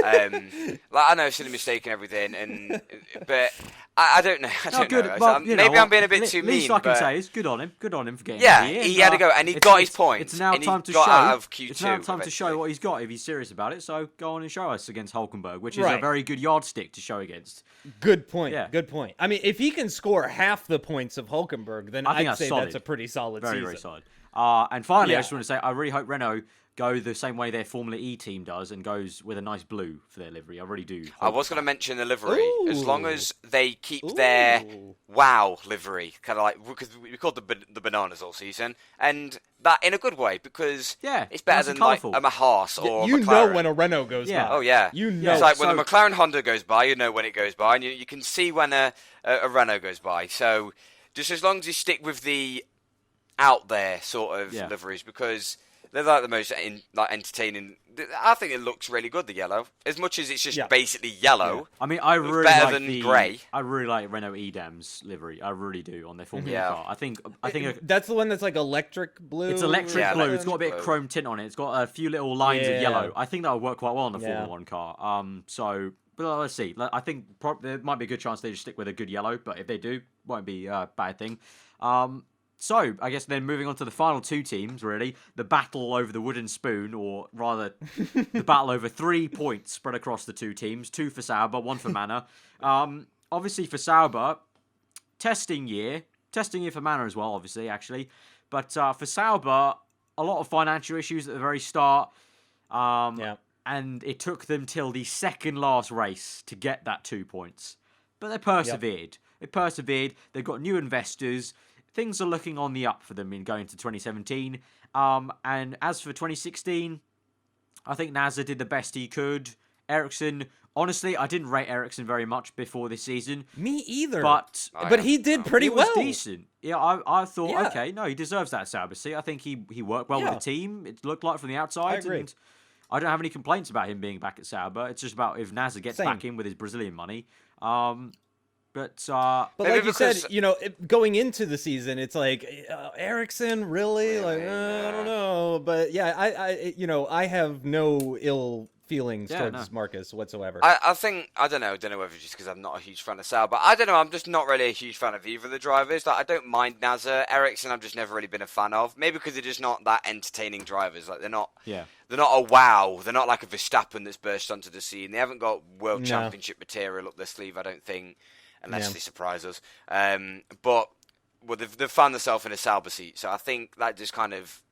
I know, silly mistake and everything, but I don't know. I don't know. Well, maybe I'm being a bit too mean. Least I can say is good on him. Good on him for getting. Yeah, he had to go, and he got his points. It's now time to show. Out of Q2 it's now time to show what he's got if he's serious about it. So go on and show us against Hulkenberg, which is Right. a very good yardstick to show against. Good point. Yeah. Good point. I mean, if he can score half the points of Hulkenberg, then I think I'd say solid. that's a pretty solid Very, season. very solid. And finally, Yeah. I just want to say, I really hope Renault go the same way their Formula E team does and goes with a nice blue for their livery. I really do. I was going to mention the livery. Ooh. As long as they keep their wow livery, kind of like, because we called the bananas all season, and that in a good way, because it's better than like a Haas or you McLaren. know when a Renault goes by. Oh yeah, you know. It's like when the McLaren Honda goes by, you know when it goes by, and you can see when a Renault goes by. So just as long as you stick with the out there sort of liveries, because they're like the most entertaining. I think it looks really good, the yellow. As much as it's just basically yellow. Yeah. I mean, I really better like than grey. I really like Renault Edam's livery. I really do on their Formula E car. I think that's the one that's like electric blue. It's electric blue. Electric It's got a bit blue. of chrome tint on it. It's got a few little lines of yellow. I think that would work quite well on the Formula 1 car. But let's see. I think there might be a good chance they just stick with a good yellow, but if they do, won't be a bad thing. So, I guess then moving on to the final two teams, really. The battle over the wooden spoon, or rather, the battle over 3 points spread across the two teams. 2 for Sauber, 1 for Manor. Obviously, for Sauber, testing year for Manor as well, obviously, actually. But for Sauber, a lot of financial issues at the very start. And it took them till the second last race to get that 2 points. But they persevered. They persevered. They've got new investors. Things are looking on the up for them in going to 2017. And as for 2016, I think Nasser did the best he could. Ericsson, honestly, I didn't rate Ericsson very much before this season. Me either. But he did pretty well. well. He was decent. Yeah, I thought, okay, no, he deserves that Sauber seat. I think he worked well with the team. It looked like from the outside. I agree. And I don't have any complaints about him being back at Sauber. It's just about if Nasser gets back in with his Brazilian money. But But like you said, going into the season, it's like Ericsson, really? Like I don't know, but yeah, I have no ill feelings towards Marcus whatsoever. I don't know whether it's just because I'm not a huge fan of Sal, but I don't know. I'm just not really a huge fan of either of the drivers. Like I don't mind Nasser, Ericsson. I've just never really been a fan of. Maybe because they're just not that entertaining drivers. Like they're not a wow. They're not like a Verstappen that's burst onto the scene. They haven't got world championship material up their sleeve, I don't think. Unless they surprise us. But they've found themselves in a Sauber seat. So I think that just kind of...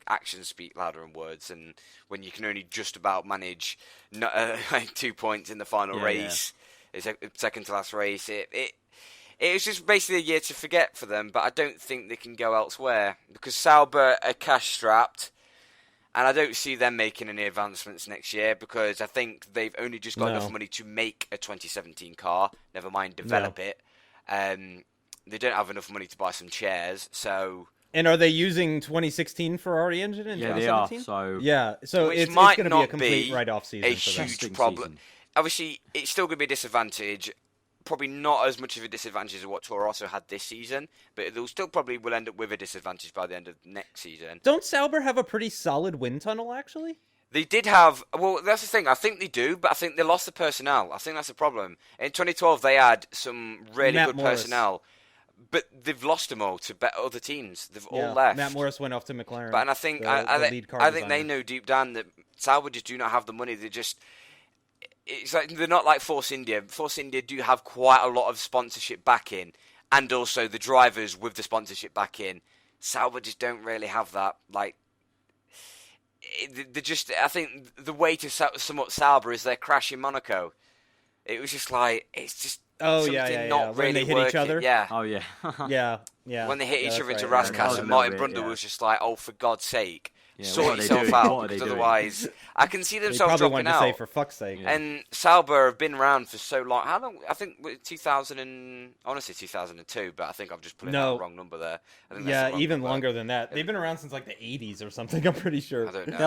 actions speak louder than words. And when you can only just about manage 2 points in the final race, it's a second to last race, it was just basically a year to forget for them. But I don't think they can go elsewhere. Because Sauber are cash-strapped. And I don't see them making any advancements next year because I think they've only just got enough money to make a 2017 car, never mind develop it. They don't have enough money to buy some chairs, so... And are they using 2016 Ferrari engine in 2017? They are, so it's going to be a complete write-off season. A huge problem. Obviously, it's still going to be a disadvantage. Probably not as much of a disadvantage as what Toro Rosso had this season, but they'll still probably will end up with a disadvantage by the end of next season. Don't Sauber have a pretty solid wind tunnel, actually? They did have... Well, that's the thing. I think they do, but I think they lost the personnel. I think that's the problem. In 2012, they had some really good personnel, but they've lost them all to other teams. They've all left. Matt Morris went off to McLaren. But and I think I think they know deep down that Sauber just do not have the money. They just... It's like they're not like Force India. Force India do have quite a lot of sponsorship backing, and also the drivers with the sponsorship backing. Sauber just don't really have that. Like, they just. I think the way to sum up Sauber is their crash in Monaco. It was just like it's just. Oh something yeah. Not when really they hit each other. Yeah. Oh yeah. yeah. When they hit each other into right. Raskas and Martin Brundle was just like, oh, for God's sake. Yeah, sort yourself out, because otherwise I can see themselves dropping out. Say, for fuck's sake. Yeah. And Sauber have been around for so long. How long? I think 2000 and honestly 2002, but I think I've just put out the wrong number there. I think that's the wrong even number. longer than that. They've been around since like the 80s or something. I'm pretty sure. I don't know,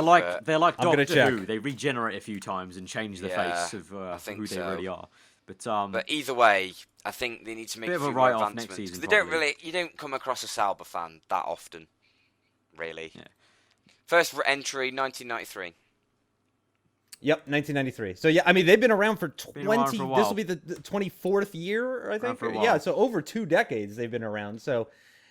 they're like Doctor Who. Check. They regenerate a few times and change the face of who they really are. But either way, I think they need to make a few more advancements. Next season, you don't come across a Sauber fan that often, really. Yeah. First entry, 1993. Yep, 1993. So yeah, I mean they've been around for 20. This will be the 24th year, I think. Yeah, so over 2 decades they've been around. So,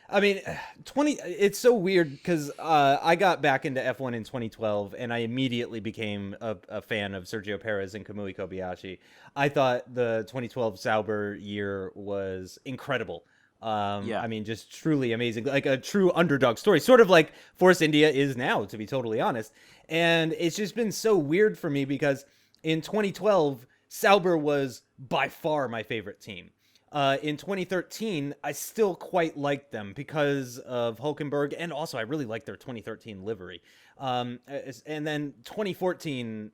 I mean, 20. It's so weird because I got back into F1 in 2012, and I immediately became a fan of Sergio Perez and Kamui Kobayashi. I thought the 2012 Sauber year was incredible. I mean, just truly amazing, like a true underdog story, sort of like Force India is now, to be totally honest. And it's just been so weird for me because in 2012, Sauber was by far my favorite team. In 2013, I still quite liked them because of Hülkenberg, and also I really liked their 2013 livery. And then 2014,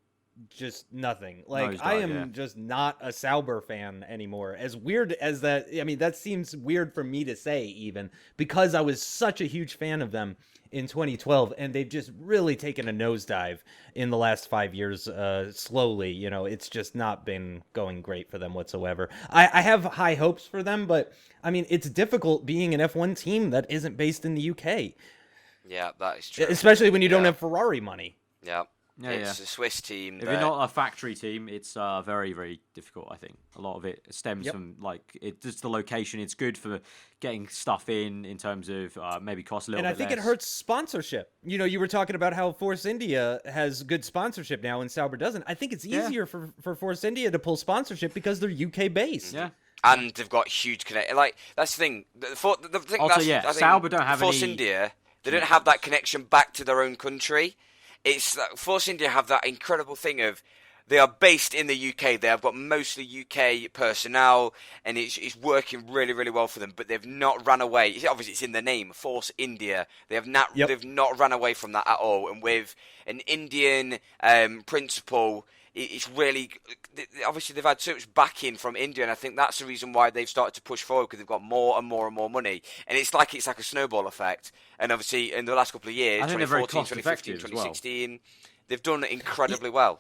just nothing. Like, I am just not a Sauber fan anymore. As weird as that, I mean, that seems weird for me to say even, because I was such a huge fan of them in 2012, and they've just really taken a nosedive in the last 5 years, slowly. You know, it's just not been going great for them whatsoever. I have high hopes for them, but, I mean, it's difficult being an F1 team that isn't based in the UK. Yeah, that is true. Especially when you don't have Ferrari money. Yeah. It's a Swiss team. If you're not a factory team, it's very, very difficult, I think. A lot of it stems from, like, just the location. It's good for getting stuff in terms of maybe cost a little bit less. And I think it hurts sponsorship. You know, you were talking about how Force India has good sponsorship now and Sauber doesn't. I think it's easier for Force India to pull sponsorship because they're UK-based. Yeah. And they've got huge connection. Like, that's the thing. The thing also, that's, Sauber don't have Force any... India, they don't have that connection back to their own country. It's like Force India have that incredible thing of they are based in the UK. They have got mostly UK personnel, and it's working really, really well for them. But they've not run away. Obviously, it's in the name, Force India. They have not. They've not run away from that at all. And with an Indian principle, it's really obviously they've had so much backing from India, and I think that's the reason why they've started to push forward because they've got more and more and more money, and it's like a snowball effect. And obviously, in the last couple of years, 2014, 2015, 2016, they've done it incredibly well.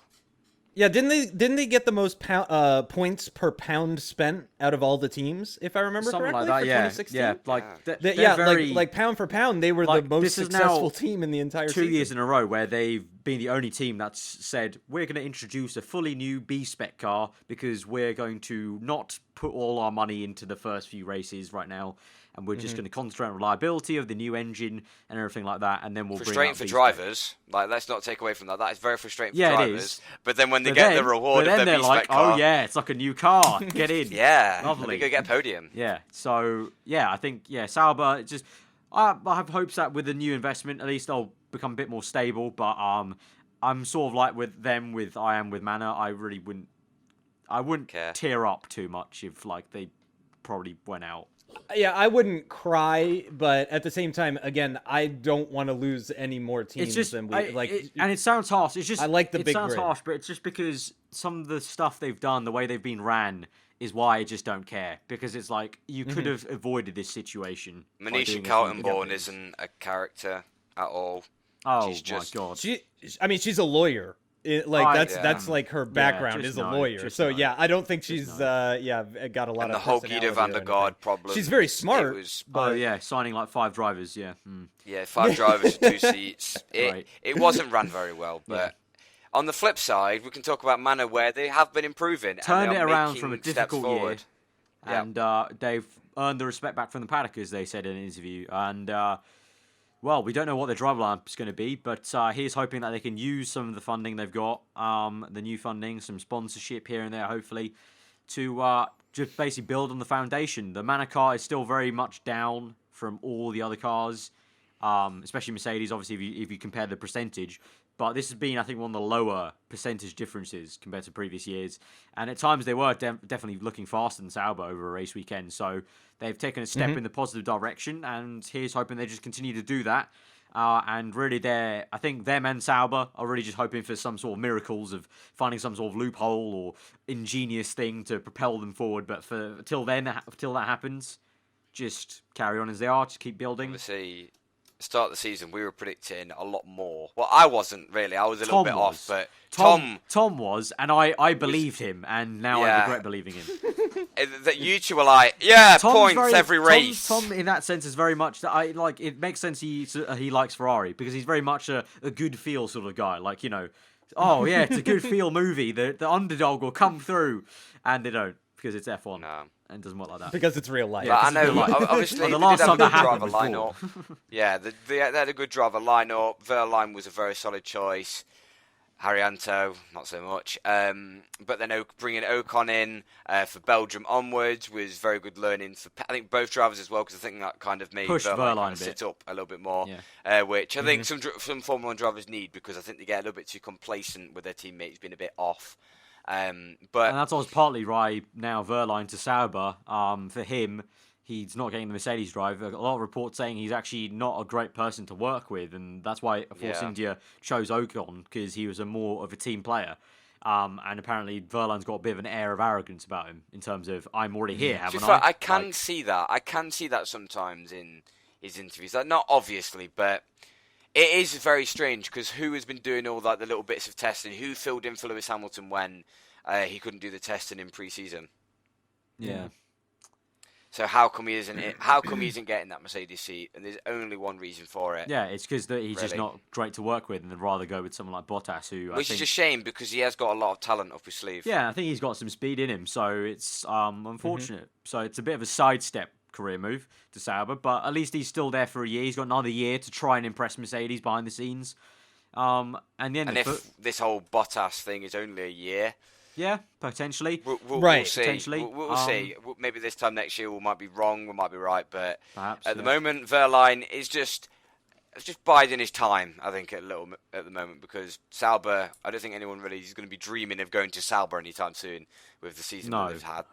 Yeah, didn't they get the most points per pound spent out of all the teams, if I remember Something correctly, like that, for yeah. 2016? Yeah, like Yeah, very, like pound for pound, they were like, the most this is now successful team in the entire 2 season. years in a row where they've been the only team that's said, we're going to introduce a fully new B-spec car because we're going to not put all our money into the first few races right now, and we're just going to concentrate on reliability of the new engine and everything like that, and then we'll frustrating bring for out drivers. Like, let's not take away from that. That is very frustrating for Yeah, it drivers. is. But then when they But get then- the reward but of then their they're like, B-spec car, oh yeah, it's like a new car. Get in. yeah, Lovely. let me go get a podium. Yeah. So yeah, I think Sauber just I have hopes that with the new investment, at least they'll become a bit more stable. But I'm sort of like with them with I am with Manor. I really wouldn't Care. tear up too much if like they probably went out. Yeah, I wouldn't cry, but at the same time, again, I don't want to lose any more teams It's just than we and it sounds harsh. It's just I like the it big sounds grid. harsh, but it's just because some of the stuff they've done, the way they've been ran, is why I just don't care. Because it's like you could have avoided this situation. by Malaysian doing a few Kaltenborn things. isn't a character at all. Oh she's just- my god. she's a lawyer. That's like her background just is a no, lawyer. just So no. yeah, I don't think she's Just got a lot And of the whole personality Guido van or der anything. Gaard problem. She's very smart. It was, Oh yeah, signing like 5 drivers. Yeah. yeah, 5 drivers for 2 seats. Right. It wasn't ran very well, but on the flip side, we can talk about Manor where they have been improving. Turned and it they are around making from a steps difficult year, forward. Yeah. and they've earned the respect back from the paddock, as they said in an interview. And well, we don't know what their driver lineup is going to be, but he's hoping that they can use some of the funding they've got, the new funding, some sponsorship here and there, hopefully, to just basically build on the foundation. The Manor car is still very much down from all the other cars, especially Mercedes, obviously, if you compare the percentage. But this has been, I think, one of the lower percentage differences compared to previous years. And at times they were definitely looking faster than Sauber over a race weekend. So they've taken a step in the positive direction. And here's hoping they just continue to do that. And really, I think them and Sauber are really just hoping for some sort of miracles of finding some sort of loophole or ingenious thing to propel them forward. But until that happens, just carry on as they are. Just keep building. Obviously, start of the season, we were predicting a lot more. Well, I wasn't really. I was a little bit off, but Tom was, and I believed him, and now I regret believing him. that you two were like, yeah, Tom's points every race. Tom, in that sense, is very much that I like. It makes sense he likes Ferrari because he's very much a good feel sort of guy. Like, oh yeah, it's a good feel movie. The underdog will come through, and they don't because it's F1. No. And it doesn't work like that. Because it's real life. But I it's know, real life. obviously, Well, the they last did have time a that good happened driver was lineup. Yeah, they had a good driver lineup. Verline was a very solid choice. Haryanto, not so much. But then bringing Ocon in for Belgium onwards was very good learning for, I think, both drivers as well, because I think that kind of made Pushed Verline kind a of bit. sit up a little bit more, Yeah. which I think some Formula 1 drivers need, because I think they get a little bit too complacent with their teammates being a bit off. But And that's always partly why now Verline to Sauber, for him, he's not getting the Mercedes drive. A lot of reports saying he's actually not a great person to work with, and that's why Force India chose Ocon, because he was more of a team player. And apparently Verline's got a bit of an air of arrogance about him in terms of, I'm already here, haven't I? I can see that. I can see that sometimes in his interviews. Like, not obviously, but it is very strange, because who has been doing all the little bits of testing? Who filled in for Lewis Hamilton when he couldn't do the testing in pre-season? Yeah. So how come he isn't getting that Mercedes seat? And there's only one reason for it. Yeah, it's because he's just Really. not great to work with, and they'd rather go with someone like Bottas, who Which I think... is a shame, because he has got a lot of talent up his sleeve. Yeah, I think he's got some speed in him, so it's unfortunate. So it's a bit of a sidestep career move to Sauber, but at least he's still there for a year. He's got another year to try and impress Mercedes behind the scenes. And if this whole Bottas thing is only a year, yeah, potentially. we'll see. Potentially. We'll see. Maybe this time next year we might be wrong, we might be right, but Perhaps, at the moment, Verline is just biding his time, I think, at the moment, because Sauber, I don't think anyone really is going to be dreaming of going to Sauber anytime soon with the season that they've had.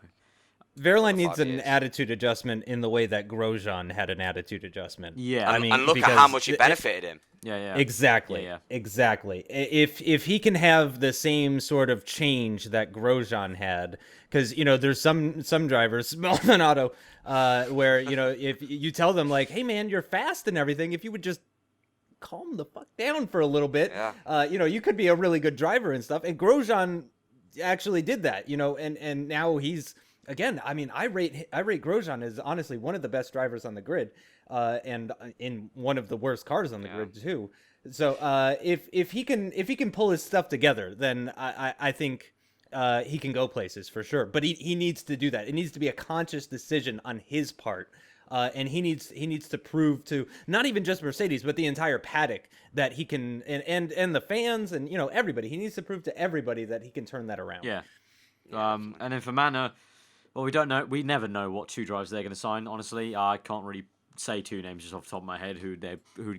Verline needs 5 an years. attitude adjustment in the way that Grosjean had an attitude adjustment. Yeah. I And, mean, and look at because how much it benefited him. Yeah. Exactly. Yeah. Exactly. If he can have the same sort of change that Grosjean had, because there's some drivers, Maldonado, where if you tell them like, hey man, you're fast and everything, if you would just calm the fuck down for a little bit. Yeah. You could be a really good driver and stuff. And Grosjean actually did that, and now he's, again, I mean, I rate Grosjean as honestly one of the best drivers on the grid, and in one of the worst cars on the grid too. So if he can pull his stuff together, then I think he can go places for sure. But he needs to do that. It needs to be a conscious decision on his part. And he needs to prove to not even just Mercedes, but the entire paddock that he can, and the fans and everybody. He needs to prove to everybody that he can turn that around. Yeah. And then for Manor, well, we don't know. We never know what two drivers they're going to sign. Honestly, I can't really say two names just off the top of my head who'd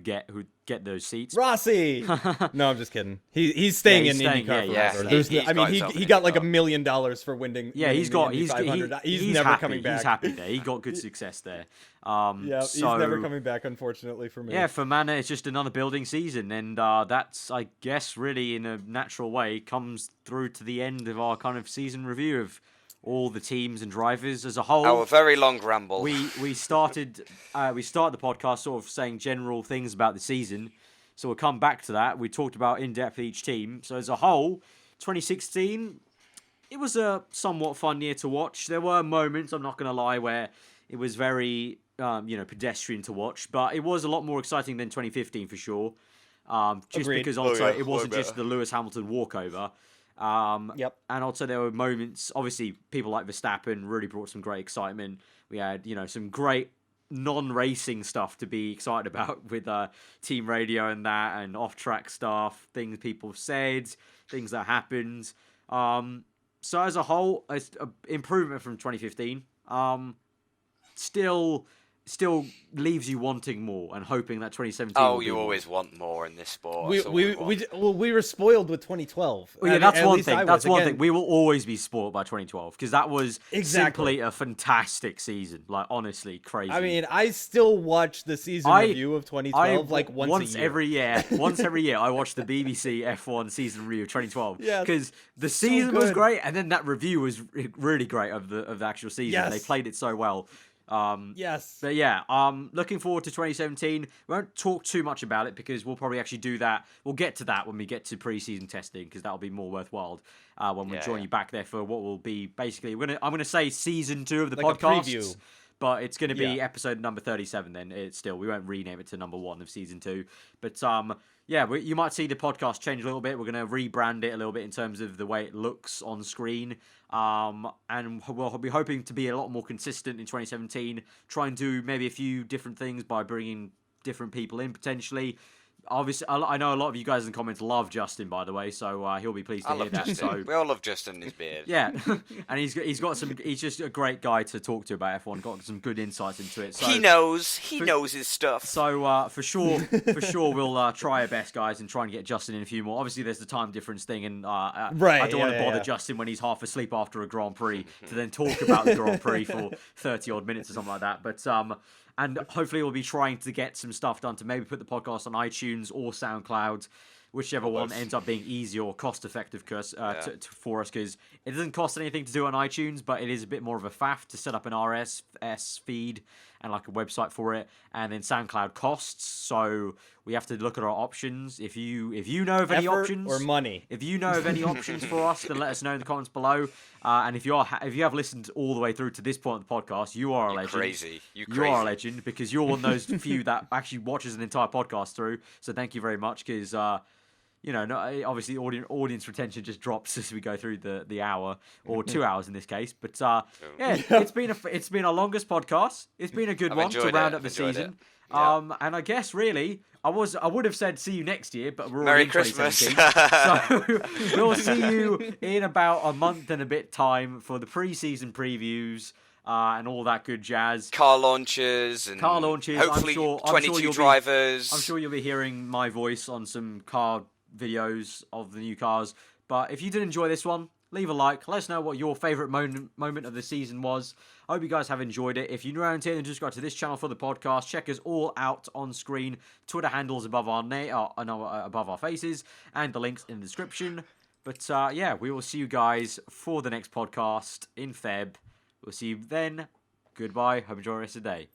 get those seats. Rossi. No, I'm just kidding. He's staying in IndyCar forever. He got like $1 million for winning. Yeah, he's never happy. coming back. He's happy there. He got good success there. He's never coming back, unfortunately for me. Yeah, for Manor, it's just another building season, and that's, I guess, really in a natural way comes through to the end of our kind of season review of all the teams and drivers as a whole. Our very long ramble. We started the podcast sort of saying general things about the season, so we'll come back to that. We talked about in depth each team. So as a whole, 2016, it was a somewhat fun year to watch. There were moments, I'm not going to lie, where it was very pedestrian to watch, but it was a lot more exciting than 2015 for sure. Just Agreed. Because also it wasn't just the Lewis Hamilton walkover. Yep. And also there were moments, obviously people like Verstappen really brought some great excitement. We had, some great non-racing stuff to be excited about with team radio and that, and off-track stuff, things people said, things that happened. So as a whole, it's an improvement from 2015. Still leaves you wanting more and hoping that 2017. Oh, you always want more in this sport. We were spoiled with 2012. Well, yeah, that's one thing. That's one thing. We will always be spoiled by 2012 because that was simply a fantastic season. Like, honestly, crazy. I mean, I still watch the season review of 2012 once a year. Once every year, I watch the BBC F1 season review of 2012. Yeah, because the season was great, and then that review was really great of the actual season. Yes. They played it so well. Yes. But yeah, looking forward to 2017. We won't talk too much about it because we'll probably actually do that. We'll get to that when we get to pre-season testing because that'll be more worthwhile when we join you back there for what will be basically. I'm gonna say season 2 of the podcast, but it's gonna be episode number 37. Then we won't rename it to number 1 of season 2. But you might see the podcast change a little bit. We're going to rebrand it a little bit in terms of the way it looks on screen. And we'll be hoping to be a lot more consistent in 2017. Try and do maybe a few different things by bringing different people in potentially. Obviously, I know a lot of you guys in the comments love Justin, by the way, so he'll be pleased to hear that. Justin. So we all love Justin and his beard. Yeah, and he's just a great guy to talk to about F1. Got some good insights into it. So, he knows his stuff. So for sure, we'll try our best, guys, and try and get Justin in a few more. Obviously, there's the time difference thing, and I don't want to bother Justin when he's half asleep after a Grand Prix to then talk about the Grand Prix for 30 odd minutes or something like that. But and hopefully we'll be trying to get some stuff done to maybe put the podcast on iTunes or SoundCloud, whichever one ends up being easier or cost-effective for us, because it doesn't cost anything to do on iTunes, but it is a bit more of a faff to set up an RSS feed and like a website for it, and then SoundCloud costs, so we have to look at our options. If you know of any options or money, if you know of any options for us, then let us know in the comments below. And if you have listened all the way through to this point of the podcast, you are a legend. You are a legend because you're one of those few that actually watches an entire podcast through. So thank you very much because. Obviously, audience retention just drops as we go through the hour or 2 hours in this case. But it's been our longest podcast. It's been a good one to round up the season. And I guess really, I would have said see you next year, but we're already in 2017. So we'll see you in about a month and a bit time for the pre-season previews. And all that good jazz. Car launches. Hopefully, 22 drivers. I'm sure you'll be hearing my voice on some car videos of the new cars. But if you did enjoy this one, leave a like. Let us know what your favourite moment of the season was. I hope you guys have enjoyed it. If you're new around here, then just go to this channel for the podcast. Check us all out on screen. Twitter handles above our faces, and the links in the description. But we will see you guys for the next podcast in Feb. We'll see you then. Goodbye. Hope you enjoy the rest of the day.